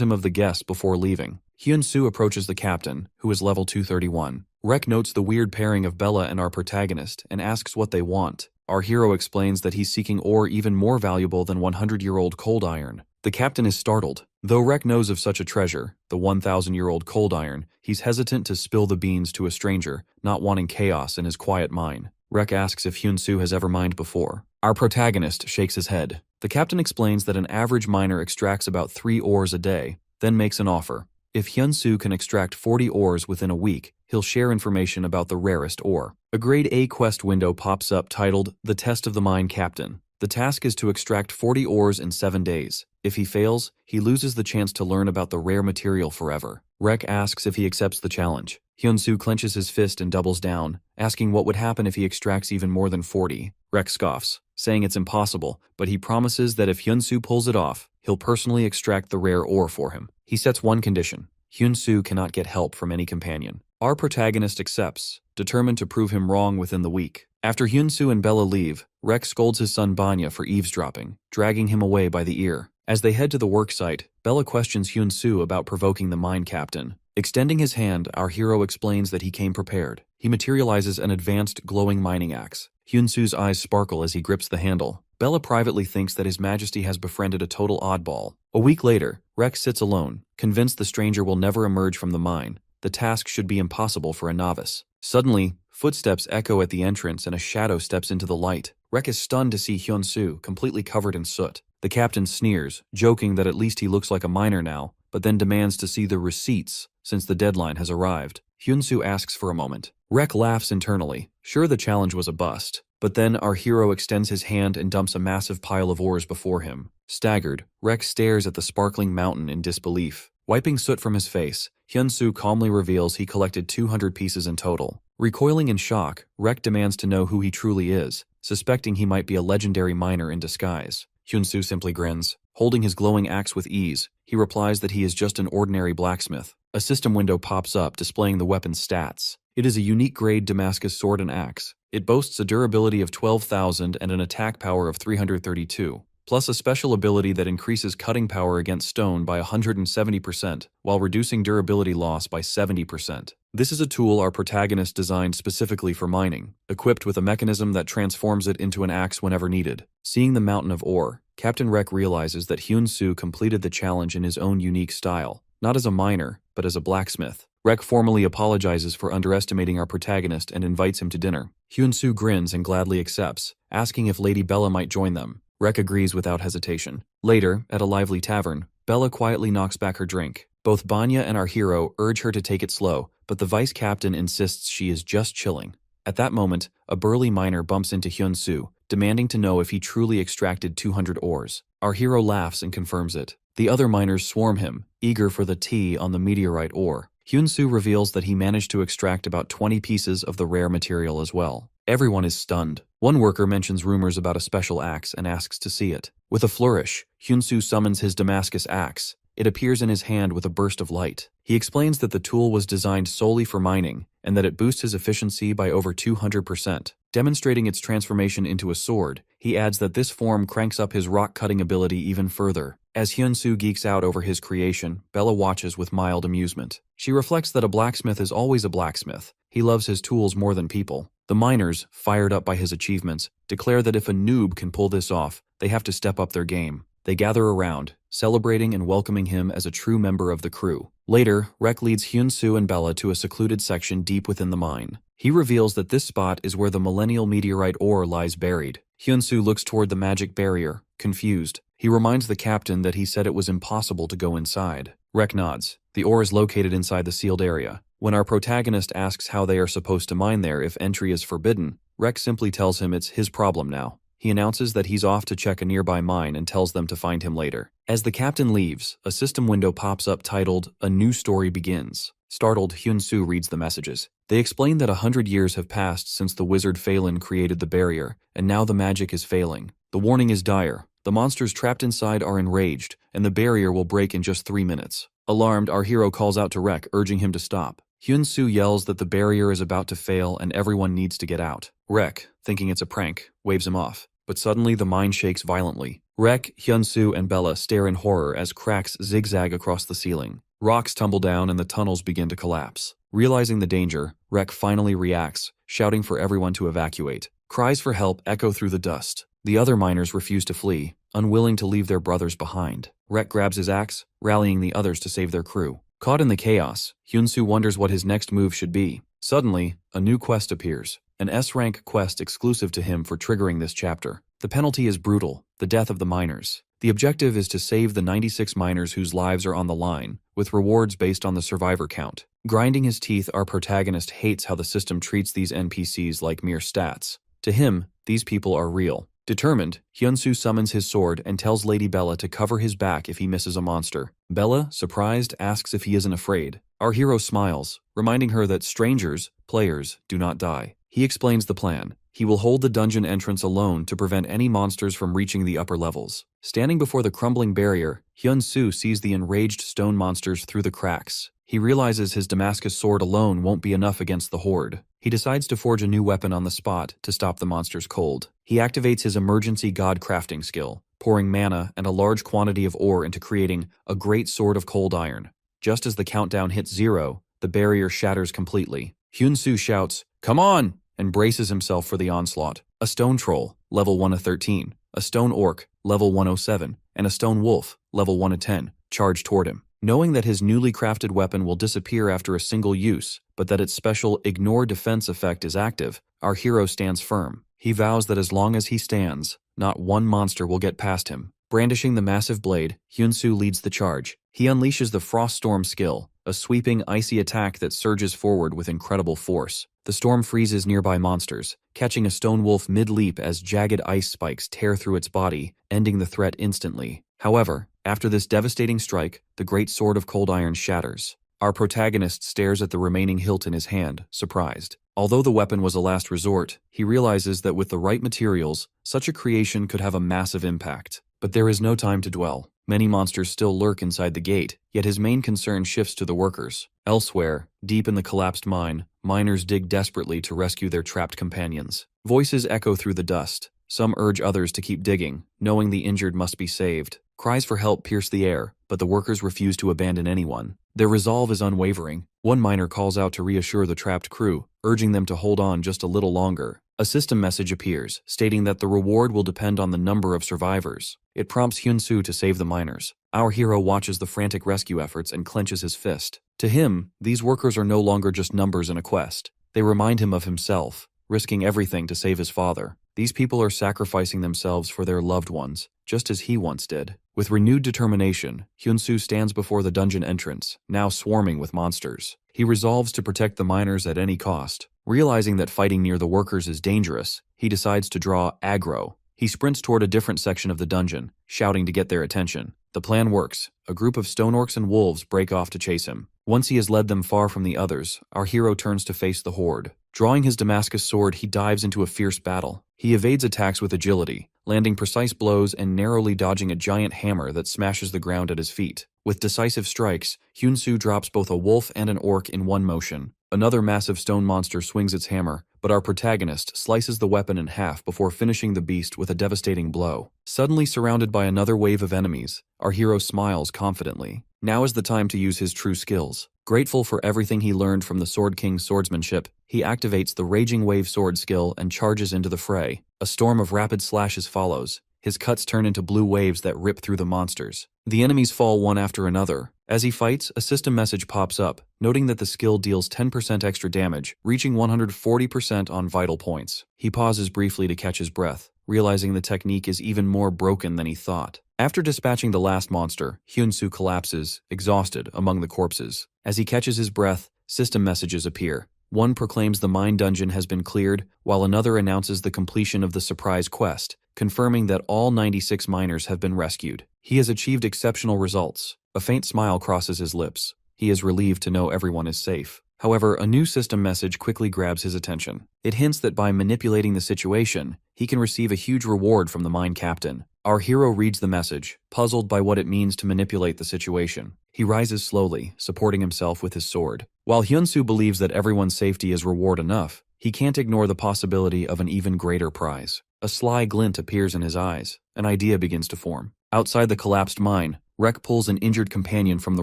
him of the guests before leaving. Hyun-soo approaches the captain, who is level 231. Rek notes the weird pairing of Bella and our protagonist and asks what they want. Our hero explains that he's seeking ore even more valuable than 100-year-old cold iron. The captain is startled. Though Rek knows of such a treasure, the 1,000-year-old cold iron, he's hesitant to spill the beans to a stranger, not wanting chaos in his quiet mine. Rek asks if Hyun-soo has ever mined before. Our protagonist shakes his head. The captain explains that an average miner extracts about 3 ores a day, then makes an offer. If Hyun-soo can extract 40 ores within a week, he'll share information about the rarest ore. A grade A quest window pops up titled, The Test of the Mine Captain. The task is to extract 40 ores in 7 days. If he fails, he loses the chance to learn about the rare material forever. Rek asks if he accepts the challenge. Hyun-soo clenches his fist and doubles down, asking what would happen if he extracts even more than 40. Rek scoffs, saying it's impossible, but he promises that if Hyun-soo pulls it off, he'll personally extract the rare ore for him. He sets one condition. Hyun-soo cannot get help from any companion. Our protagonist accepts, determined to prove him wrong within the week. After Hyun-soo and Bella leave, Rek scolds his son Banya for eavesdropping, dragging him away by the ear. As they head to the work site, Bella questions Hyun-soo about provoking the mine captain. Extending his hand, our hero explains that he came prepared. He materializes an advanced, glowing mining axe. Hyun-soo's eyes sparkle as he grips the handle. Bella privately thinks that His Majesty has befriended a total oddball. A week later, Rex sits alone, convinced the stranger will never emerge from the mine. The task should be impossible for a novice. Suddenly, footsteps echo at the entrance and a shadow steps into the light. Rex is stunned to see Hyun-soo, completely covered in soot. The captain sneers, joking that at least he looks like a miner now, but then demands to see the receipts, since the deadline has arrived. Hyun-soo asks for a moment. Rex laughs internally, sure the challenge was a bust. But then our hero extends his hand and dumps a massive pile of ores before him. Staggered, Rex stares at the sparkling mountain in disbelief. Wiping soot from his face, Hyun-soo calmly reveals he collected 200 pieces in total. Recoiling in shock, Rex demands to know who he truly is, suspecting he might be a legendary miner in disguise. Hyun-soo simply grins. Holding his glowing axe with ease, he replies that he is just an ordinary blacksmith. A system window pops up displaying the weapon's stats. It is a unique grade Damascus sword and axe. It boasts a durability of 12,000 and an attack power of 332, plus a special ability that increases cutting power against stone by 170%, while reducing durability loss by 70%. This is a tool our protagonist designed specifically for mining, equipped with a mechanism that transforms it into an axe whenever needed. Seeing the mountain of ore, Captain Rex realizes that Hyun-soo completed the challenge in his own unique style, not as a miner, but as a blacksmith. Rex formally apologizes for underestimating our protagonist and invites him to dinner. Hyun-soo grins and gladly accepts, asking if Lady Bella might join them. Rex agrees without hesitation. Later, at a lively tavern, Bella quietly knocks back her drink. Both Banya and our hero urge her to take it slow, but the vice captain insists she is just chilling. At that moment, a burly miner bumps into Hyun-soo, demanding to know if he truly extracted 200 ores. Our hero laughs and confirms it. The other miners swarm him, eager for the tea on the meteorite ore. Hyun-soo reveals that he managed to extract about 20 pieces of the rare material as well. Everyone is stunned. One worker mentions rumors about a special axe and asks to see it. With a flourish, Hyun-soo summons his Damascus axe. It appears in his hand with a burst of light. He explains that the tool was designed solely for mining, and that it boosts his efficiency by over 200%. Demonstrating its transformation into a sword, he adds that this form cranks up his rock-cutting ability even further. As Hyun-soo geeks out over his creation, Bella watches with mild amusement. She reflects that a blacksmith is always a blacksmith. He loves his tools more than people. The miners, fired up by his achievements, declare that if a noob can pull this off, they have to step up their game. They gather around, celebrating and welcoming him as a true member of the crew. Later, Rex leads Hyun-soo and Bella to a secluded section deep within the mine. He reveals that this spot is where the millennial meteorite ore lies buried. Hyun-soo looks toward the magic barrier, confused. He reminds the captain that he said it was impossible to go inside. Rex nods. The ore is located inside the sealed area. When our protagonist asks how they are supposed to mine there if entry is forbidden, Rex simply tells him it's his problem now. He announces that he's off to check a nearby mine and tells them to find him later. As the captain leaves, a system window pops up titled, "A New Story Begins." Startled, Hyun-soo reads the messages. They explain that 100 years have passed since the wizard Phelan created the barrier, and now the magic is failing. The warning is dire. The monsters trapped inside are enraged, and the barrier will break in just 3 minutes. Alarmed, our hero calls out to Rex, urging him to stop. Hyun-soo yells that the barrier is about to fail and everyone needs to get out. Rex, thinking it's a prank, waves him off. But suddenly the mine shakes violently. Rex, Hyun-soo, and Bella stare in horror as cracks zigzag across the ceiling. Rocks tumble down and the tunnels begin to collapse. Realizing the danger, Rex finally reacts, shouting for everyone to evacuate. Cries for help echo through the dust. The other miners refuse to flee, unwilling to leave their brothers behind. Rex grabs his axe, rallying the others to save their crew. Caught in the chaos, Hyun-soo wonders what his next move should be. Suddenly, a new quest appears. An S-rank quest exclusive to him for triggering this chapter. The penalty is brutal, the death of the miners. The objective is to save the 96 miners whose lives are on the line, with rewards based on the survivor count. Grinding his teeth, our protagonist hates how the system treats these NPCs like mere stats. To him, these people are real. Determined, Hyun-soo summons his sword and tells Lady Bella to cover his back if he misses a monster. Bella, surprised, asks if he isn't afraid. Our hero smiles, reminding her that strangers, players, do not die. He explains the plan. He will hold the dungeon entrance alone to prevent any monsters from reaching the upper levels. Standing before the crumbling barrier, Hyun-soo sees the enraged stone monsters through the cracks. He realizes his Damascus sword alone won't be enough against the horde. He decides to forge a new weapon on the spot to stop the monsters cold. He activates his emergency god crafting skill, pouring mana and a large quantity of ore into creating a great sword of cold iron. Just as the countdown hits 0, the barrier shatters completely. Hyun-soo shouts, "Come on!" and braces himself for the onslaught. A stone troll, level 1 of 13, a stone orc, level 107, and a stone wolf, level 1 of 10, charge toward him. Knowing that his newly crafted weapon will disappear after a single use, but that its special ignore defense effect is active, our hero stands firm. He vows that as long as he stands, not one monster will get past him. Brandishing the massive blade, Hyun-soo leads the charge. He unleashes the Frost Storm skill, a sweeping, icy attack that surges forward with incredible force. The storm freezes nearby monsters, catching a stone wolf mid-leap as jagged ice spikes tear through its body, ending the threat instantly. However, after this devastating strike, the great sword of cold iron shatters. Our protagonist stares at the remaining hilt in his hand, surprised. Although the weapon was a last resort, he realizes that with the right materials, such a creation could have a massive impact. But there is no time to dwell. Many monsters still lurk inside the gate, yet his main concern shifts to the workers. Elsewhere, deep in the collapsed mine, miners dig desperately to rescue their trapped companions. Voices echo through the dust. Some urge others to keep digging, knowing the injured must be saved. Cries for help pierce the air, but the workers refuse to abandon anyone. Their resolve is unwavering. One miner calls out to reassure the trapped crew, urging them to hold on just a little longer. A system message appears, stating that the reward will depend on the number of survivors. It prompts Hyun-soo to save the miners. Our hero watches the frantic rescue efforts and clenches his fist. To him, these workers are no longer just numbers in a quest. They remind him of himself, risking everything to save his father. These people are sacrificing themselves for their loved ones, just as he once did. With renewed determination, Hyun-soo stands before the dungeon entrance, now swarming with monsters. He resolves to protect the miners at any cost. Realizing that fighting near the workers is dangerous, he decides to draw aggro. He sprints toward a different section of the dungeon, shouting to get their attention. The plan works. A group of stone orcs and wolves break off to chase him. Once he has led them far from the others, our hero turns to face the horde. Drawing his Damascus sword, he dives into a fierce battle. He evades attacks with agility, landing precise blows and narrowly dodging a giant hammer that smashes the ground at his feet. With decisive strikes, Hyun-soo drops both a wolf and an orc in one motion. Another massive stone monster swings its hammer, but our protagonist slices the weapon in half before finishing the beast with a devastating blow. Suddenly surrounded by another wave of enemies, our hero smiles confidently. Now is the time to use his true skills. Grateful for everything he learned from the Sword King's swordsmanship, he activates the Raging Wave sword skill and charges into the fray. A storm of rapid slashes follows. His cuts turn into blue waves that rip through the monsters. The enemies fall one after another. As he fights, a system message pops up, noting that the skill deals 10% extra damage, reaching 140% on vital points. He pauses briefly to catch his breath, realizing the technique is even more broken than he thought. After dispatching the last monster, Hyun-soo collapses, exhausted, among the corpses. As he catches his breath, system messages appear. One proclaims the mine dungeon has been cleared, while another announces the completion of the surprise quest, confirming that all 96 miners have been rescued. He has achieved exceptional results. A faint smile crosses his lips. He is relieved to know everyone is safe. However, a new system message quickly grabs his attention. It hints that by manipulating the situation, he can receive a huge reward from the mine captain. Our hero reads the message, puzzled by what it means to manipulate the situation. He rises slowly, supporting himself with his sword. While Hyun-soo believes that everyone's safety is reward enough, he can't ignore the possibility of an even greater prize. A sly glint appears in his eyes. An idea begins to form. Outside the collapsed mine, Rek pulls an injured companion from the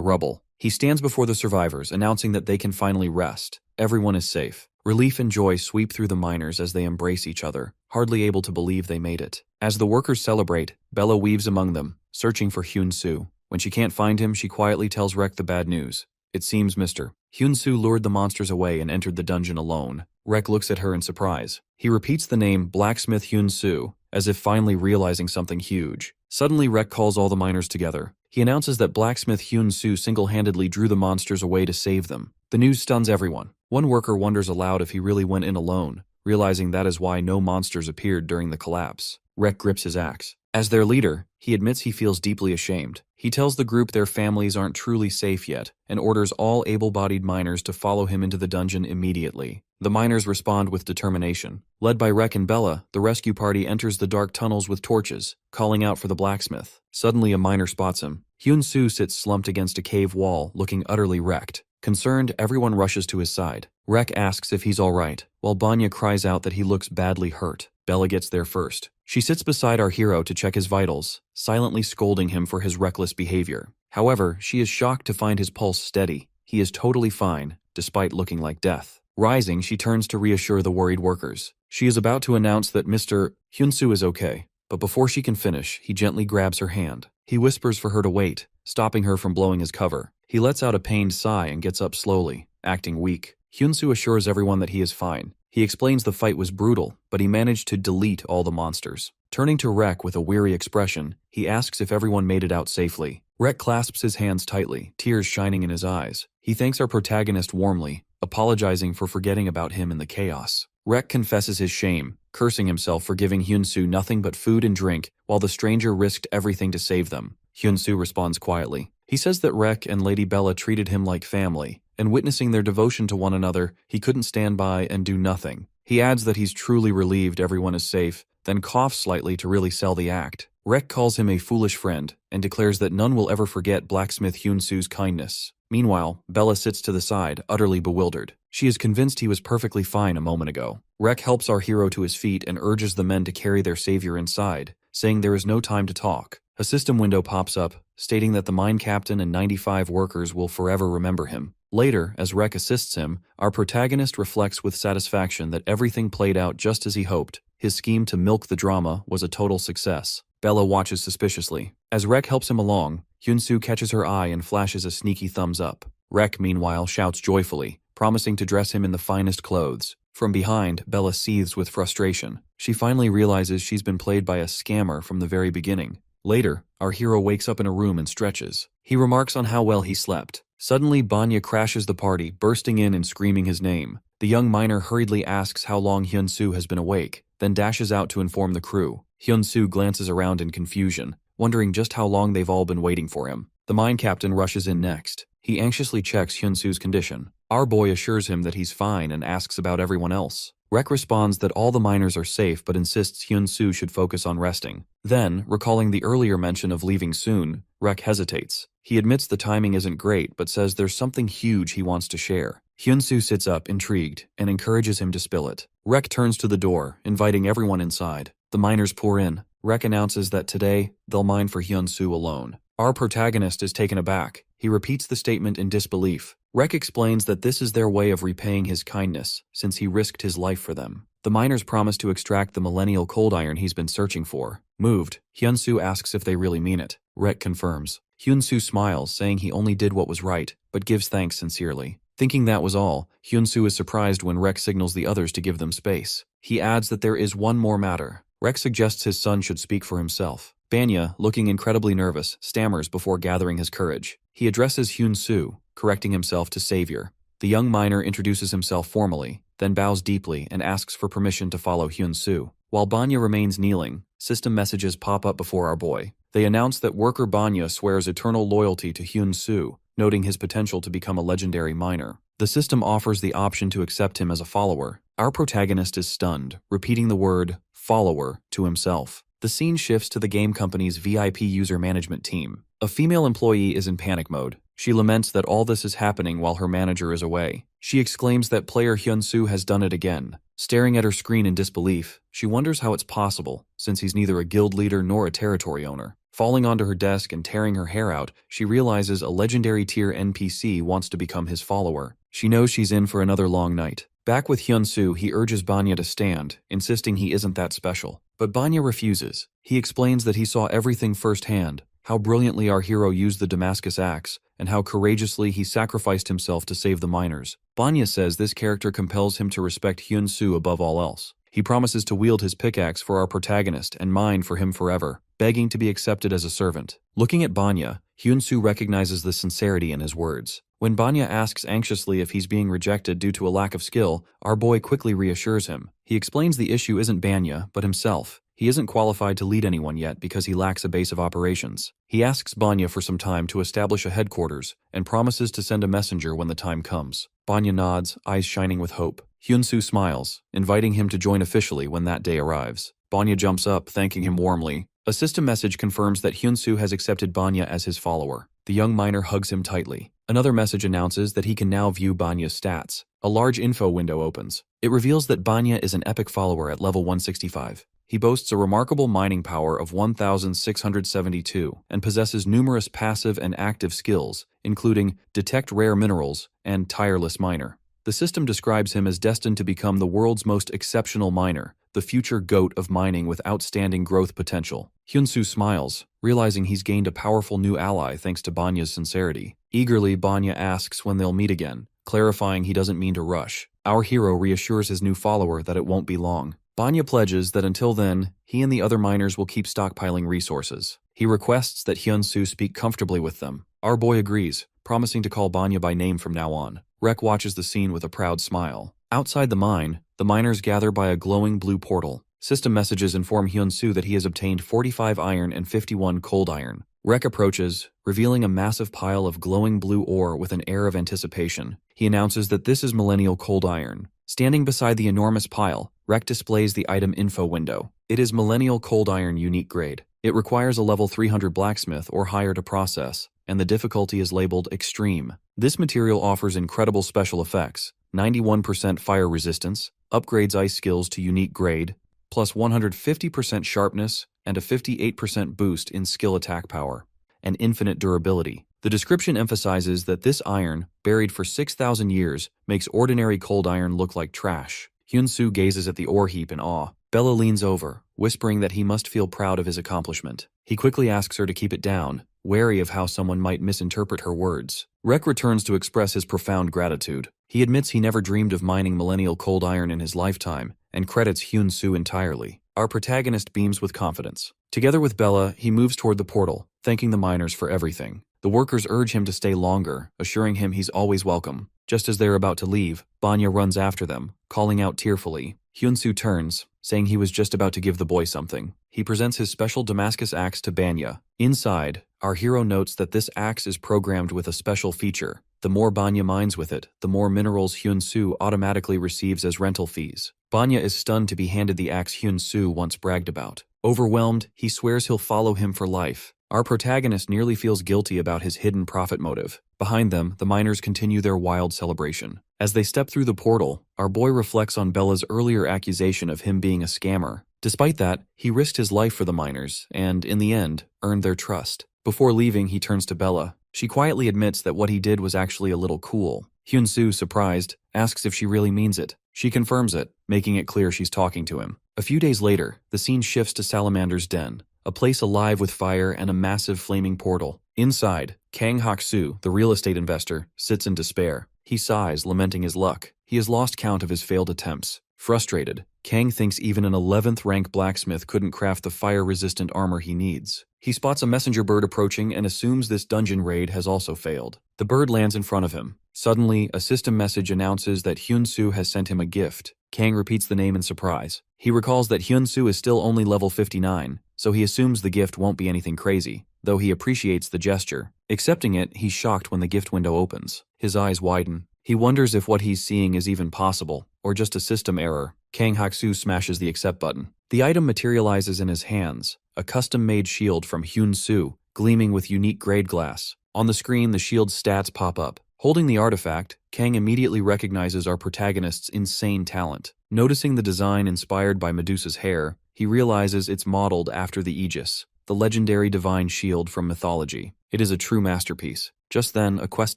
rubble. He stands before the survivors, announcing that they can finally rest. Everyone is safe. Relief and joy sweep through the miners as they embrace each other, hardly able to believe they made it. As the workers celebrate, Bella weaves among them, searching for Hyun-soo. When she can't find him, she quietly tells Rek the bad news. It seems Mr. Hyun-soo lured the monsters away and entered the dungeon alone. Rek looks at her in surprise. He repeats the name Blacksmith Hyun-soo, as if finally realizing something huge. Suddenly, Rek calls all the miners together. He announces that Blacksmith Hyun-soo single-handedly drew the monsters away to save them. The news stuns everyone. One worker wonders aloud if he really went in alone, realizing that is why no monsters appeared during the collapse. Rek grips his axe. As their leader, he admits he feels deeply ashamed. He tells the group their families aren't truly safe yet, and orders all able-bodied miners to follow him into the dungeon immediately. The miners respond with determination. Led by Rek and Bella, the rescue party enters the dark tunnels with torches, calling out for the blacksmith. Suddenly a miner spots him. Hyun-soo sits slumped against a cave wall, looking utterly wrecked. Concerned, everyone rushes to his side. Rek asks if he's alright, while Banya cries out that he looks badly hurt. Bella gets there first. She sits beside our hero to check his vitals, silently scolding him for his reckless behavior. However, she is shocked to find his pulse steady. He is totally fine, despite looking like death. Rising, she turns to reassure the worried workers. She is about to announce that Mr. Hyun-soo is okay. but before she can finish, he gently grabs her hand. He whispers for her to wait, stopping her from blowing his cover. He lets out a pained sigh and gets up slowly, acting weak. Hyunsu assures everyone that he is fine. He explains the fight was brutal, but he managed to delete all the monsters. Turning to Rek with a weary expression, he asks if everyone made it out safely. Rek clasps his hands tightly, tears shining in his eyes. He thanks our protagonist warmly, apologizing for forgetting about him in the chaos. Rek confesses his shame, cursing himself for giving Hyunsu nothing but food and drink while the stranger risked everything to save them. Hyunsu responds quietly. He says that Rek and Lady Bella treated him like family, and witnessing their devotion to one another, he couldn't stand by and do nothing. He adds that he's truly relieved everyone is safe, then coughs slightly to really sell the act. Rek calls him a foolish friend and declares that none will ever forget blacksmith Hyunsu's kindness. Meanwhile, Bella sits to the side, utterly bewildered. She is convinced he was perfectly fine a moment ago. Rek helps our hero to his feet and urges the men to carry their savior inside, saying there is no time to talk. A system window pops up, stating that the mine captain and 95 workers will forever remember him. Later, as Rek assists him, our protagonist reflects with satisfaction that everything played out just as he hoped. His scheme to milk the drama was a total success. Bella watches suspiciously. As Rek helps him along, Hyunsu catches her eye and flashes a sneaky thumbs up. Rek, meanwhile, shouts joyfully, promising to dress him in the finest clothes. From behind, Bella seethes with frustration. She finally realizes she's been played by a scammer from the very beginning. Later, our hero wakes up in a room and stretches. He remarks on how well he slept. Suddenly, Banya crashes the party, bursting in and screaming his name. The young miner hurriedly asks how long Hyunsu has been awake, then dashes out to inform the crew. Hyunsu glances around in confusion, wondering just how long they've all been waiting for him. The mine captain rushes in next. He anxiously checks Hyunsu's condition. Our boy assures him that he's fine and asks about everyone else. Rek responds that all the miners are safe but insists Hyunsu should focus on resting. Then, recalling the earlier mention of leaving soon, Rek hesitates. He admits the timing isn't great but says there's something huge he wants to share. Hyunsu sits up, intrigued, and encourages him to spill it. Rek turns to the door, inviting everyone inside. The miners pour in. Rek announces that today, they'll mine for Hyunsu alone. Our protagonist is taken aback. He repeats the statement in disbelief. Rek explains that this is their way of repaying his kindness, since he risked his life for them. The miners promise to extract the millennial cold iron he's been searching for. Moved, Hyunsu asks if they really mean it. Rek confirms. Hyunsu smiles, saying he only did what was right, but gives thanks sincerely. Thinking that was all, Hyunsu is surprised when Rek signals the others to give them space. He adds that there is one more matter. Rek suggests his son should speak for himself. Banya, looking incredibly nervous, stammers before gathering his courage. He addresses Hyunsu, correcting himself to savior. The young miner introduces himself formally, then bows deeply and asks for permission to follow Hyunsu. While Banya remains kneeling, system messages pop up before our boy. They announce that worker Banya swears eternal loyalty to Hyunsu, noting his potential to become a legendary miner. The system offers the option to accept him as a follower. Our protagonist is stunned, repeating the word follower to himself. The scene shifts to the game company's VIP user management team. A female employee is in panic mode. She laments that all this is happening while her manager is away. She exclaims that player Hyunsu has done it again. Staring at her screen in disbelief, she wonders how it's possible, since he's neither a guild leader nor a territory owner. Falling onto her desk and tearing her hair out, she realizes a legendary tier NPC wants to become his follower. She knows she's in for another long night. Back with Hyunsu, he urges Banya to stand, insisting he isn't that special. But Banya refuses. He explains that he saw everything firsthand, how brilliantly our hero used the Damascus axe, and how courageously he sacrificed himself to save the miners. Banya says this character compels him to respect Hyunsu above all else. He promises to wield his pickaxe for our protagonist and mine for him forever, begging to be accepted as a servant. Looking at Banya, Hyunsu recognizes the sincerity in his words. When Banya asks anxiously if he's being rejected due to a lack of skill, our boy quickly reassures him. He explains the issue isn't Banya, but himself. He isn't qualified to lead anyone yet because he lacks a base of operations. He asks Banya for some time to establish a headquarters and promises to send a messenger when the time comes. Banya nods, eyes shining with hope. Hyunsu smiles, inviting him to join officially when that day arrives. Banya jumps up, thanking him warmly. A system message confirms that Hyunsu has accepted Banya as his follower. The young miner hugs him tightly. Another message announces that he can now view Banya's stats. A large info window opens. It reveals that Banya is an epic follower at level 165. He boasts a remarkable mining power of 1,672 and possesses numerous passive and active skills, including Detect Rare Minerals and Tireless Miner. The system describes him as destined to become the world's most exceptional miner, the future GOAT of mining with outstanding growth potential. Hyun-soo smiles, realizing he's gained a powerful new ally thanks to Banya's sincerity. Eagerly, Banya asks when they'll meet again, clarifying he doesn't mean to rush. Our hero reassures his new follower that it won't be long. Banya pledges that until then, he and the other miners will keep stockpiling resources. He requests that Hyun-soo speak comfortably with them. Our boy agrees, promising to call Banya by name from now on. Rek watches the scene with a proud smile. Outside the mine, the miners gather by a glowing blue portal. System messages inform Hyun-soo that he has obtained 45 iron and 51 cold iron. Rek approaches, revealing a massive pile of glowing blue ore with an air of anticipation. He announces that this is millennial cold iron. Standing beside the enormous pile, Rek displays the item info window. It is millennial cold iron unique grade. It requires a level 300 blacksmith or higher to process, and the difficulty is labeled extreme. This material offers incredible special effects, 91% fire resistance, upgrades ice skills to unique grade, plus 150% sharpness and a 58% boost in skill attack power, and infinite durability. The description emphasizes that this iron, buried for 6,000 years, makes ordinary cold iron look like trash. Hyun-soo gazes at the ore heap in awe. Bella leans over, whispering that he must feel proud of his accomplishment. He quickly asks her to keep it down, wary of how someone might misinterpret her words. Rek returns to express his profound gratitude. He admits he never dreamed of mining millennial cold iron in his lifetime, and credits Hyun-soo entirely. Our protagonist beams with confidence. Together with Bella, he moves toward the portal, thanking the miners for everything. The workers urge him to stay longer, assuring him he's always welcome. Just as they're about to leave, Banya runs after them, calling out tearfully. Hyun-soo turns, saying he was just about to give the boy something. He presents his special Damascus axe to Banya. Inside, our hero notes that this axe is programmed with a special feature. The more Banya mines with it, the more minerals Hyun-soo automatically receives as rental fees. Banya is stunned to be handed the axe Hyun-soo once bragged about. Overwhelmed, he swears he'll follow him for life. Our protagonist nearly feels guilty about his hidden profit motive. Behind them, the miners continue their wild celebration. As they step through the portal, our boy reflects on Bella's earlier accusation of him being a scammer. Despite that, he risked his life for the miners and, in the end, earned their trust. Before leaving, he turns to Bella. She quietly admits that what he did was actually a little cool. Hyun-soo, surprised, asks if she really means it. She confirms it, making it clear she's talking to him. A few days later, the scene shifts to Salamander's den, a place alive with fire and a massive flaming portal. Inside, Kang Hak-soo, the real estate investor, sits in despair. He sighs, lamenting his luck. He has lost count of his failed attempts. Frustrated, Kang thinks even an 11th rank blacksmith couldn't craft the fire-resistant armor he needs. He spots a messenger bird approaching and assumes this dungeon raid has also failed. The bird lands in front of him. Suddenly, a system message announces that Hyun-soo has sent him a gift. Kang repeats the name in surprise. He recalls that Hyun-soo is still only level 59, so he assumes the gift won't be anything crazy, though he appreciates the gesture. Accepting it, he's shocked when the gift window opens. His eyes widen. He wonders if what he's seeing is even possible, or just a system error. Kang Hak-soo smashes the accept button. The item materializes in his hands, a custom-made shield from Hyun-soo, gleaming with unique grade glass. On the screen, the shield's stats pop up. Holding the artifact, Kang immediately recognizes our protagonist's insane talent. Noticing the design inspired by Medusa's hair, he realizes it's modeled after the Aegis, the legendary divine shield from mythology. It is a true masterpiece. Just then, a quest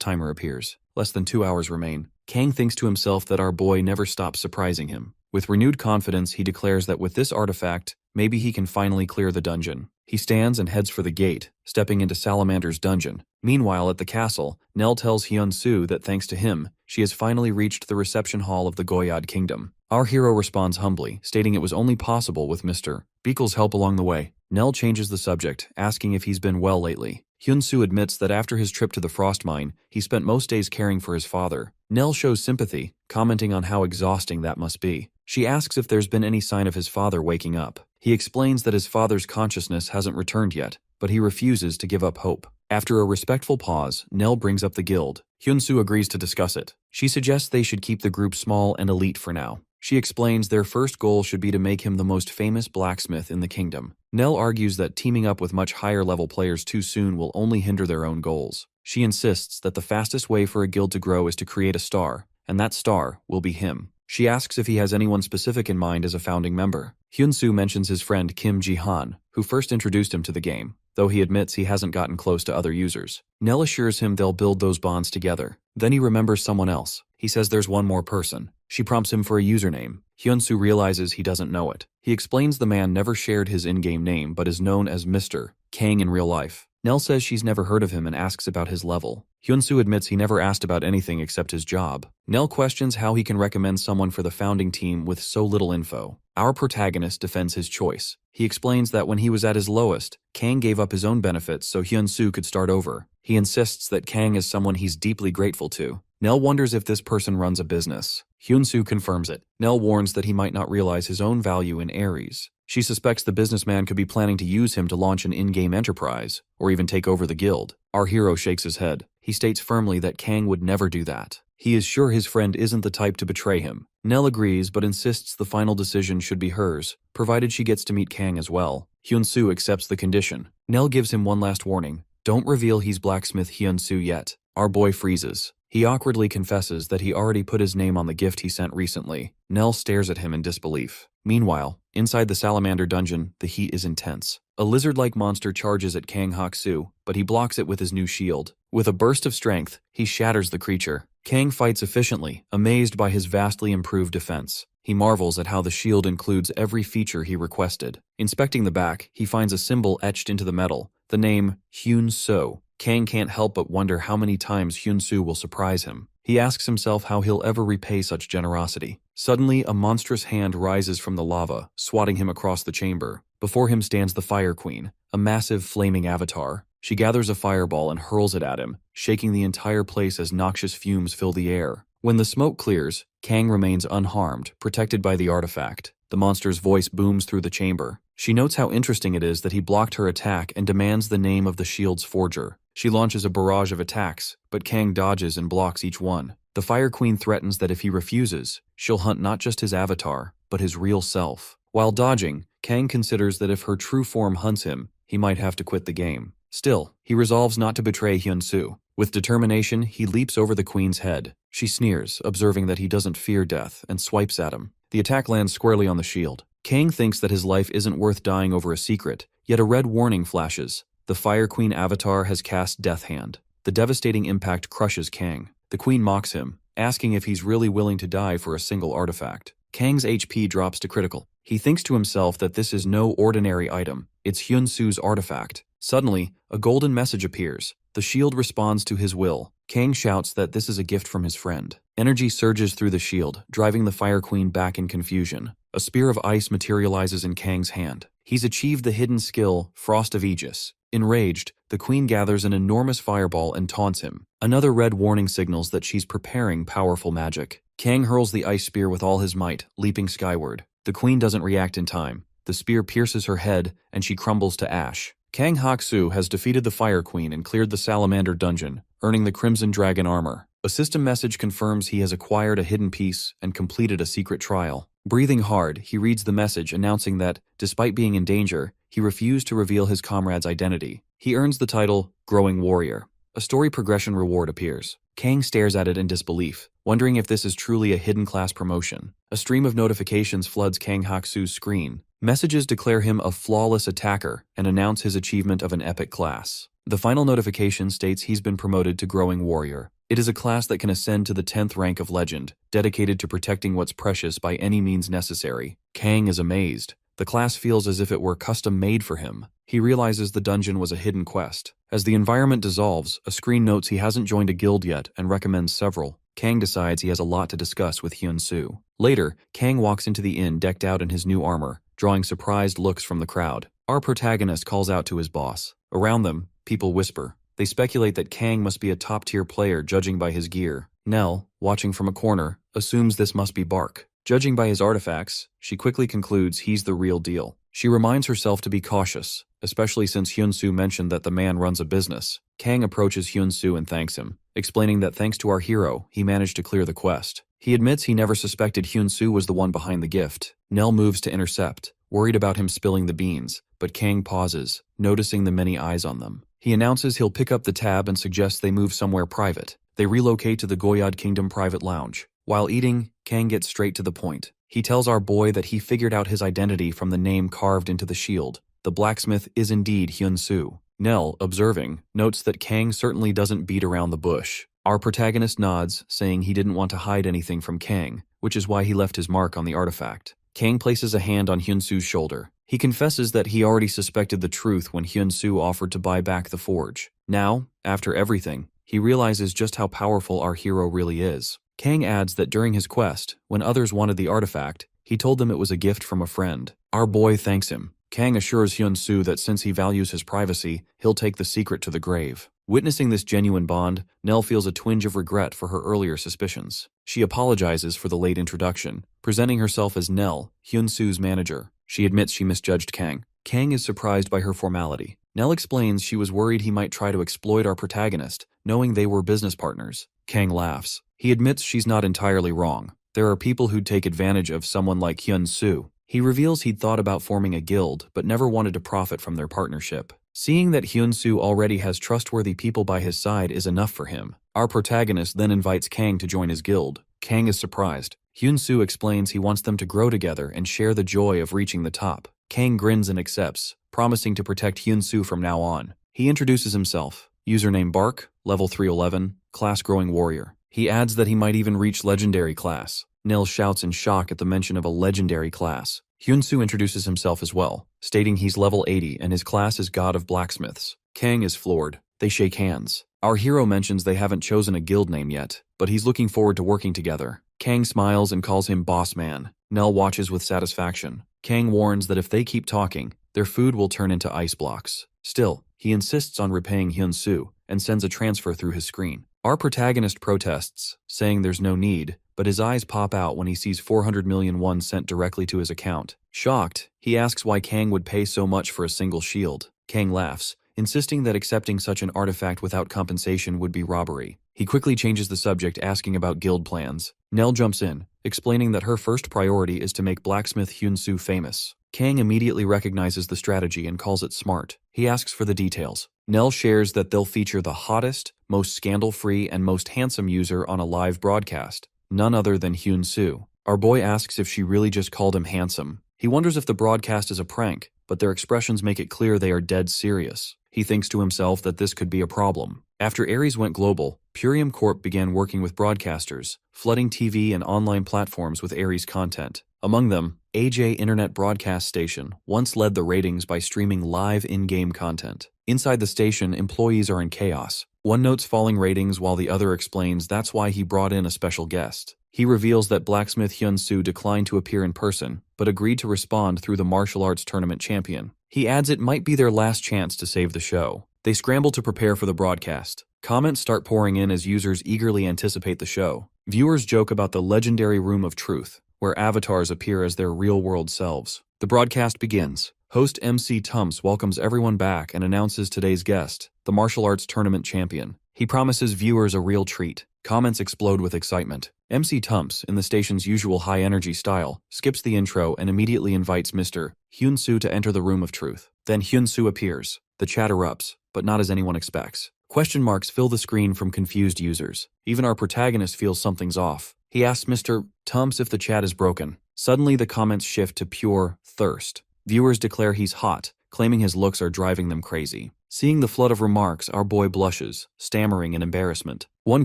timer appears. Less than 2 hours remain. Kang thinks to himself that our boy never stops surprising him. With renewed confidence, he declares that with this artifact, maybe he can finally clear the dungeon. He stands and heads for the gate, stepping into Salamander's dungeon. Meanwhile, at the castle, Nell tells Hyun-soo that thanks to him, she has finally reached the reception hall of the Goyad Kingdom. Our hero responds humbly, stating it was only possible with Mr. Beekle's help along the way. Nell changes the subject, asking if he's been well lately. Hyun-soo admits that after his trip to the frost mine, he spent most days caring for his father. Nell shows sympathy, commenting on how exhausting that must be. She asks if there's been any sign of his father waking up. He explains that his father's consciousness hasn't returned yet, but he refuses to give up hope. After a respectful pause, Nell brings up the guild. Hyun-soo agrees to discuss it. She suggests they should keep the group small and elite for now. She explains their first goal should be to make him the most famous blacksmith in the kingdom. Nell argues that teaming up with much higher-level players too soon will only hinder their own goals. She insists that the fastest way for a guild to grow is to create a star, and that star will be him. She asks if he has anyone specific in mind as a founding member. Hyun-soo mentions his friend Kim Ji-han, who first introduced him to the game. though he admits he hasn't gotten close to other users. Nell assures him they'll build those bonds together. Then he remembers someone else. He says there's one more person. She prompts him for a username. Hyunsoo realizes he doesn't know it. He explains the man never shared his in-game name but is known as Mr. Kang in real life. Nell says she's never heard of him and asks about his level. Hyunsoo admits he never asked about anything except his job. Nell questions how he can recommend someone for the founding team with so little info. Our protagonist defends his choice. He explains that when he was at his lowest, Kang gave up his own benefits so Hyunsoo could start over. He insists that Kang is someone he's deeply grateful to. Nell wonders if this person runs a business. Hyunsoo confirms it. Nell warns that he might not realize his own value in Ares. She suspects the businessman could be planning to use him to launch an in-game enterprise, or even take over the guild. Our hero shakes his head. He states firmly that Kang would never do that. He is sure his friend isn't the type to betray him. Nell agrees but insists the final decision should be hers, provided she gets to meet Kang as well. Hyunsoo accepts the condition. Nell gives him one last warning. Don't reveal he's blacksmith Hyunsoo yet. Our boy freezes. He awkwardly confesses that he already put his name on the gift he sent recently. Nell stares at him in disbelief. Meanwhile, inside the salamander dungeon, the heat is intense. A lizard-like monster charges at Kang Hak-soo, but he blocks it with his new shield. With a burst of strength, he shatters the creature. Kang fights efficiently, amazed by his vastly improved defense. He marvels at how the shield includes every feature he requested. Inspecting the back, he finds a symbol etched into the metal, the name Hyunsoo. Kang can't help but wonder how many times Hyunsoo will surprise him. He asks himself how he'll ever repay such generosity. Suddenly, a monstrous hand rises from the lava, swatting him across the chamber. Before him stands the Fire Queen, a massive flaming avatar. She gathers a fireball and hurls it at him, shaking the entire place as noxious fumes fill the air. When the smoke clears, Kang remains unharmed, protected by the artifact. The monster's voice booms through the chamber. She notes how interesting it is that he blocked her attack and demands the name of the shield's forger. She launches a barrage of attacks, but Kang dodges and blocks each one. The Fire Queen threatens that if he refuses, she'll hunt not just his avatar, but his real self. While dodging, Kang considers that if her true form hunts him, he might have to quit the game. Still, he resolves not to betray Hyunsoo. With determination, he leaps over the queen's head. She sneers, observing that he doesn't fear death, and swipes at him. The attack lands squarely on the shield. Kang thinks that his life isn't worth dying over a secret, yet a red warning flashes. The Fire Queen avatar has cast Death Hand. The devastating impact crushes Kang. The queen mocks him, asking if he's really willing to die for a single artifact. Kang's HP drops to critical. He thinks to himself that this is no ordinary item. It's Hyunsoo's artifact. Suddenly, a golden message appears. The shield responds to his will. Kang shouts that this is a gift from his friend. Energy surges through the shield, driving the Fire Queen back in confusion. A spear of ice materializes in Kang's hand. He's achieved the hidden skill, Frost of Aegis. Enraged, the queen gathers an enormous fireball and taunts him. Another red warning signals that she's preparing powerful magic. Kang hurls the ice spear with all his might, leaping skyward. The queen doesn't react in time. The spear pierces her head, and she crumbles to ash. Kang Hak-soo has defeated the Fire Queen and cleared the Salamander dungeon, earning the Crimson Dragon armor. A system message confirms he has acquired a hidden piece and completed a secret trial. Breathing hard, he reads the message announcing that, despite being in danger, he refused to reveal his comrade's identity. He earns the title, Growing Warrior. A story progression reward appears. Kang stares at it in disbelief, wondering if this is truly a hidden class promotion. A stream of notifications floods Kang Hak-soo's screen. Messages declare him a flawless attacker and announce his achievement of an epic class. The final notification states he's been promoted to Growing Warrior. It is a class that can ascend to the 10th rank of legend, dedicated to protecting what's precious by any means necessary. Kang is amazed. The class feels as if it were custom-made for him. He realizes the dungeon was a hidden quest. As the environment dissolves, a screen notes he hasn't joined a guild yet and recommends several. Kang decides he has a lot to discuss with Hyunsoo. Later, Kang walks into the inn decked out in his new armor, drawing surprised looks from the crowd. Our protagonist calls out to his boss. Around them, people whisper. They speculate that Kang must be a top-tier player judging by his gear. Nell, watching from a corner, assumes this must be Bark. Judging by his artifacts, she quickly concludes he's the real deal. She reminds herself to be cautious, especially since Hyunsoo mentioned that the man runs a business. Kang approaches Hyunsoo and thanks him, explaining that thanks to our hero, he managed to clear the quest. He admits he never suspected Hyunsoo was the one behind the gift. Nell moves to intercept, worried about him spilling the beans, but Kang pauses, noticing the many eyes on them. He announces he'll pick up the tab and suggests they move somewhere private. They relocate to the Goyad Kingdom private lounge. While eating, Kang gets straight to the point. He tells our boy that he figured out his identity from the name carved into the shield. the blacksmith is indeed Hyun-soo. Nell, observing, notes that Kang certainly doesn't beat around the bush. Our protagonist nods, saying he didn't want to hide anything from Kang, which is why he left his mark on the artifact. Kang places a hand on Hyun-soo's shoulder. He confesses that he already suspected the truth when Hyun-soo offered to buy back the forge. Now, after everything, he realizes just how powerful our hero really is. Kang adds that during his quest, when others wanted the artifact, he told them it was a gift from a friend. Our boy thanks him. Kang assures Hyun-soo that since he values his privacy, he'll take the secret to the grave. Witnessing this genuine bond, Nell feels a twinge of regret for her earlier suspicions. She apologizes for the late introduction, presenting herself as Nell, Hyun-soo's manager. She admits she misjudged Kang. Kang is surprised by her formality. Nell explains she was worried he might try to exploit our protagonist, knowing they were business partners. Kang laughs. He admits she's not entirely wrong. There are people who'd take advantage of someone like Hyun-soo. He reveals he'd thought about forming a guild, but never wanted to profit from their partnership. Seeing that Hyun-soo already has trustworthy people by his side is enough for him. Our protagonist then invites Kang to join his guild. Kang is surprised. Hyun-soo explains he wants them to grow together and share the joy of reaching the top. Kang grins and accepts, promising to protect Hyun-soo from now on. He introduces himself. Username Bark, level 311, class Growing Warrior. He adds that he might even reach Legendary class. Nell shouts in shock at the mention of a Legendary class. Hyun-soo introduces himself as well, stating he's level 80 and his class is God of Blacksmiths. Kang is floored. They shake hands. Our hero mentions they haven't chosen a guild name yet, but he's looking forward to working together. Kang smiles and calls him Boss Man. Nell watches with satisfaction. Kang warns that if they keep talking, their food will turn into ice blocks. Still, he insists on repaying Hyun-soo and sends a transfer through his screen. Our protagonist protests, saying there's no need, but his eyes pop out when he sees 400 million won sent directly to his account. Shocked, he asks why Kang would pay so much for a single shield. Kang laughs, insisting that accepting such an artifact without compensation would be robbery. He quickly changes the subject, asking about guild plans. Nell jumps in, explaining that her first priority is to make blacksmith Hyun-soo famous. Kang immediately recognizes the strategy and calls it smart. He asks for the details. Nell shares that they'll feature the hottest, most scandal-free, and most handsome user on a live broadcast, none other than Hyun-soo. Our boy asks if she really just called him handsome. He wonders if the broadcast is a prank, but their expressions make it clear they are dead serious. He thinks to himself that this could be a problem. After Ares went global, Purium Corp began working with broadcasters, flooding TV and online platforms with Ares content. Among them, AJ Internet Broadcast Station once led the ratings by streaming live in-game content. Inside the station, employees are in chaos. One notes falling ratings while the other explains that's why he brought in a special guest. He reveals that blacksmith Hyun-soo declined to appear in person, but agreed to respond through the martial arts tournament champion. He adds it might be their last chance to save the show. They scramble to prepare for the broadcast. Comments start pouring in as users eagerly anticipate the show. Viewers joke about the legendary Room of Truth, where avatars appear as their real-world selves. The broadcast begins. Host MC Tumps welcomes everyone back and announces today's guest, the martial arts tournament champion. He promises viewers a real treat. Comments explode with excitement. MC Tumps, in the station's usual high-energy style, skips the intro and immediately invites Mr. Hyun-soo to enter the Room of Truth. Then Hyun-soo appears. The chat erupts, but not as anyone expects. Question marks fill the screen from confused users. Even our protagonist feels something's off. He asks Mr. Tumps if the chat is broken. Suddenly the comments shift to pure thirst. Viewers declare he's hot, claiming his looks are driving them crazy. Seeing the flood of remarks, our boy blushes, stammering in embarrassment. One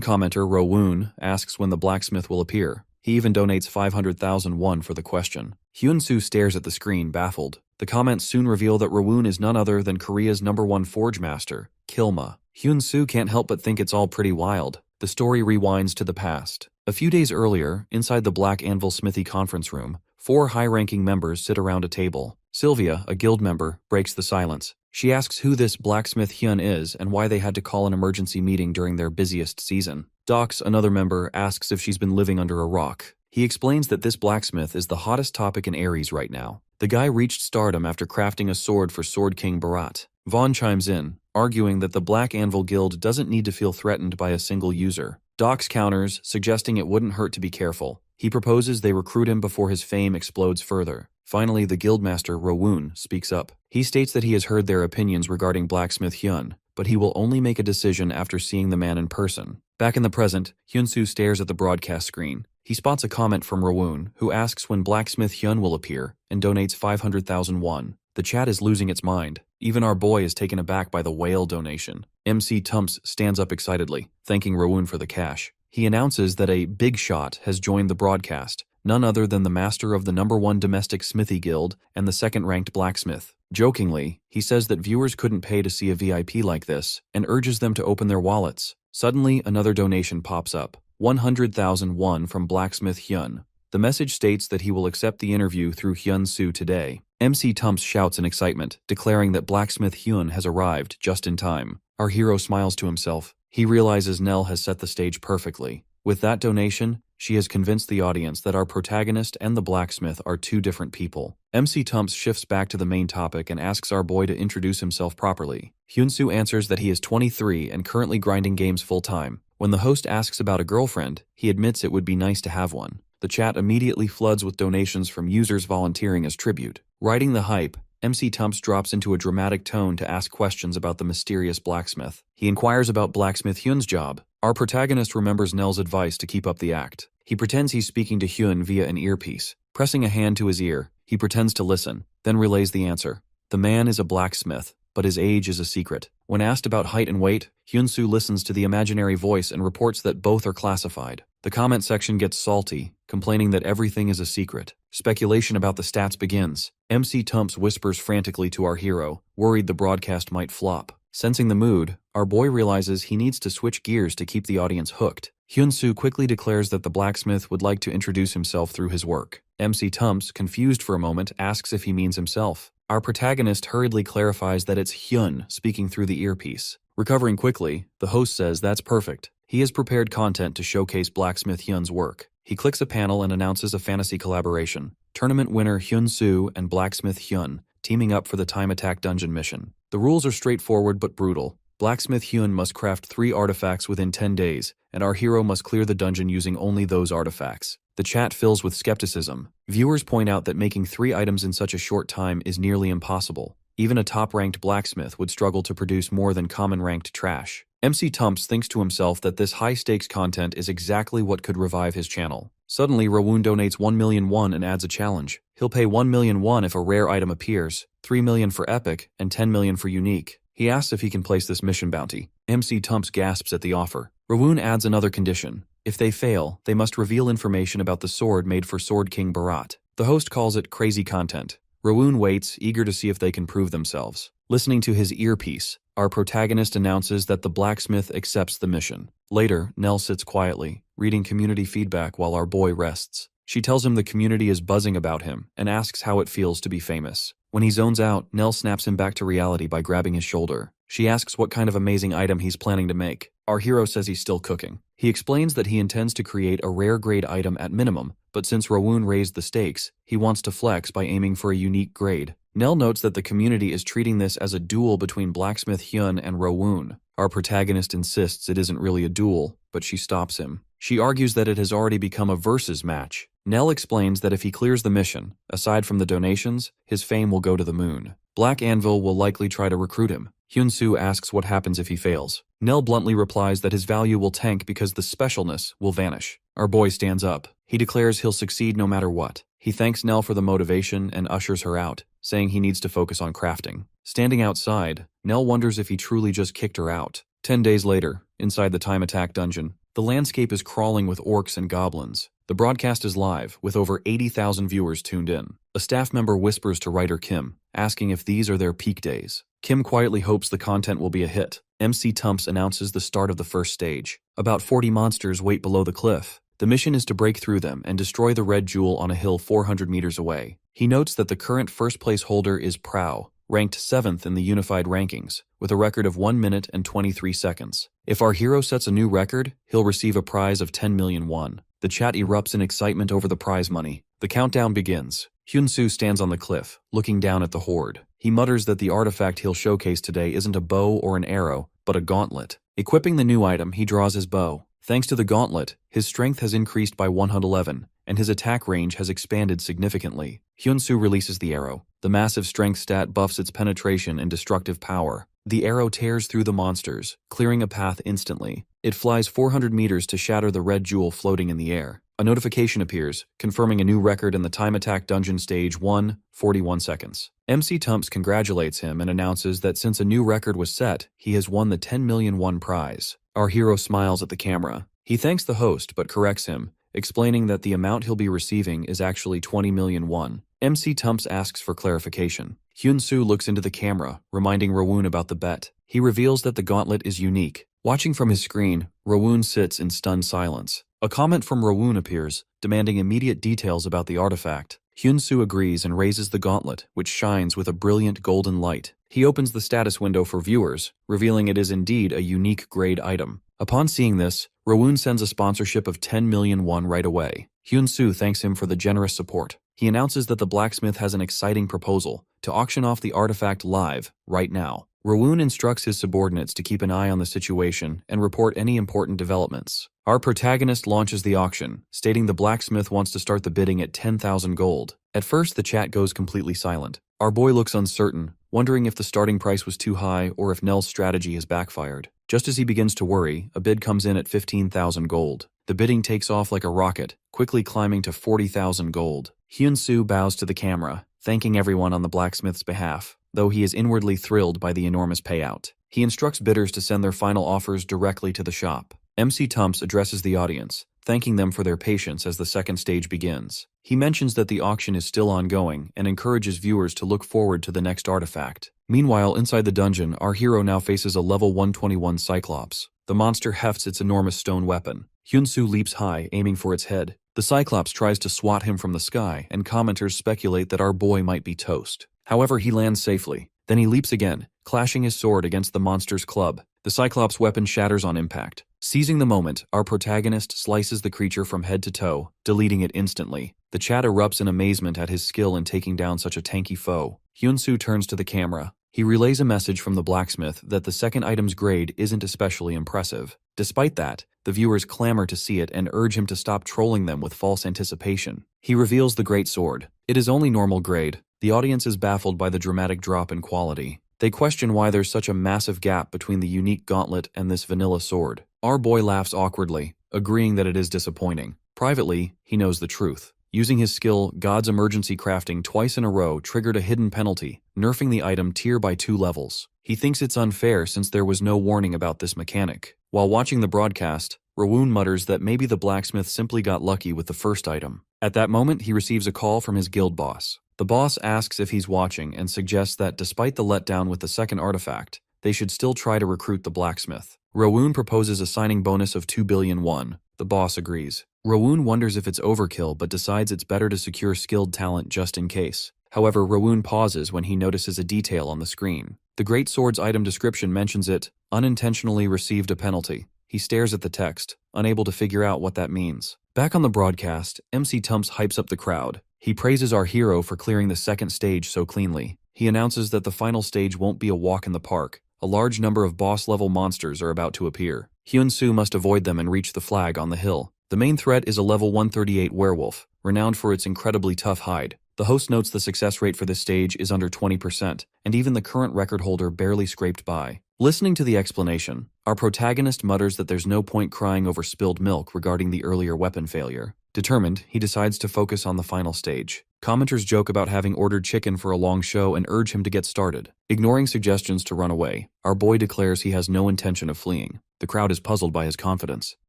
commenter, Rowoon, asks when the blacksmith will appear. He even donates 500,000 won for the question. Hyun-soo stares at the screen, baffled. The comments soon reveal that Rowoon is none other than Korea's #1 forge master, Kilma. Hyun-soo can't help but think it's all pretty wild. The story rewinds to the past. A few days earlier, inside the Black Anvil Smithy conference room, 4 high-ranking members sit around a table. Sylvia, a guild member, breaks the silence. She asks who this blacksmith Hyun is and why they had to call an emergency meeting during their busiest season. Dox, another member, asks if she's been living under a rock. He explains that this blacksmith is the hottest topic in Ares right now. The guy reached stardom after crafting a sword for Sword King Bharat. Vaughn chimes in, arguing that the Black Anvil Guild doesn't need to feel threatened by a single user. Dox counters, suggesting it wouldn't hurt to be careful. He proposes they recruit him before his fame explodes further. Finally, the guildmaster, Rowoon, speaks up. He states that he has heard their opinions regarding Blacksmith Hyun, but he will only make a decision after seeing the man in person. Back in the present, Hyun-soo stares at the broadcast screen. He spots a comment from Rowoon, who asks when Blacksmith Hyun will appear, and donates 500,000 won. The chat is losing its mind. Even our boy is taken aback by the whale donation. MC Tumps stands up excitedly, thanking Rowoon for the cash. He announces that a big shot has joined the broadcast, none other than the master of the #1 domestic smithy guild and the second-ranked blacksmith. Jokingly, he says that viewers couldn't pay to see a VIP like this, and urges them to open their wallets. Suddenly, another donation pops up, 100,000 won from blacksmith Hyun. The message states that he will accept the interview through Hyun-soo today. MC Tumps shouts in excitement, declaring that blacksmith Hyun has arrived just in time. Our hero smiles to himself. He realizes Nell has set the stage perfectly. With that donation, she has convinced the audience that our protagonist and the blacksmith are two different people. MC Tumps shifts back to the main topic and asks our boy to introduce himself properly. Hyun-soo answers that he is 23 and currently grinding games full-time. When the host asks about a girlfriend, he admits it would be nice to have one. The chat immediately floods with donations from users volunteering as tribute. Riding the hype, MC Tumps drops into a dramatic tone to ask questions about the mysterious blacksmith. He inquires about blacksmith Hyun's job. Our protagonist remembers Nell's advice to keep up the act. He pretends he's speaking to Hyun via an earpiece. Pressing a hand to his ear, he pretends to listen, then relays the answer. The man is a blacksmith, but his age is a secret. When asked about height and weight, Hyun-soo listens to the imaginary voice and reports that both are classified. The comment section gets salty, complaining that everything is a secret. Speculation about the stats begins. MC Tumps whispers frantically to our hero, worried the broadcast might flop. Sensing the mood, our boy realizes he needs to switch gears to keep the audience hooked. Hyun-soo quickly declares that the blacksmith would like to introduce himself through his work. MC Tumps, confused for a moment, asks if he means himself. Our protagonist hurriedly clarifies that it's Hyun speaking through the earpiece. Recovering quickly, the host says that's perfect. He has prepared content to showcase blacksmith Hyun's work. He clicks a panel and announces a fantasy collaboration. Tournament winner Hyun-soo and blacksmith Hyun, teaming up for the Time Attack Dungeon mission. The rules are straightforward but brutal. Blacksmith Hyun must craft 3 artifacts within 10 days, and our hero must clear the dungeon using only those artifacts. The chat fills with skepticism. Viewers point out that making 3 items in such a short time is nearly impossible. Even a top-ranked blacksmith would struggle to produce more than common-ranked trash. MC Tumps thinks to himself that this high-stakes content is exactly what could revive his channel. Suddenly, Rowoon donates 1 million won and adds a challenge. He'll pay 1 million won if a rare item appears, 3 million for epic, and 10 million for unique. He asks if he can place this mission bounty. MC Tumps gasps at the offer. Rowoon adds another condition. If they fail, they must reveal information about the sword made for Sword King Bharat. The host calls it crazy content. Rowoon waits, eager to see if they can prove themselves. Listening to his earpiece, our protagonist announces that the blacksmith accepts the mission. Later, Nell sits quietly, reading community feedback while our boy rests. She tells him the community is buzzing about him and asks how it feels to be famous. When he zones out, Nell snaps him back to reality by grabbing his shoulder. She asks what kind of amazing item he's planning to make. Our hero says he's still cooking. He explains that he intends to create a rare grade item at minimum, but since Rowoon raised the stakes, he wants to flex by aiming for a unique grade. Nell notes that the community is treating this as a duel between blacksmith Hyun and Rowoon. Our protagonist insists it isn't really a duel, but she stops him. She argues that it has already become a versus match. Nell explains that if he clears the mission, aside from the donations, his fame will go to the moon. Black Anvil will likely try to recruit him. Hyun-soo asks what happens if he fails. Nell bluntly replies that his value will tank because the specialness will vanish. Our boy stands up. He declares he'll succeed no matter what. He thanks Nell for the motivation and ushers her out, saying he needs to focus on crafting. Standing outside, Nell wonders if he truly just kicked her out. 10 days later, inside the Time Attack Dungeon, the landscape is crawling with orcs and goblins. The broadcast is live, with over 80,000 viewers tuned in. A staff member whispers to writer Kim, asking if these are their peak days. Kim quietly hopes the content will be a hit. MC Tumps announces the start of the first stage. About 40 monsters wait below the cliff. The mission is to break through them and destroy the red jewel on a hill 400 meters away. He notes that the current first-place holder is Prow, ranked 7th in the unified rankings, with a record of 1 minute and 23 seconds. If our hero sets a new record, he'll receive a prize of 10 million won. The chat erupts in excitement over the prize money. The countdown begins. Hyun-soo stands on the cliff, looking down at the horde. He mutters that the artifact he'll showcase today isn't a bow or an arrow, but a gauntlet. Equipping the new item, he draws his bow. Thanks to the gauntlet, his strength has increased by 111, and his attack range has expanded significantly. Hyun-soo releases the arrow. The massive strength stat buffs its penetration and destructive power. The arrow tears through the monsters, clearing a path instantly. It flies 400 meters to shatter the red jewel floating in the air. A notification appears, confirming a new record in the Time Attack Dungeon Stage 1, 41 seconds. MC Tumps congratulates him and announces that since a new record was set, he has won the 10 million won prize. Our hero smiles at the camera. He thanks the host but corrects him, explaining that the amount he'll be receiving is actually 20 million won. MC Tumps asks for clarification. Hyun-soo looks into the camera, reminding Rowoon about the bet. He reveals that the gauntlet is unique. Watching from his screen, Rowoon sits in stunned silence. A comment from Rowoon appears, demanding immediate details about the artifact. Hyun-soo agrees and raises the gauntlet, which shines with a brilliant golden light. He opens the status window for viewers, revealing it is indeed a unique grade item. Upon seeing this, Rowoon sends a sponsorship of 10 million won right away. Hyun-soo thanks him for the generous support. He announces that the blacksmith has an exciting proposal to auction off the artifact live, right now. Rowoon instructs his subordinates to keep an eye on the situation and report any important developments. Our protagonist launches the auction, stating the blacksmith wants to start the bidding at 10,000 gold. At first, the chat goes completely silent. Our boy looks uncertain, wondering if the starting price was too high or if Nell's strategy has backfired. Just as he begins to worry, a bid comes in at 15,000 gold. The bidding takes off like a rocket, quickly climbing to 40,000 gold. Hyun-soo bows to the camera, thanking everyone on the blacksmith's behalf, though he is inwardly thrilled by the enormous payout. He instructs bidders to send their final offers directly to the shop. MC Tumps addresses the audience, thanking them for their patience as the second stage begins. He mentions that the auction is still ongoing and encourages viewers to look forward to the next artifact. Meanwhile, inside the dungeon, our hero now faces a level 121 Cyclops. The monster hefts its enormous stone weapon. Hyun-soo leaps high, aiming for its head. The Cyclops tries to swat him from the sky, and commenters speculate that our boy might be toast. However, he lands safely. Then he leaps again, clashing his sword against the monster's club. The Cyclops' weapon shatters on impact. Seizing the moment, our protagonist slices the creature from head to toe, deleting it instantly. The chat erupts in amazement at his skill in taking down such a tanky foe. Hyun-soo turns to the camera. He relays a message from the blacksmith that the second item's grade isn't especially impressive. Despite that, the viewers clamor to see it and urge him to stop trolling them with false anticipation. He reveals the great sword. It is only normal grade. The audience is baffled by the dramatic drop in quality. They question why there's such a massive gap between the unique gauntlet and this vanilla sword. Our boy laughs awkwardly, agreeing that it is disappointing. Privately, he knows the truth. Using his skill, God's emergency crafting twice in a row triggered a hidden penalty, nerfing the item tier by 2 levels. He thinks it's unfair since there was no warning about this mechanic. While watching the broadcast, Rowoon mutters that maybe the blacksmith simply got lucky with the first item. At that moment, he receives a call from his guild boss. The boss asks if he's watching and suggests that despite the letdown with the second artifact, they should still try to recruit the blacksmith. Rowoon proposes a signing bonus of 2 billion won. The boss agrees. Rowoon wonders if it's overkill but decides it's better to secure skilled talent just in case. However, Rowoon pauses when he notices a detail on the screen. The Great Sword's item description mentions it unintentionally received a penalty. He stares at the text, unable to figure out what that means. Back on the broadcast, MC Tumps hypes up the crowd. He praises our hero for clearing the second stage so cleanly. He announces that the final stage won't be a walk in the park. A large number of boss-level monsters are about to appear. Hyun-soo must avoid them and reach the flag on the hill. The main threat is a level 138 werewolf, renowned for its incredibly tough hide. The host notes the success rate for this stage is under 20%, and even the current record holder barely scraped by. Listening to the explanation, our protagonist mutters that there's no point crying over spilled milk regarding the earlier weapon failure. Determined, he decides to focus on the final stage. Commenters joke about having ordered chicken for a long show and urge him to get started. Ignoring suggestions to run away, our boy declares he has no intention of fleeing. The crowd is puzzled by his confidence.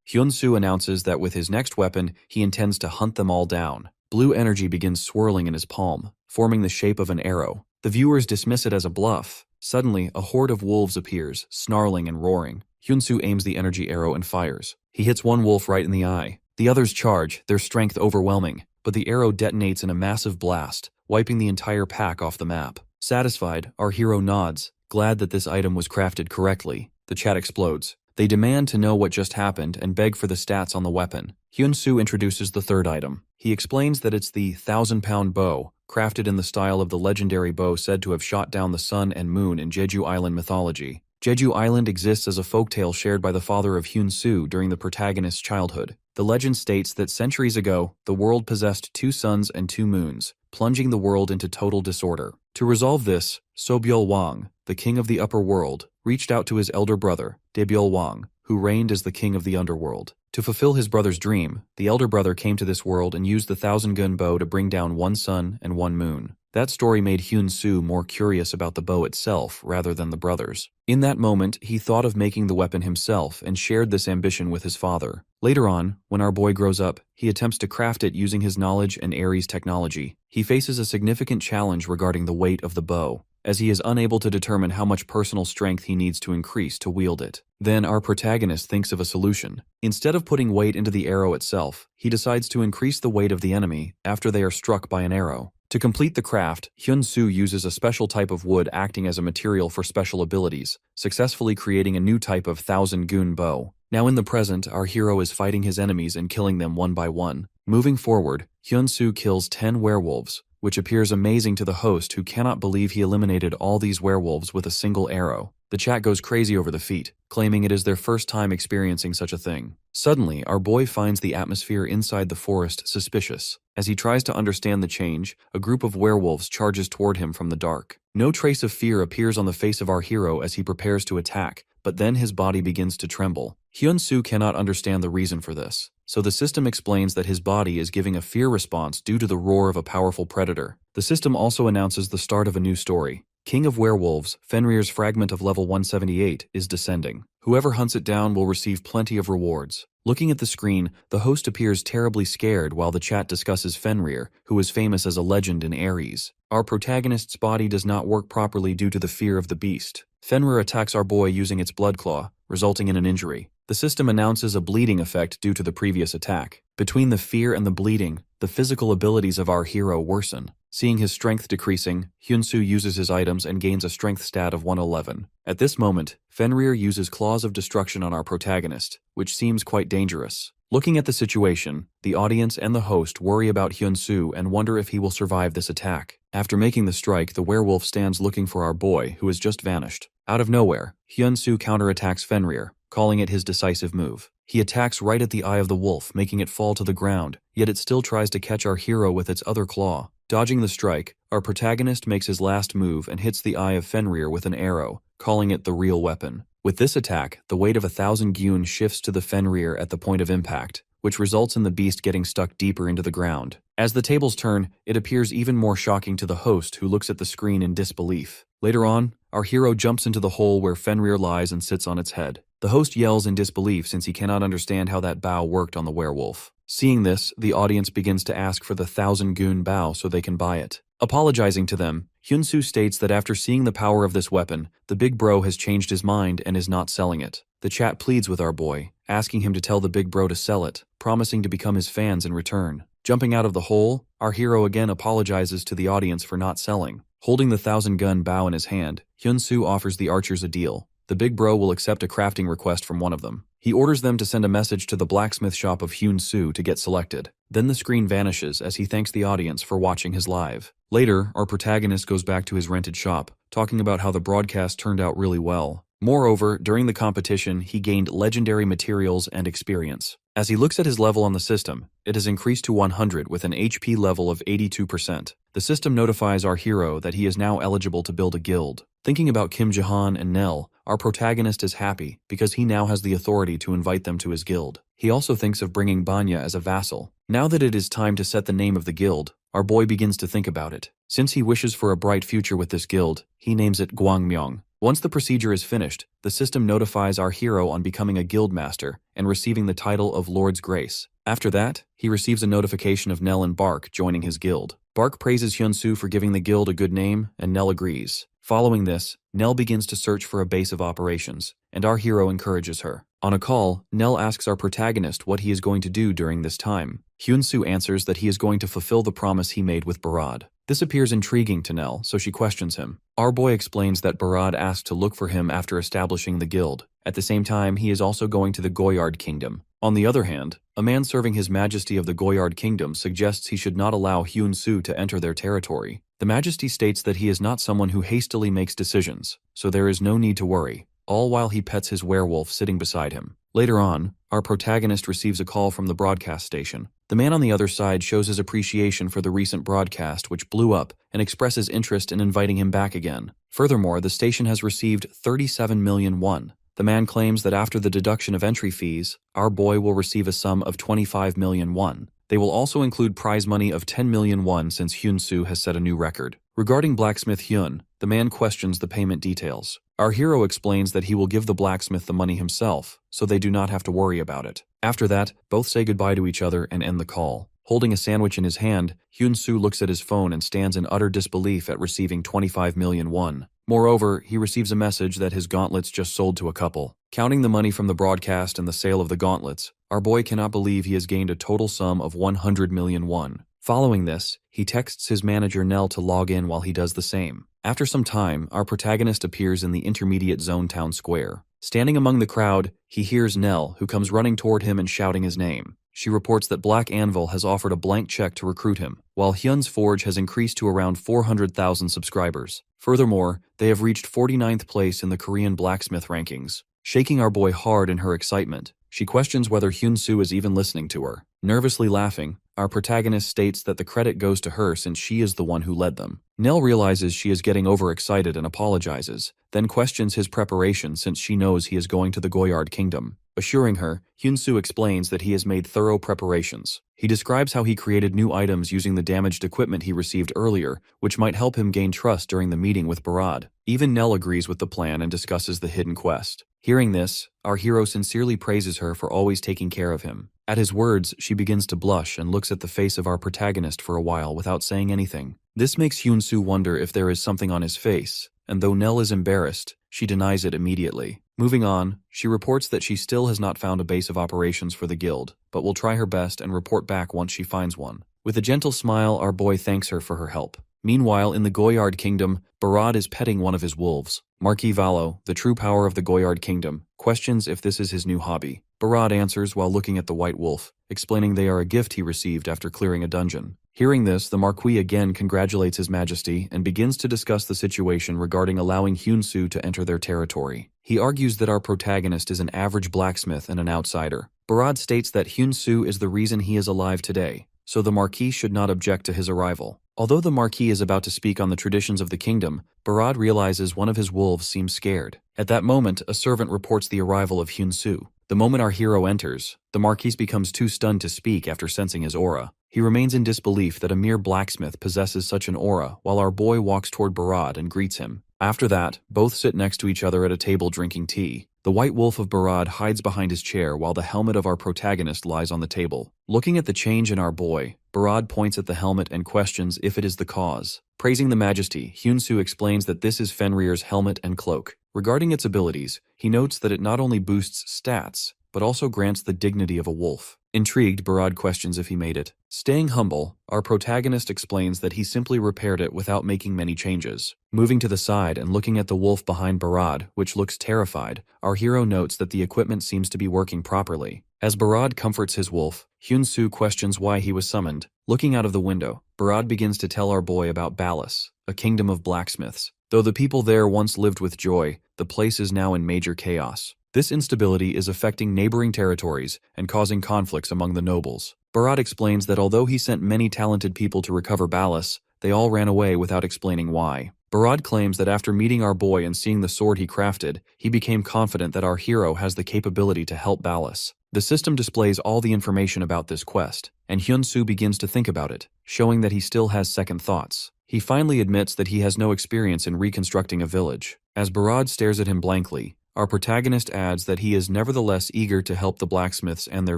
Hyun-soo announces that with his next weapon, he intends to hunt them all down. Blue energy begins swirling in his palm, forming the shape of an arrow. The viewers dismiss it as a bluff. Suddenly, a horde of wolves appears, snarling and roaring. Hyun-soo aims the energy arrow and fires. He hits one wolf right in the eye. The others charge, their strength overwhelming, but the arrow detonates in a massive blast, wiping the entire pack off the map. Satisfied, our hero nods, glad that this item was crafted correctly. The chat explodes. They demand to know what just happened and beg for the stats on the weapon. Hyun-soo introduces the third item. He explains that it's the 1,000-pound bow, crafted in the style of the legendary bow said to have shot down the sun and moon in Jeju Island mythology. Jeju Island exists as a folktale shared by the father of Hyun-soo during the protagonist's childhood. The legend states that centuries ago, the world possessed 2 suns and 2 moons, plunging the world into total disorder. To resolve this, Sobyul Wang, the king of the upper world, reached out to his elder brother, Daebyul Wang, who reigned as the king of the underworld. To fulfill his brother's dream, the elder brother came to this world and used the 1,000-gun bow to bring down one sun and one moon. That story made Hyun-soo more curious about the bow itself rather than the brothers. In that moment, he thought of making the weapon himself and shared this ambition with his father. Later on, when our boy grows up, he attempts to craft it using his knowledge and Ares technology. He faces a significant challenge regarding the weight of the bow, as he is unable to determine how much personal strength he needs to increase to wield it. Then our protagonist thinks of a solution. Instead of putting weight into the arrow itself, he decides to increase the weight of the enemy after they are struck by an arrow. To complete the craft, Hyun-soo uses a special type of wood acting as a material for special abilities, successfully creating a new type of 1,000-gun bow. Now in the present, our hero is fighting his enemies and killing them one by one. Moving forward, Hyun-soo kills 10 werewolves, which appears amazing to the host who cannot believe he eliminated all these werewolves with a single arrow. The chat goes crazy over the feat, claiming it is their first time experiencing such a thing. Suddenly, our boy finds the atmosphere inside the forest suspicious. As he tries to understand the change, a group of werewolves charges toward him from the dark. No trace of fear appears on the face of our hero as he prepares to attack, but then his body begins to tremble. Hyun-soo cannot understand the reason for this, so the system explains that his body is giving a fear response due to the roar of a powerful predator. The system also announces the start of a new story. King of Werewolves, Fenrir's fragment of level 178, is descending. Whoever hunts it down will receive plenty of rewards. Looking at the screen, the host appears terribly scared while the chat discusses Fenrir, who is famous as a legend in Ares. Our protagonist's body does not work properly due to the fear of the beast. Fenrir attacks our boy using its blood claw, resulting in an injury. The system announces a bleeding effect due to the previous attack. Between the fear and the bleeding, the physical abilities of our hero worsen. Seeing his strength decreasing, Hyun-soo uses his items and gains a strength stat of 111. At this moment, Fenrir uses Claws of Destruction on our protagonist, which seems quite dangerous. Looking at the situation, the audience and the host worry about Hyun-soo and wonder if he will survive this attack. After making the strike, the werewolf stands looking for our boy, who has just vanished. Out of nowhere, Hyun-soo counterattacks Fenrir, calling it his decisive move. He attacks right at the eye of the wolf, making it fall to the ground, yet it still tries to catch our hero with its other claw. Dodging the strike, our protagonist makes his last move and hits the eye of Fenrir with an arrow, calling it the real weapon. With this attack, the weight of 1,000 gyun shifts to the Fenrir at the point of impact, which results in the beast getting stuck deeper into the ground. As the tables turn, it appears even more shocking to the host, who looks at the screen in disbelief. Later on, our hero jumps into the hole where Fenrir lies and sits on its head. The host yells in disbelief since he cannot understand how that bow worked on the werewolf. Seeing this, the audience begins to ask for the 1,000-gun bow so they can buy it. Apologizing to them, Hyun-soo states that after seeing the power of this weapon, the big bro has changed his mind and is not selling it. The chat pleads with our boy, asking him to tell the big bro to sell it, promising to become his fans in return. Jumping out of the hole, our hero again apologizes to the audience for not selling. Holding the 1,000-gun bow in his hand, Hyun-soo offers the archers a deal. The big bro will accept a crafting request from one of them. He orders them to send a message to the blacksmith shop of Hyun-soo to get selected. Then the screen vanishes as he thanks the audience for watching his live. Later, our protagonist goes back to his rented shop, talking about how the broadcast turned out really well. Moreover, during the competition, he gained legendary materials and experience. As he looks at his level on the system, it has increased to 100 with an HP level of 82%. The system notifies our hero that he is now eligible to build a guild. Thinking about Kim Jahan and Nell, our protagonist is happy because he now has the authority to invite them to his guild. He also thinks of bringing Banya as a vassal. Now that it is time to set the name of the guild, our boy begins to think about it. Since he wishes for a bright future with this guild, he names it Gwangmyeong. Once the procedure is finished, the system notifies our hero on becoming a guild master and receiving the title of Lord's Grace. After that, he receives a notification of Nell and Bark joining his guild. Bark praises Hyun-soo for giving the guild a good name, and Nell agrees. Following this, Nell begins to search for a base of operations, and our hero encourages her. On a call, Nell asks our protagonist what he is going to do during this time. Hyun-soo answers that he is going to fulfill the promise he made with Barad. This appears intriguing to Nell, so she questions him. Our boy explains that Barad asked to look for him after establishing the guild. At the same time, he is also going to the Goyard Kingdom. On the other hand, a man serving His Majesty of the Goyard Kingdom suggests he should not allow Hyun-soo to enter their territory. The Majesty states that he is not someone who hastily makes decisions, so there is no need to worry, all while he pets his werewolf sitting beside him. Later on, our protagonist receives a call from the broadcast station. The man on the other side shows his appreciation for the recent broadcast, which blew up, and expresses interest in inviting him back again. Furthermore, the station has received 37 million won, The man claims that after the deduction of entry fees, our boy will receive a sum of 25 million won. They will also include prize money of 10 million won since Hyun-soo has set a new record. Regarding blacksmith Hyun, the man questions the payment details. Our hero explains that he will give the blacksmith the money himself, so they do not have to worry about it. After that, both say goodbye to each other and end the call. Holding a sandwich in his hand, Hyun-soo looks at his phone and stands in utter disbelief at receiving 25 million won. Moreover, he receives a message that his gauntlets just sold to a couple. Counting the money from the broadcast and the sale of the gauntlets, our boy cannot believe he has gained a total sum of 100 million won. Following this, he texts his manager Nell to log in while he does the same. After some time, our protagonist appears in the intermediate zone town square. Standing among the crowd, he hears Nell, who comes running toward him and shouting his name. She reports that Black Anvil has offered a blank check to recruit him, while Hyun's Forge has increased to around 400,000 subscribers. Furthermore, they have reached 49th place in the Korean blacksmith rankings. Shaking our boy hard in her excitement, she questions whether Hyun-soo is even listening to her. Nervously laughing, our protagonist states that the credit goes to her since she is the one who led them. Nell realizes she is getting overexcited and apologizes, then questions his preparation since she knows he is going to the Goyard Kingdom. Assuring her, Hyun-soo explains that he has made thorough preparations. He describes how he created new items using the damaged equipment he received earlier, which might help him gain trust during the meeting with Barad. Even Nell agrees with the plan and discusses the hidden quest. Hearing this, our hero sincerely praises her for always taking care of him. At his words, she begins to blush and looks at the face of our protagonist for a while without saying anything. This makes Hyun-soo wonder if there is something on his face, and though Nell is embarrassed, she denies it immediately. Moving on, she reports that she still has not found a base of operations for the guild, but will try her best and report back once she finds one. With a gentle smile, our boy thanks her for her help. Meanwhile, in the Goyard Kingdom, Barad is petting one of his wolves. Marquis Valo, the true power of the Goyard Kingdom, questions if this is his new hobby. Barad answers while looking at the white wolf, explaining they are a gift he received after clearing a dungeon. Hearing this, the Marquis again congratulates His Majesty and begins to discuss the situation regarding allowing Hyun-soo to enter their territory. He argues that our protagonist is an average blacksmith and an outsider. Barad states that Hyun-soo is the reason he is alive today, so the Marquis should not object to his arrival. Although the Marquis is about to speak on the traditions of the kingdom, Barad realizes one of his wolves seems scared. At that moment, a servant reports the arrival of Hyun-soo. The moment our hero enters, the Marquis becomes too stunned to speak after sensing his aura. He remains in disbelief that a mere blacksmith possesses such an aura while our boy walks toward Barad and greets him. After that, both sit next to each other at a table drinking tea. The white wolf of Barad hides behind his chair while the helmet of our protagonist lies on the table. Looking at the change in our boy, Barad points at the helmet and questions if it is the cause. Praising the Majesty, Hyun-soo explains that this is Fenrir's helmet and cloak. Regarding its abilities, he notes that it not only boosts stats, but also grants the dignity of a wolf. Intrigued, Barad questions if he made it. Staying humble, our protagonist explains that he simply repaired it without making many changes. Moving to the side and looking at the wolf behind Barad, which looks terrified, our hero notes that the equipment seems to be working properly. As Barad comforts his wolf, Hyun-soo questions why he was summoned. Looking out of the window, Barad begins to tell our boy about Balas, a kingdom of blacksmiths. Though the people there once lived with joy, the place is now in major chaos. This instability is affecting neighboring territories and causing conflicts among the nobles. Barad explains that although he sent many talented people to recover Balas, they all ran away without explaining why. Barad claims that after meeting our boy and seeing the sword he crafted, he became confident that our hero has the capability to help Balas. The system displays all the information about this quest, and Hyun-soo begins to think about it, showing that he still has second thoughts. He finally admits that he has no experience in reconstructing a village. As Barad stares at him blankly, our protagonist adds that he is nevertheless eager to help the blacksmiths and their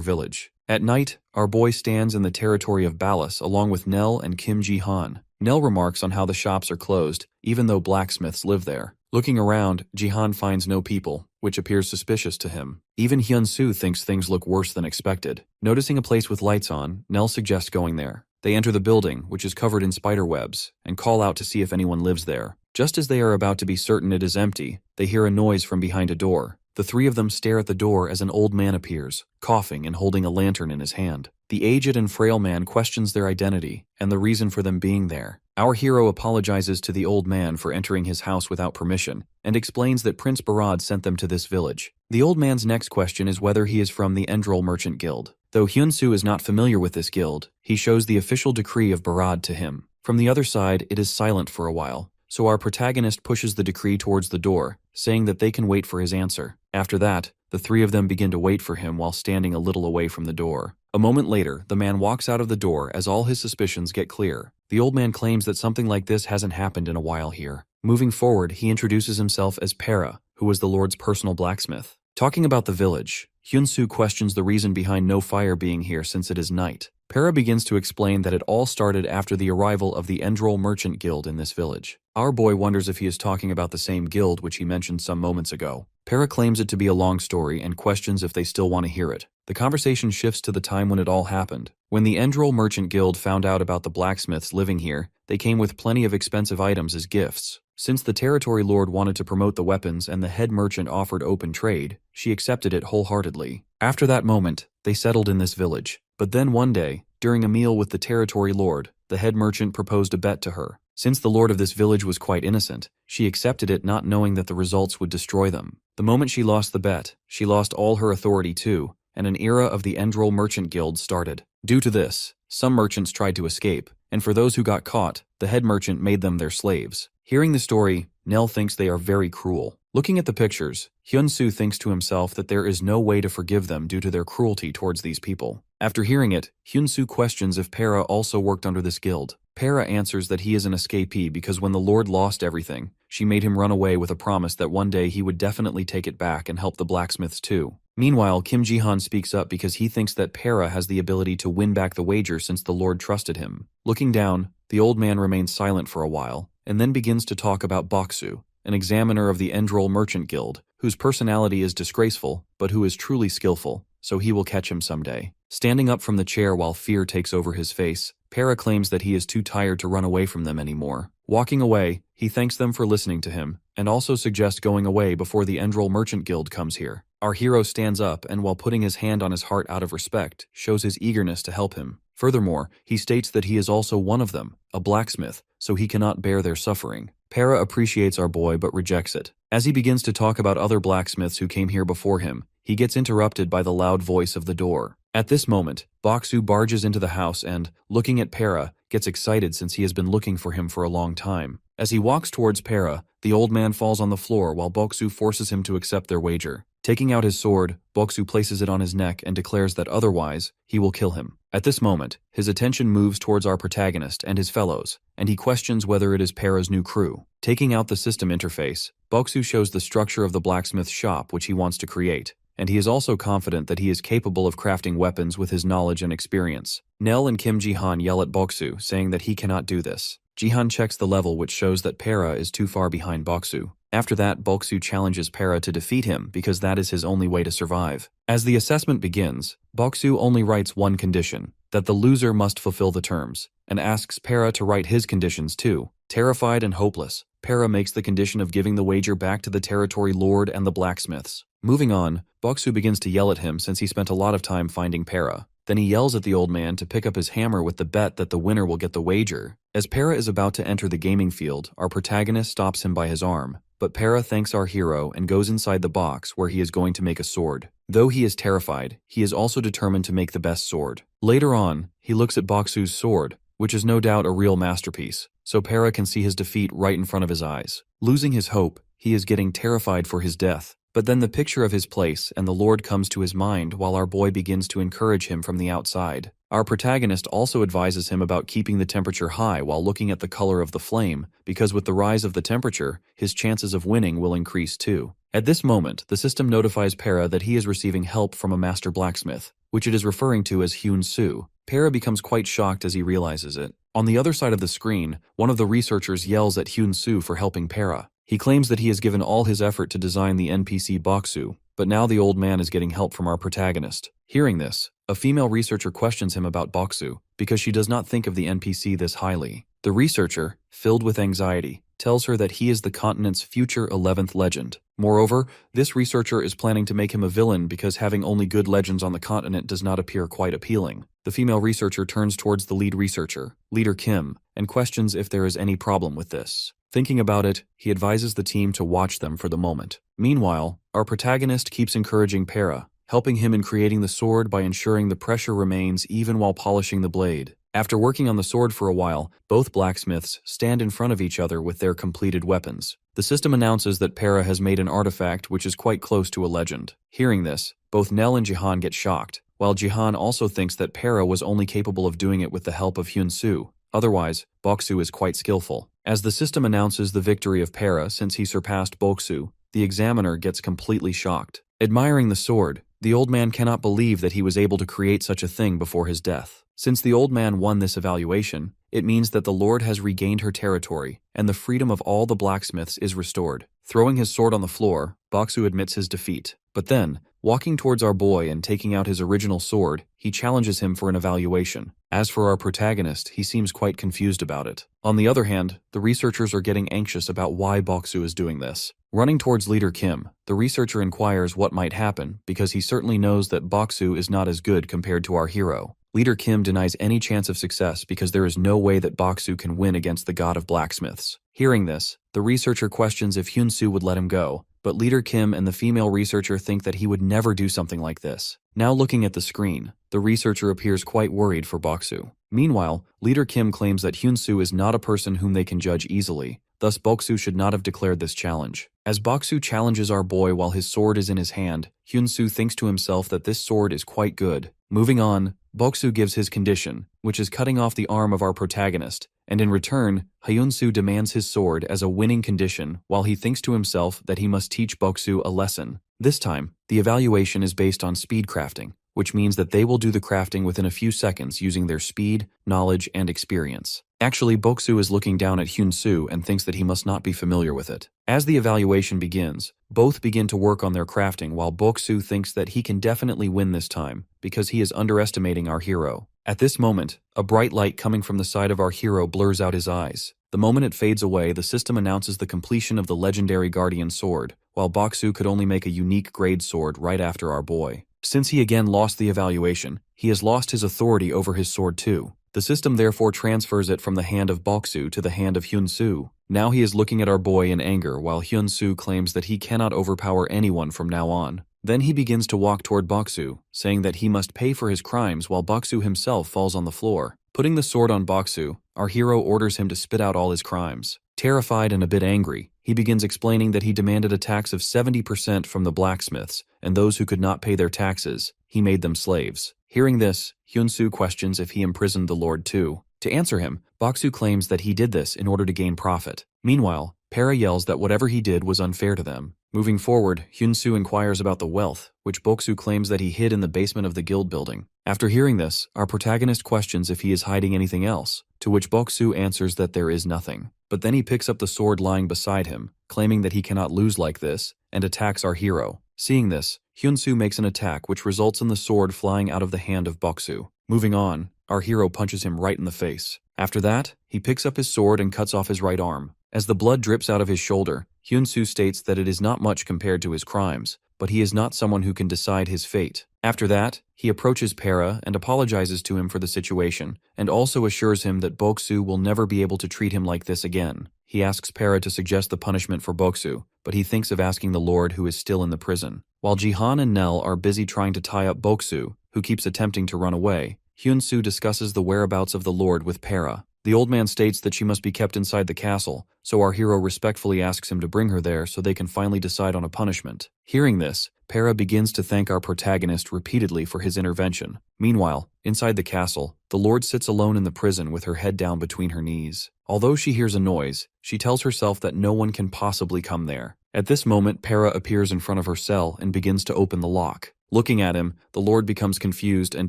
village. At night, our boy stands in the territory of Balas along with Nell and Kim Ji-han. Nell remarks on how the shops are closed, even though blacksmiths live there. Looking around, Ji-han finds no people, which appears suspicious to him. Even Hyun-soo thinks things look worse than expected. Noticing a place with lights on, Nell suggests going there. They enter the building, which is covered in spider webs, and call out to see if anyone lives there. Just as they are about to be certain it is empty, they hear a noise from behind a door. The three of them stare at the door as an old man appears, coughing and holding a lantern in his hand. The aged and frail man questions their identity and the reason for them being there. Our hero apologizes to the old man for entering his house without permission, and explains that Prince Barad sent them to this village. The old man's next question is whether he is from the Enroll Merchant Guild. Though Hyun-soo is not familiar with this guild, he shows the official decree of Barad to him. From the other side, it is silent for a while, so our protagonist pushes the decree towards the door, saying that they can wait for his answer. After that, the three of them begin to wait for him while standing a little away from the door. A moment later, the man walks out of the door as all his suspicions get clear. The old man claims that something like this hasn't happened in a while here. Moving forward, he introduces himself as Para, who was the Lord's personal blacksmith. Talking about the village, Hyun-soo questions the reason behind no fire being here since it is night. Para begins to explain that it all started after the arrival of the Enroll Merchant Guild in this village. Our boy wonders if he is talking about the same guild which he mentioned some moments ago. Para claims it to be a long story and questions if they still want to hear it. The conversation shifts to the time when it all happened. When the Enroll Merchant Guild found out about the blacksmiths living here, they came with plenty of expensive items as gifts. Since the territory lord wanted to promote the weapons and the head merchant offered open trade, she accepted it wholeheartedly. After that moment, they settled in this village. But then one day, during a meal with the territory lord, the head merchant proposed a bet to her. Since the lord of this village was quite innocent, she accepted it not knowing that the results would destroy them. The moment she lost the bet, she lost all her authority too, and an era of the Enroll Merchant Guild started. Due to this, some merchants tried to escape, and for those who got caught, the head merchant made them their slaves. Hearing the story, Nell thinks they are very cruel. Looking at the pictures, Hyun-soo thinks to himself that there is no way to forgive them due to their cruelty towards these people. After hearing it, Hyun-soo questions if Para also worked under this guild. Para answers that he is an escapee because when the Lord lost everything, she made him run away with a promise that one day he would definitely take it back and help the blacksmiths too. Meanwhile, Kim Ji-han speaks up because he thinks that Para has the ability to win back the wager since the Lord trusted him. Looking down, the old man remains silent for a while, and then begins to talk about Boksu, an examiner of the Enroll Merchant Guild, whose personality is disgraceful, but who is truly skillful, so he will catch him someday. Standing up from the chair while fear takes over his face, Para claims that he is too tired to run away from them anymore. Walking away, he thanks them for listening to him, and also suggests going away before the Enroll Merchant Guild comes here. Our hero stands up and while putting his hand on his heart out of respect, shows his eagerness to help him. Furthermore, he states that he is also one of them, a blacksmith, so he cannot bear their suffering. Para appreciates our boy but rejects it. As he begins to talk about other blacksmiths who came here before him, he gets interrupted by the loud voice of the door. At this moment, Boksu barges into the house and, looking at Para, gets excited since he has been looking for him for a long time. As he walks towards Para, the old man falls on the floor while Boksu forces him to accept their wager. Taking out his sword, Boksu places it on his neck and declares that otherwise, he will kill him. At this moment, his attention moves towards our protagonist and his fellows, and he questions whether it is Para's new crew. Taking out the system interface, Boksu shows the structure of the blacksmith shop which he wants to create, and he is also confident that he is capable of crafting weapons with his knowledge and experience. Nell and Kim Ji-han yell at Boksu, saying that he cannot do this. Ji-han checks the level which shows that Para is too far behind Boksu. After that, Boksu challenges Para to defeat him because that is his only way to survive. As the assessment begins, Boksu only writes one condition, that the loser must fulfill the terms, and asks Para to write his conditions too. Terrified and hopeless, Para makes the condition of giving the wager back to the territory lord and the blacksmiths. Moving on, Boksu begins to yell at him since he spent a lot of time finding Para. Then he yells at the old man to pick up his hammer with the bet that the winner will get the wager. As Para is about to enter the gaming field, our protagonist stops him by his arm. But Para thanks our hero and goes inside the box where he is going to make a sword. Though he is terrified, he is also determined to make the best sword. Later on, he looks at Boksu's sword, which is no doubt a real masterpiece, so Para can see his defeat right in front of his eyes. Losing his hope, he is getting terrified for his death. But then the picture of his place and the Lord comes to his mind while our boy begins to encourage him from the outside. Our protagonist also advises him about keeping the temperature high while looking at the color of the flame, because with the rise of the temperature, his chances of winning will increase too. At this moment, the system notifies Para that he is receiving help from a master blacksmith, which it is referring to as Hyun-soo. Para becomes quite shocked as he realizes it. On the other side of the screen, one of the researchers yells at Hyun-soo for helping Para. He claims that he has given all his effort to design the NPC Boksu, but now the old man is getting help from our protagonist. Hearing this, a female researcher questions him about Boksu because she does not think of the NPC this highly. The researcher, filled with anxiety, tells her that he is the continent's future 11th legend. Moreover, this researcher is planning to make him a villain because having only good legends on the continent does not appear quite appealing. The female researcher turns towards the lead researcher, Leader Kim, and questions if there is any problem with this. Thinking about it, he advises the team to watch them for the moment. Meanwhile, our protagonist keeps encouraging Para, helping him in creating the sword by ensuring the pressure remains even while polishing the blade. After working on the sword for a while, both blacksmiths stand in front of each other with their completed weapons. The system announces that Para has made an artifact which is quite close to a legend. Hearing this, both Nell and Jihan get shocked, while Jihan also thinks that Para was only capable of doing it with the help of Hyun-soo. Otherwise, Boksu is quite skillful. As the system announces the victory of Para since he surpassed Boksu, the examiner gets completely shocked. Admiring the sword, the old man cannot believe that he was able to create such a thing before his death. Since the old man won this evaluation, it means that the Lord has regained her territory, and the freedom of all the blacksmiths is restored. Throwing his sword on the floor, Boksu admits his defeat. But then, walking towards our boy and taking out his original sword, he challenges him for an evaluation. As for our protagonist, he seems quite confused about it. On the other hand, the researchers are getting anxious about why Boksu is doing this. Running towards Leader Kim, the researcher inquires what might happen because he certainly knows that Boksu is not as good compared to our hero. Leader Kim denies any chance of success because there is no way that Boksu can win against the god of blacksmiths. Hearing this, the researcher questions if Hyun-soo would let him go, but Leader Kim and the female researcher think that he would never do something like this. Now looking at the screen, the researcher appears quite worried for Boksu. Meanwhile, Leader Kim claims that Hyun-soo is not a person whom they can judge easily, thus Boksu should not have declared this challenge. As Boksu challenges our boy while his sword is in his hand, Hyun-soo thinks to himself that this sword is quite good. Moving on, Boksu gives his condition, which is cutting off the arm of our protagonist, and in return, Hyun-soo demands his sword as a winning condition while he thinks to himself that he must teach Boksu a lesson. This time, the evaluation is based on speed crafting, which means that they will do the crafting within a few seconds using their speed, knowledge, and experience. Actually, Boksu is looking down at Hyun-soo and thinks that he must not be familiar with it. As the evaluation begins, both begin to work on their crafting while Boksu thinks that he can definitely win this time because he is underestimating our hero. At this moment, a bright light coming from the side of our hero blurs out his eyes. The moment it fades away, the system announces the completion of the legendary Guardian Sword, while Boksu could only make a unique grade sword right after our boy. Since he again lost the evaluation, he has lost his authority over his sword too. The system therefore transfers it from the hand of Boksu to the hand of Hyun-soo. Now he is looking at our boy in anger while Hyun-soo claims that he cannot overpower anyone from now on. Then he begins to walk toward Boksu, saying that he must pay for his crimes while Boksu himself falls on the floor. Putting the sword on Boksu, our hero orders him to spit out all his crimes. Terrified and a bit angry, he begins explaining that he demanded a tax of 70% from the blacksmiths, and those who could not pay their taxes, he made them slaves. Hearing this, Hyun-soo questions if he imprisoned the Lord too. To answer him, Boksu claims that he did this in order to gain profit. Meanwhile, Para yells that whatever he did was unfair to them. Moving forward, Hyun-soo inquires about the wealth, which Boksu claims that he hid in the basement of the guild building. After hearing this, our protagonist questions if he is hiding anything else, to which Boksu answers that there is nothing. But then he picks up the sword lying beside him, claiming that he cannot lose like this, and attacks our hero. Seeing this, Hyun-soo makes an attack which results in the sword flying out of the hand of Boksu. Moving on, our hero punches him right in the face. After that, he picks up his sword and cuts off his right arm. As the blood drips out of his shoulder, Hyun-soo states that it is not much compared to his crimes, but he is not someone who can decide his fate. After that, he approaches Para and apologizes to him for the situation, and also assures him that Boksu will never be able to treat him like this again. He asks Para to suggest the punishment for Boksu, but he thinks of asking the Lord who is still in the prison. While Jihan and Nell are busy trying to tie up Boksu, who keeps attempting to run away, Hyun-soo discusses the whereabouts of the Lord with Para. The old man states that she must be kept inside the castle, so our hero respectfully asks him to bring her there so they can finally decide on a punishment. Hearing this, Para begins to thank our protagonist repeatedly for his intervention. Meanwhile, inside the castle, the Lord sits alone in the prison with her head down between her knees. Although she hears a noise, she tells herself that no one can possibly come there. At this moment, Para appears in front of her cell and begins to open the lock. Looking at him, the Lord becomes confused and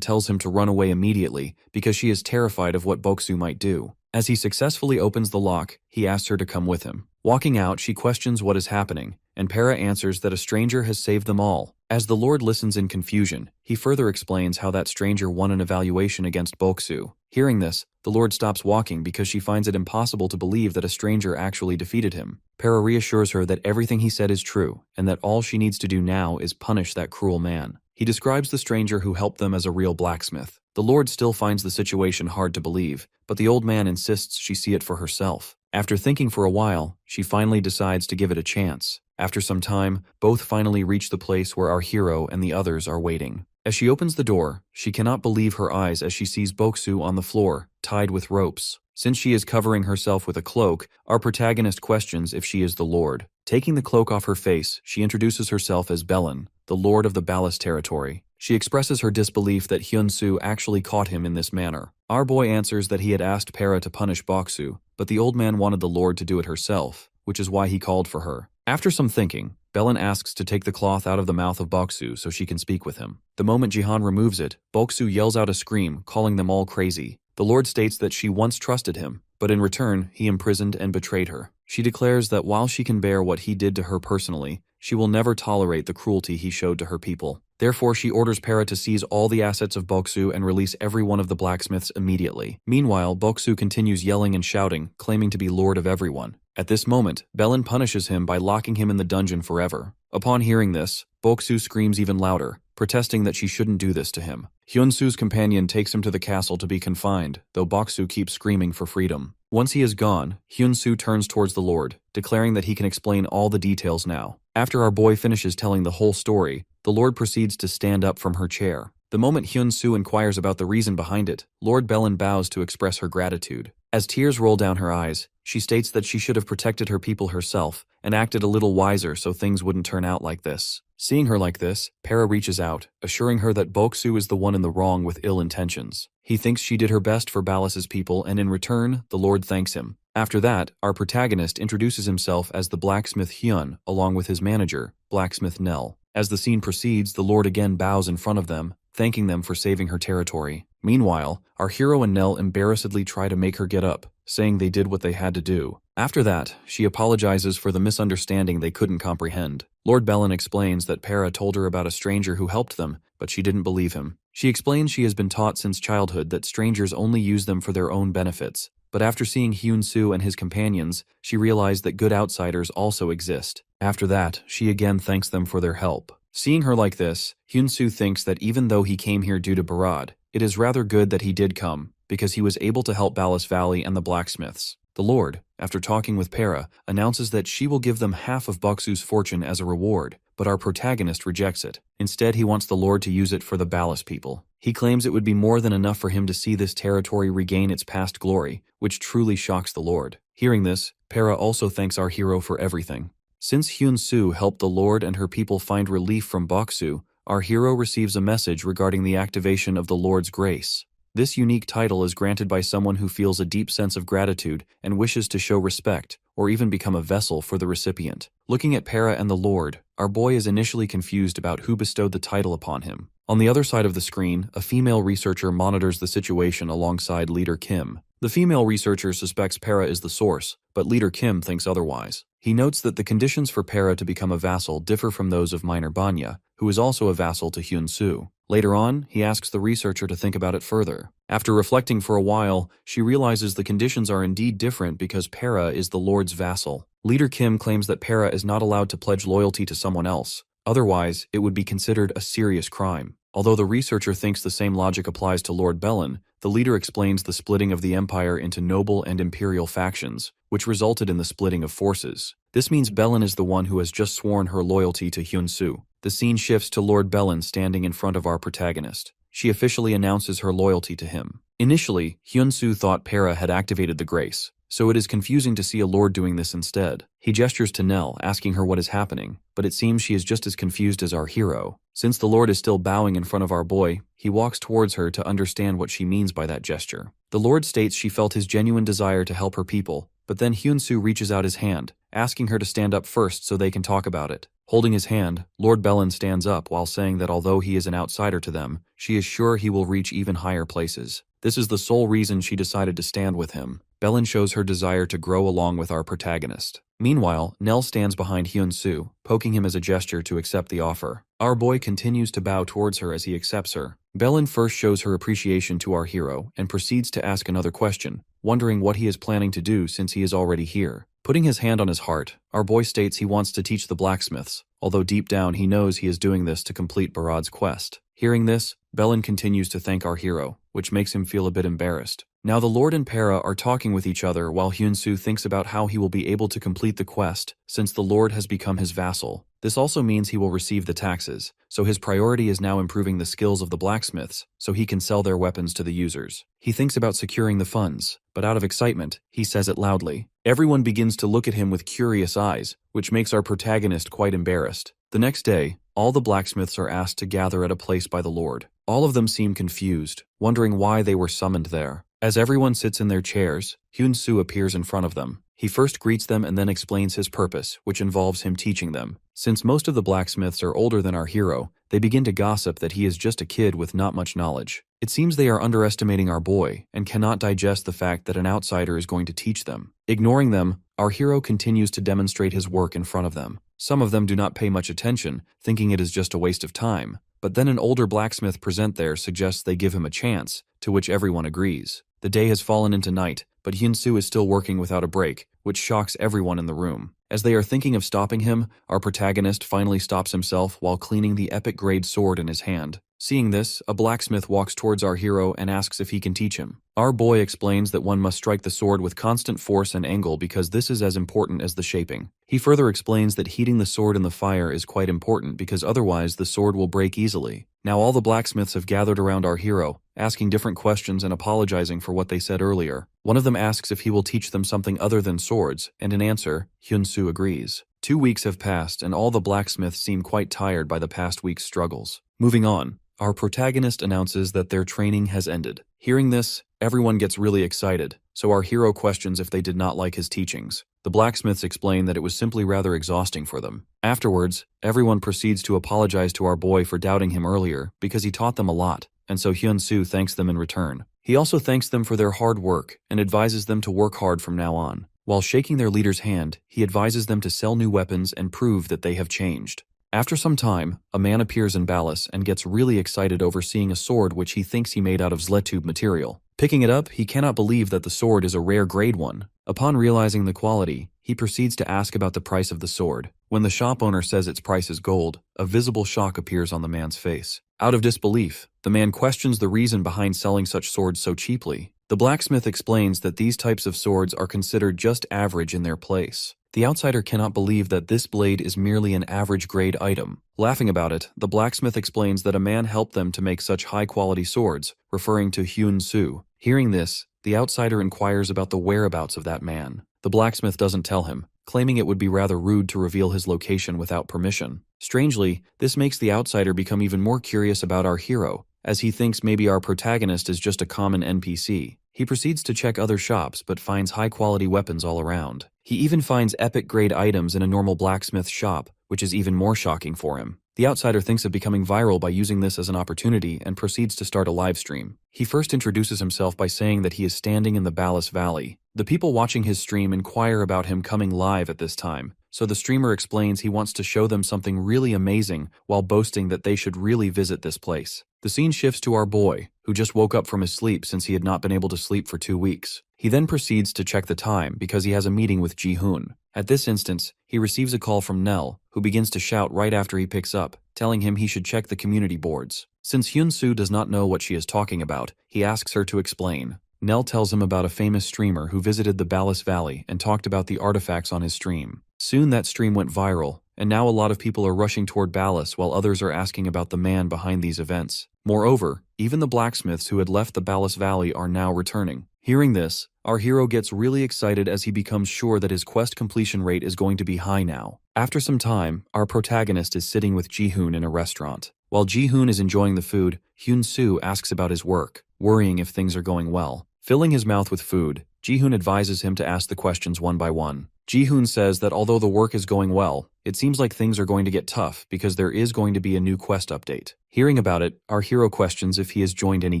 tells him to run away immediately because she is terrified of what Boksu might do. As he successfully opens the lock, he asks her to come with him. Walking out, she questions what is happening, and Para answers that a stranger has saved them all. As the Lord listens in confusion, he further explains how that stranger won an evaluation against Boksu. Hearing this, the Lord stops walking because she finds it impossible to believe that a stranger actually defeated him. Para reassures her that everything he said is true, and that all she needs to do now is punish that cruel man. He describes the stranger who helped them as a real blacksmith. The Lord still finds the situation hard to believe, but the old man insists she see it for herself. After thinking for a while, she finally decides to give it a chance. After some time, both finally reach the place where our hero and the others are waiting. As she opens the door, she cannot believe her eyes as she sees Boksu on the floor, tied with ropes. Since she is covering herself with a cloak, our protagonist questions if she is the Lord. Taking the cloak off her face, she introduces herself as Bellin, the Lord of the Ballast Territory. She expresses her disbelief that Hyun-soo actually caught him in this manner. Our boy answers that he had asked Para to punish Boksu, but the old man wanted the Lord to do it herself, which is why he called for her. After some thinking, Bellin asks to take the cloth out of the mouth of Boksu so she can speak with him. The moment Jihan removes it, Boksu yells out a scream, calling them all crazy. The Lord states that she once trusted him, but in return, he imprisoned and betrayed her. She declares that while she can bear what he did to her personally, she will never tolerate the cruelty he showed to her people. Therefore, she orders Para to seize all the assets of Boksu and release every one of the blacksmiths immediately. Meanwhile, Boksu continues yelling and shouting, claiming to be lord of everyone. At this moment, Bellin punishes him by locking him in the dungeon forever. Upon hearing this, Boksu screams even louder, protesting that she shouldn't do this to him. Hyun-soo's companion takes him to the castle to be confined, though Boksu keeps screaming for freedom. Once he is gone, Hyun-soo turns towards the Lord, declaring that he can explain all the details now. After our boy finishes telling the whole story, the Lord proceeds to stand up from her chair. The moment Hyun-soo inquires about the reason behind it, Lord Bellin bows to express her gratitude. As tears roll down her eyes, she states that she should have protected her people herself and acted a little wiser so things wouldn't turn out like this. Seeing her like this, Para reaches out, assuring her that Boksu is the one in the wrong with ill intentions. He thinks she did her best for Ballas's people, and in return, the Lord thanks him. After that, our protagonist introduces himself as the blacksmith Hyun, along with his manager, blacksmith Nell. As the scene proceeds, the Lord again bows in front of them, thanking them for saving her territory. Meanwhile, our hero and Nell embarrassedly try to make her get up, saying they did what they had to do. After that, she apologizes for the misunderstanding they couldn't comprehend. Lord Bellin explains that Para told her about a stranger who helped them, but she didn't believe him. She explains she has been taught since childhood that strangers only use them for their own benefits, but after seeing Hyun-soo and his companions, she realized that good outsiders also exist. After that, she again thanks them for their help. Seeing her like this, Hyun-soo thinks that even though he came here due to Barad, it is rather good that he did come, because he was able to help Ballas Valley and the blacksmiths. The Lord, after talking with Para, announces that she will give them half of Boksu's fortune as a reward, but our protagonist rejects it. Instead, he wants the Lord to use it for the Ballas people. He claims it would be more than enough for him to see this territory regain its past glory, which truly shocks the Lord. Hearing this, Para also thanks our hero for everything. Since Hyun-soo helped the Lord and her people find relief from Boksu, our hero receives a message regarding the activation of the Lord's grace. This unique title is granted by someone who feels a deep sense of gratitude and wishes to show respect, or even become a vessel for the recipient. Looking at Para and the Lord, our boy is initially confused about who bestowed the title upon him. On the other side of the screen, a female researcher monitors the situation alongside Leader Kim. The female researcher suspects Para is the source, but Leader Kim thinks otherwise. He notes that the conditions for Para to become a vassal differ from those of Minor Banya, who is also a vassal to Hyun-soo. Later on, he asks the researcher to think about it further. After reflecting for a while, she realizes the conditions are indeed different because Para is the Lord's vassal. Leader Kim claims that Para is not allowed to pledge loyalty to someone else. Otherwise, it would be considered a serious crime. Although the researcher thinks the same logic applies to Lord Bellin, the leader explains the splitting of the empire into noble and imperial factions, which resulted in the splitting of forces. This means Bellin is the one who has just sworn her loyalty to Hyun-soo. The scene shifts to Lord Bellin standing in front of our protagonist. She officially announces her loyalty to him. Initially, Hyun-soo thought Para had activated the grace, so it is confusing to see a lord doing this instead. He gestures to Nell, asking her what is happening, but it seems she is just as confused as our hero. Since the lord is still bowing in front of our boy, he walks towards her to understand what she means by that gesture. The lord states she felt his genuine desire to help her people, but then Hyun-soo reaches out his hand, asking her to stand up first so they can talk about it. Holding his hand, Lord Bellin stands up while saying that although he is an outsider to them, she is sure he will reach even higher places. This is the sole reason she decided to stand with him. Bellin shows her desire to grow along with our protagonist. Meanwhile, Nell stands behind Hyun-soo, poking him as a gesture to accept the offer. Our boy continues to bow towards her as he accepts her. Bellin first shows her appreciation to our hero and proceeds to ask another question, wondering what he is planning to do since he is already here. Putting his hand on his heart, our boy states he wants to teach the blacksmiths, although deep down he knows he is doing this to complete Barad's quest. Hearing this, Bellin continues to thank our hero, which makes him feel a bit embarrassed. Now the Lord and Para are talking with each other while Hyun-soo thinks about how he will be able to complete the quest since the Lord has become his vassal. This also means he will receive the taxes, so his priority is now improving the skills of the blacksmiths so he can sell their weapons to the users. He thinks about securing the funds, but out of excitement, he says it loudly. Everyone begins to look at him with curious eyes, which makes our protagonist quite embarrassed. The next day, all the blacksmiths are asked to gather at a place by the Lord. All of them seem confused, wondering why they were summoned there. As everyone sits in their chairs, Hyun-soo appears in front of them. He first greets them and then explains his purpose, which involves him teaching them. Since most of the blacksmiths are older than our hero, they begin to gossip that he is just a kid with not much knowledge. It seems they are underestimating our boy and cannot digest the fact that an outsider is going to teach them. Ignoring them, our hero continues to demonstrate his work in front of them. Some of them do not pay much attention, thinking it is just a waste of time. But then an older blacksmith present there suggests they give him a chance, to which everyone agrees. The day has fallen into night, but Hyun-soo is still working without a break, which shocks everyone in the room. As they are thinking of stopping him, our protagonist finally stops himself while cleaning the epic-grade sword in his hand. Seeing this, a blacksmith walks towards our hero and asks if he can teach him. Our boy explains that one must strike the sword with constant force and angle because this is as important as the shaping. He further explains that heating the sword in the fire is quite important because otherwise the sword will break easily. Now all the blacksmiths have gathered around our hero, asking different questions and apologizing for what they said earlier. One of them asks if he will teach them something other than swords, and in answer, Hyun-soo agrees. 2 weeks have passed and all the blacksmiths seem quite tired by the past week's struggles. Moving on. Our protagonist announces that their training has ended. Hearing this, everyone gets really excited, so our hero questions if they did not like his teachings. The blacksmiths explain that it was simply rather exhausting for them. Afterwards, everyone proceeds to apologize to our boy for doubting him earlier because he taught them a lot, and so Hyun-soo thanks them in return. He also thanks them for their hard work and advises them to work hard from now on. While shaking their leader's hand, he advises them to sell new weapons and prove that they have changed. After some time, a man appears in Ballas and gets really excited over seeing a sword which he thinks he made out of zletube material. Picking it up, he cannot believe that the sword is a rare grade one. Upon realizing the quality, he proceeds to ask about the price of the sword. When the shop owner says its price is gold, a visible shock appears on the man's face. Out of disbelief, the man questions the reason behind selling such swords so cheaply. The blacksmith explains that these types of swords are considered just average in their place. The outsider cannot believe that this blade is merely an average grade item. Laughing about it, the blacksmith explains that a man helped them to make such high-quality swords, referring to Hyun-soo. Hearing this, the outsider inquires about the whereabouts of that man. The blacksmith doesn't tell him, claiming it would be rather rude to reveal his location without permission. Strangely, this makes the outsider become even more curious about our hero, as he thinks maybe our protagonist is just a common NPC. He proceeds to check other shops but finds high-quality weapons all around. He even finds epic-grade items in a normal blacksmith shop, which is even more shocking for him. The outsider thinks of becoming viral by using this as an opportunity and proceeds to start a live stream. He first introduces himself by saying that he is standing in the Ballas Valley. The people watching his stream inquire about him coming live at this time, so the streamer explains he wants to show them something really amazing while boasting that they should really visit this place. The scene shifts to our boy, who just woke up from his sleep since he had not been able to sleep for 2 weeks. He then proceeds to check the time because he has a meeting with Ji-hoon. At this instance, he receives a call from Nell, who begins to shout right after he picks up, telling him he should check the community boards. Since Hyun-soo does not know what she is talking about, he asks her to explain. Nell tells him about a famous streamer who visited the Ballas Valley and talked about the artifacts on his stream. Soon that stream went viral, and now a lot of people are rushing toward Ballas while others are asking about the man behind these events. Moreover, even the blacksmiths who had left the Ballas Valley are now returning. Hearing this, our hero gets really excited as he becomes sure that his quest completion rate is going to be high now. After some time, our protagonist is sitting with Ji-hoon in a restaurant. While Ji-hoon is enjoying the food, Hyun-soo asks about his work, worrying if things are going well. Filling his mouth with food, Ji-hoon advises him to ask the questions one by one. Ji-hoon says that although the work is going well, it seems like things are going to get tough because there is going to be a new quest update. Hearing about it, our hero questions if he has joined any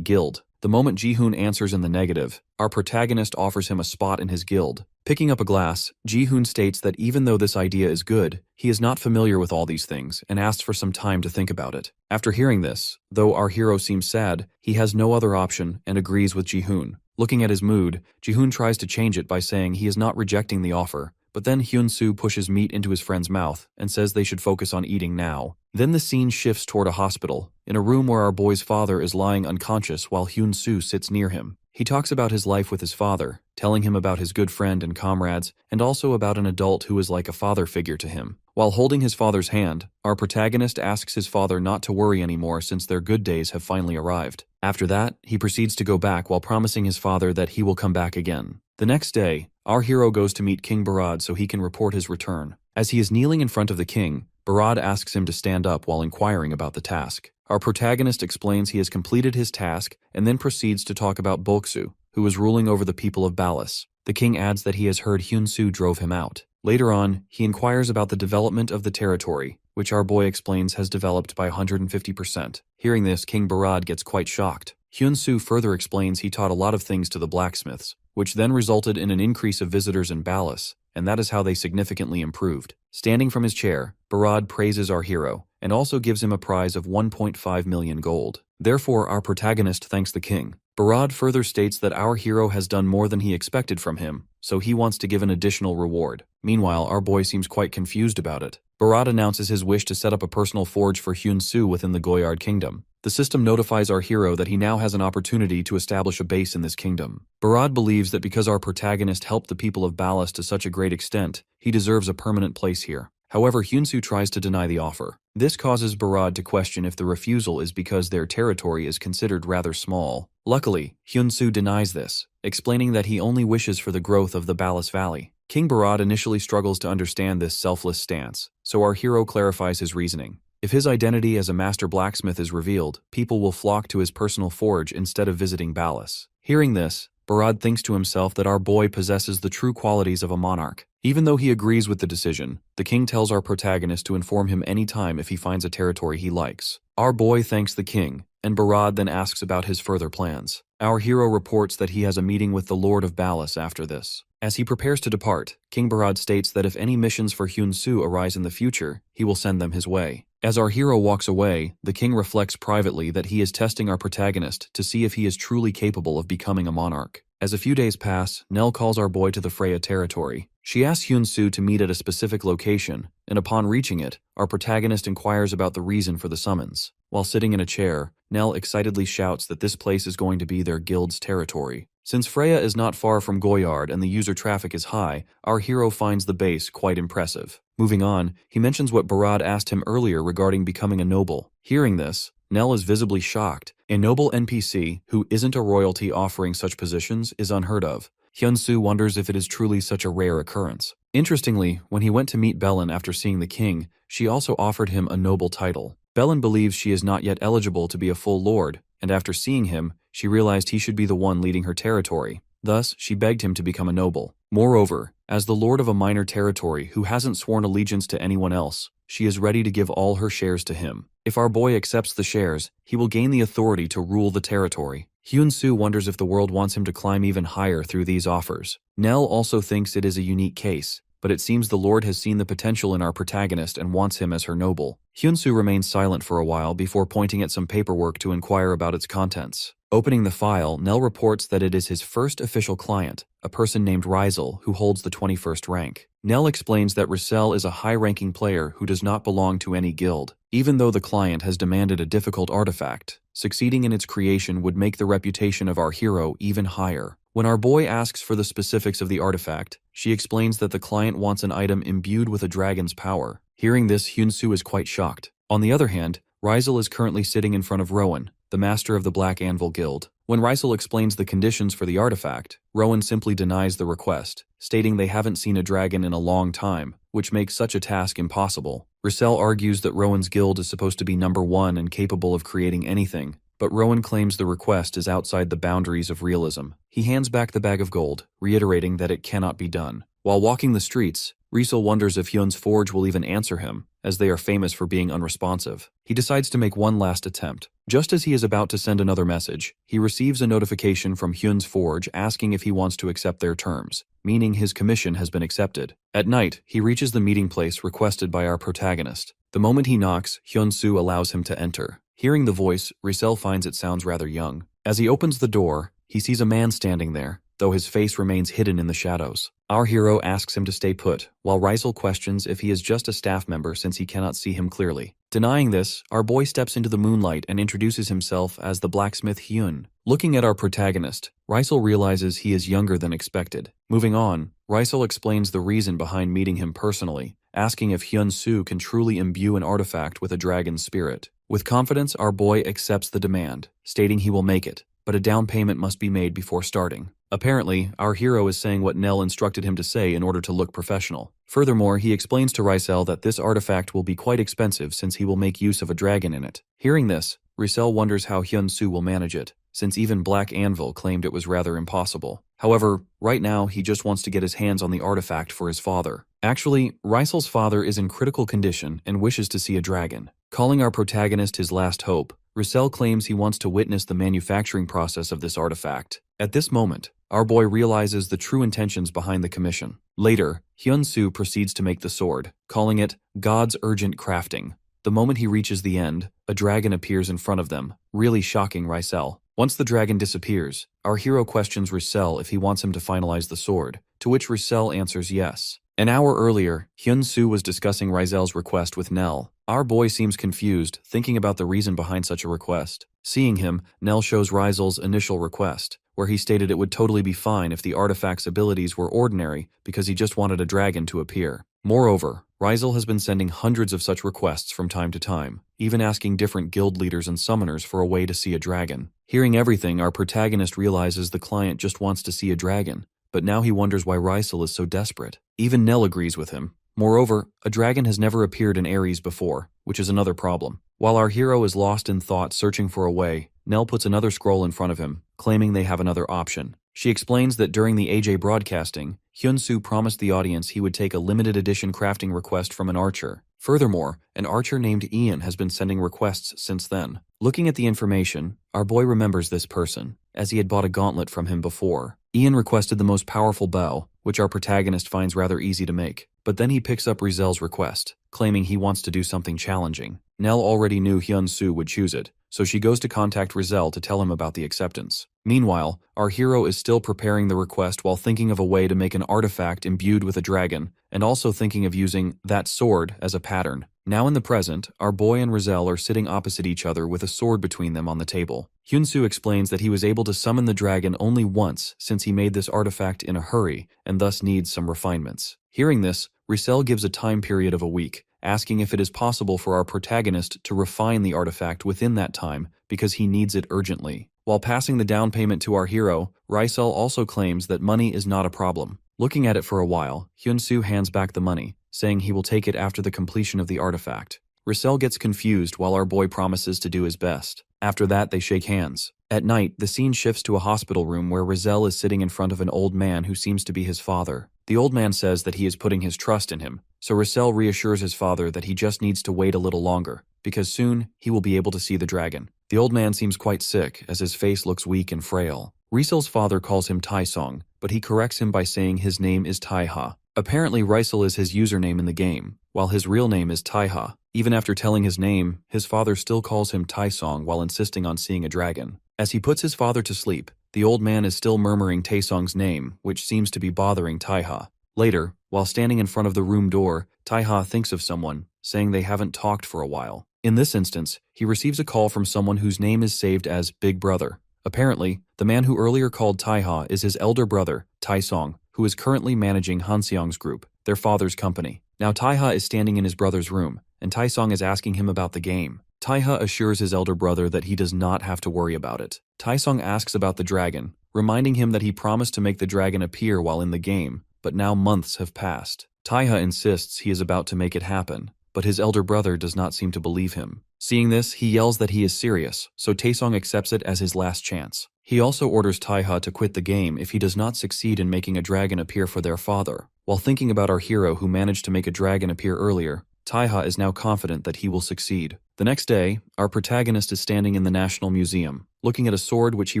guild. The moment Ji-hoon answers in the negative, our protagonist offers him a spot in his guild. Picking up a glass, Ji-hoon states that even though this idea is good, he is not familiar with all these things and asks for some time to think about it. After hearing this, though our hero seems sad, he has no other option and agrees with Ji-hoon. Looking at his mood, Ji-hoon tries to change it by saying he is not rejecting the offer, but then Hyun-soo pushes meat into his friend's mouth and says they should focus on eating now. Then the scene shifts toward a hospital, in a room where our boy's father is lying unconscious while Hyun-soo sits near him. He talks about his life with his father, telling him about his good friend and comrades, and also about an adult who is like a father figure to him. While holding his father's hand, our protagonist asks his father not to worry anymore since their good days have finally arrived. After that, he proceeds to go back while promising his father that he will come back again. The next day, our hero goes to meet King Barad so he can report his return. As he is kneeling in front of the king, Barad asks him to stand up while inquiring about the task. Our protagonist explains he has completed his task and then proceeds to talk about Boksu, who was ruling over the people of Balas. The king adds that he has heard Hyun-soo drove him out. Later on, he inquires about the development of the territory, which our boy explains has developed by 150%. Hearing this, King Barad gets quite shocked. Hyun-soo further explains he taught a lot of things to the blacksmiths, which then resulted in an increase of visitors in Balas, and that is how they significantly improved. Standing from his chair, Barad praises our hero, and also gives him a prize of 1.5 million gold. Therefore, our protagonist thanks the king. Barad further states that our hero has done more than he expected from him, so he wants to give an additional reward. Meanwhile, our boy seems quite confused about it. Barad announces his wish to set up a personal forge for Hyun-soo within the Goyard kingdom. The system notifies our hero that he now has an opportunity to establish a base in this kingdom. Barad believes that because our protagonist helped the people of Balas to such a great extent, he deserves a permanent place here. However, Hyun-soo tries to deny the offer. This causes Barad to question if the refusal is because their territory is considered rather small. Luckily, Hyun-soo denies this, explaining that he only wishes for the growth of the Balas Valley. King Barad initially struggles to understand this selfless stance, so our hero clarifies his reasoning. If his identity as a master blacksmith is revealed, people will flock to his personal forge instead of visiting Balas. Hearing this, Barad thinks to himself that our boy possesses the true qualities of a monarch. Even though he agrees with the decision, the king tells our protagonist to inform him anytime if he finds a territory he likes. Our boy thanks the king, and Barad then asks about his further plans. Our hero reports that he has a meeting with the Lord of Balas after this. As he prepares to depart, King Barad states that if any missions for Hyun-soo arise in the future, he will send them his way. As our hero walks away, the king reflects privately that he is testing our protagonist to see if he is truly capable of becoming a monarch. As a few days pass, Nell calls our boy to the Freya territory. She asks Hyun-soo to meet at a specific location, and upon reaching it, our protagonist inquires about the reason for the summons. While sitting in a chair, Nell excitedly shouts that this place is going to be their guild's territory. Since Freya is not far from Goyard and the user traffic is high, our hero finds the base quite impressive. Moving on, he mentions what Barad asked him earlier regarding becoming a noble. Hearing this, Nell is visibly shocked. A noble NPC, who isn't a royalty offering such positions, is unheard of. Hyun-soo wonders if it is truly such a rare occurrence. Interestingly, when he went to meet Bellin after seeing the king, she also offered him a noble title. Bellin believes she is not yet eligible to be a full lord, and after seeing him, she realized he should be the one leading her territory. Thus, she begged him to become a noble. Moreover, as the lord of a minor territory who hasn't sworn allegiance to anyone else, she is ready to give all her shares to him. If our boy accepts the shares, he will gain the authority to rule the territory. Hyun-soo wonders if the world wants him to climb even higher through these offers. Nell also thinks it is a unique case, but it seems the Lord has seen the potential in our protagonist and wants him as her noble. Hyun-soo remains silent for a while before pointing at some paperwork to inquire about its contents. Opening the file, Nell reports that it is his first official client, a person named Rizel, who holds the 21st rank. Nell explains that Rizel is a high-ranking player who does not belong to any guild. Even though the client has demanded a difficult artifact, succeeding in its creation would make the reputation of our hero even higher. When our boy asks for the specifics of the artifact, she explains that the client wants an item imbued with a dragon's power. Hearing this, Hyun-soo is quite shocked. On the other hand, Rizel is currently sitting in front of Rowan, the master of the Black Anvil Guild. When Rizel explains the conditions for the artifact, Rowan simply denies the request, stating they haven't seen a dragon in a long time, which makes such a task impossible. Rizel argues that Rowan's guild is supposed to be number one and capable of creating anything, but Rowan claims the request is outside the boundaries of realism. He hands back the bag of gold, reiterating that it cannot be done. While walking the streets, Rizel wonders if Hyun's forge will even answer him, as they are famous for being unresponsive. He decides to make one last attempt. Just as he is about to send another message, he receives a notification from Hyun's forge asking if he wants to accept their terms, meaning his commission has been accepted. At night, he reaches the meeting place requested by our protagonist. The moment he knocks, Hyun-soo allows him to enter. Hearing the voice, Rizel finds it sounds rather young. As he opens the door, he sees a man standing there, though his face remains hidden in the shadows. Our hero asks him to stay put, while Rizel questions if he is just a staff member since he cannot see him clearly. Denying this, our boy steps into the moonlight and introduces himself as the blacksmith Hyun. Looking at our protagonist, Rysel realizes he is younger than expected. Moving on, Rysel explains the reason behind meeting him personally, asking if Hyun-soo can truly imbue an artifact with a dragon's spirit. With confidence, our boy accepts the demand, stating he will make it, but a down payment must be made before starting. Apparently, our hero is saying what Nell instructed him to say in order to look professional. Furthermore, he explains to Rysel that this artifact will be quite expensive since he will make use of a dragon in it. Hearing this, Rysel wonders how Hyun-soo will manage it, since even Black Anvil claimed it was rather impossible. However, right now he just wants to get his hands on the artifact for his father. Actually, Rysel's father is in critical condition and wishes to see a dragon. Calling our protagonist his last hope, Rysel claims he wants to witness the manufacturing process of this artifact. At this moment, our boy realizes the true intentions behind the commission. Later, Hyun-soo proceeds to make the sword, calling it God's Urgent Crafting. The moment he reaches the end, a dragon appears in front of them, really shocking Rysel. Once the dragon disappears, our hero questions Rysel if he wants him to finalize the sword, to which Rysel answers yes. An hour earlier, Hyun-soo was discussing Rysel's request with Nell. Our boy seems confused, thinking about the reason behind such a request. Seeing him, Nell shows Rysel's initial request, where he stated it would totally be fine if the artifact's abilities were ordinary because he just wanted a dragon to appear. Moreover, Rysel has been sending hundreds of such requests from time to time, even asking different guild leaders and summoners for a way to see a dragon. Hearing everything, our protagonist realizes the client just wants to see a dragon, but now he wonders why Rysel is so desperate. Even Nell agrees with him. Moreover, a dragon has never appeared in Ares before, which is another problem. While our hero is lost in thought searching for a way, Nell puts another scroll in front of him, claiming they have another option. She explains that during the AJ broadcasting, Hyun-soo promised the audience he would take a limited edition crafting request from an archer. Furthermore, an archer named Ian has been sending requests since then. Looking at the information, our boy remembers this person, as he had bought a gauntlet from him before. Ian requested the most powerful bow, which our protagonist finds rather easy to make. But then he picks up Rysel's request, claiming he wants to do something challenging. Nell already knew Hyun-soo would choose it, so she goes to contact Rysel to tell him about the acceptance. Meanwhile, our hero is still preparing the request while thinking of a way to make an artifact imbued with a dragon, and also thinking of using that sword as a pattern. Now in the present, our boy and Rysel are sitting opposite each other with a sword between them on the table. Hyun-soo explains that he was able to summon the dragon only once since he made this artifact in a hurry, and thus needs some refinements. Hearing this, Rysel gives a time period of a week, asking if it is possible for our protagonist to refine the artifact within that time because he needs it urgently. While passing the down payment to our hero, Rysel also claims that money is not a problem. Looking at it for a while, Hyun-soo hands back the money, saying he will take it after the completion of the artifact. Rysel gets confused while our boy promises to do his best. After that, they shake hands. At night, the scene shifts to a hospital room where Rysel is sitting in front of an old man who seems to be his father. The old man says that he is putting his trust in him, so Rysel reassures his father that he just needs to wait a little longer, because soon he will be able to see the dragon. The old man seems quite sick, as his face looks weak and frail. Rysel's father calls him Taesong, but he corrects him by saying his name is Taiha. Apparently Rysel is his username in the game, while his real name is Taiha. Even after telling his name, his father still calls him Taesong while insisting on seeing a dragon. As he puts his father to sleep, the old man is still murmuring Taesong's name, which seems to be bothering Taiha. Later, while standing in front of the room door, Taiha thinks of someone, saying they haven't talked for a while. In this instance, he receives a call from someone whose name is saved as Big Brother. Apparently, the man who earlier called Taiha is his elder brother, Taesong, who is currently managing Hanseong's group, their father's company. Now Taiha is standing in his brother's room, and Taesong is asking him about the game. Taiha assures his elder brother that he does not have to worry about it. Taesong asks about the dragon, reminding him that he promised to make the dragon appear while in the game, but now months have passed. Taiha insists he is about to make it happen, but his elder brother does not seem to believe him. Seeing this, he yells that he is serious, so Taesong accepts it as his last chance. He also orders Taiha to quit the game if he does not succeed in making a dragon appear for their father. While thinking about our hero who managed to make a dragon appear earlier, Taiha is now confident that he will succeed. The next day, our protagonist is standing in the National Museum, looking at a sword which he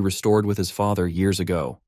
restored with his father years ago.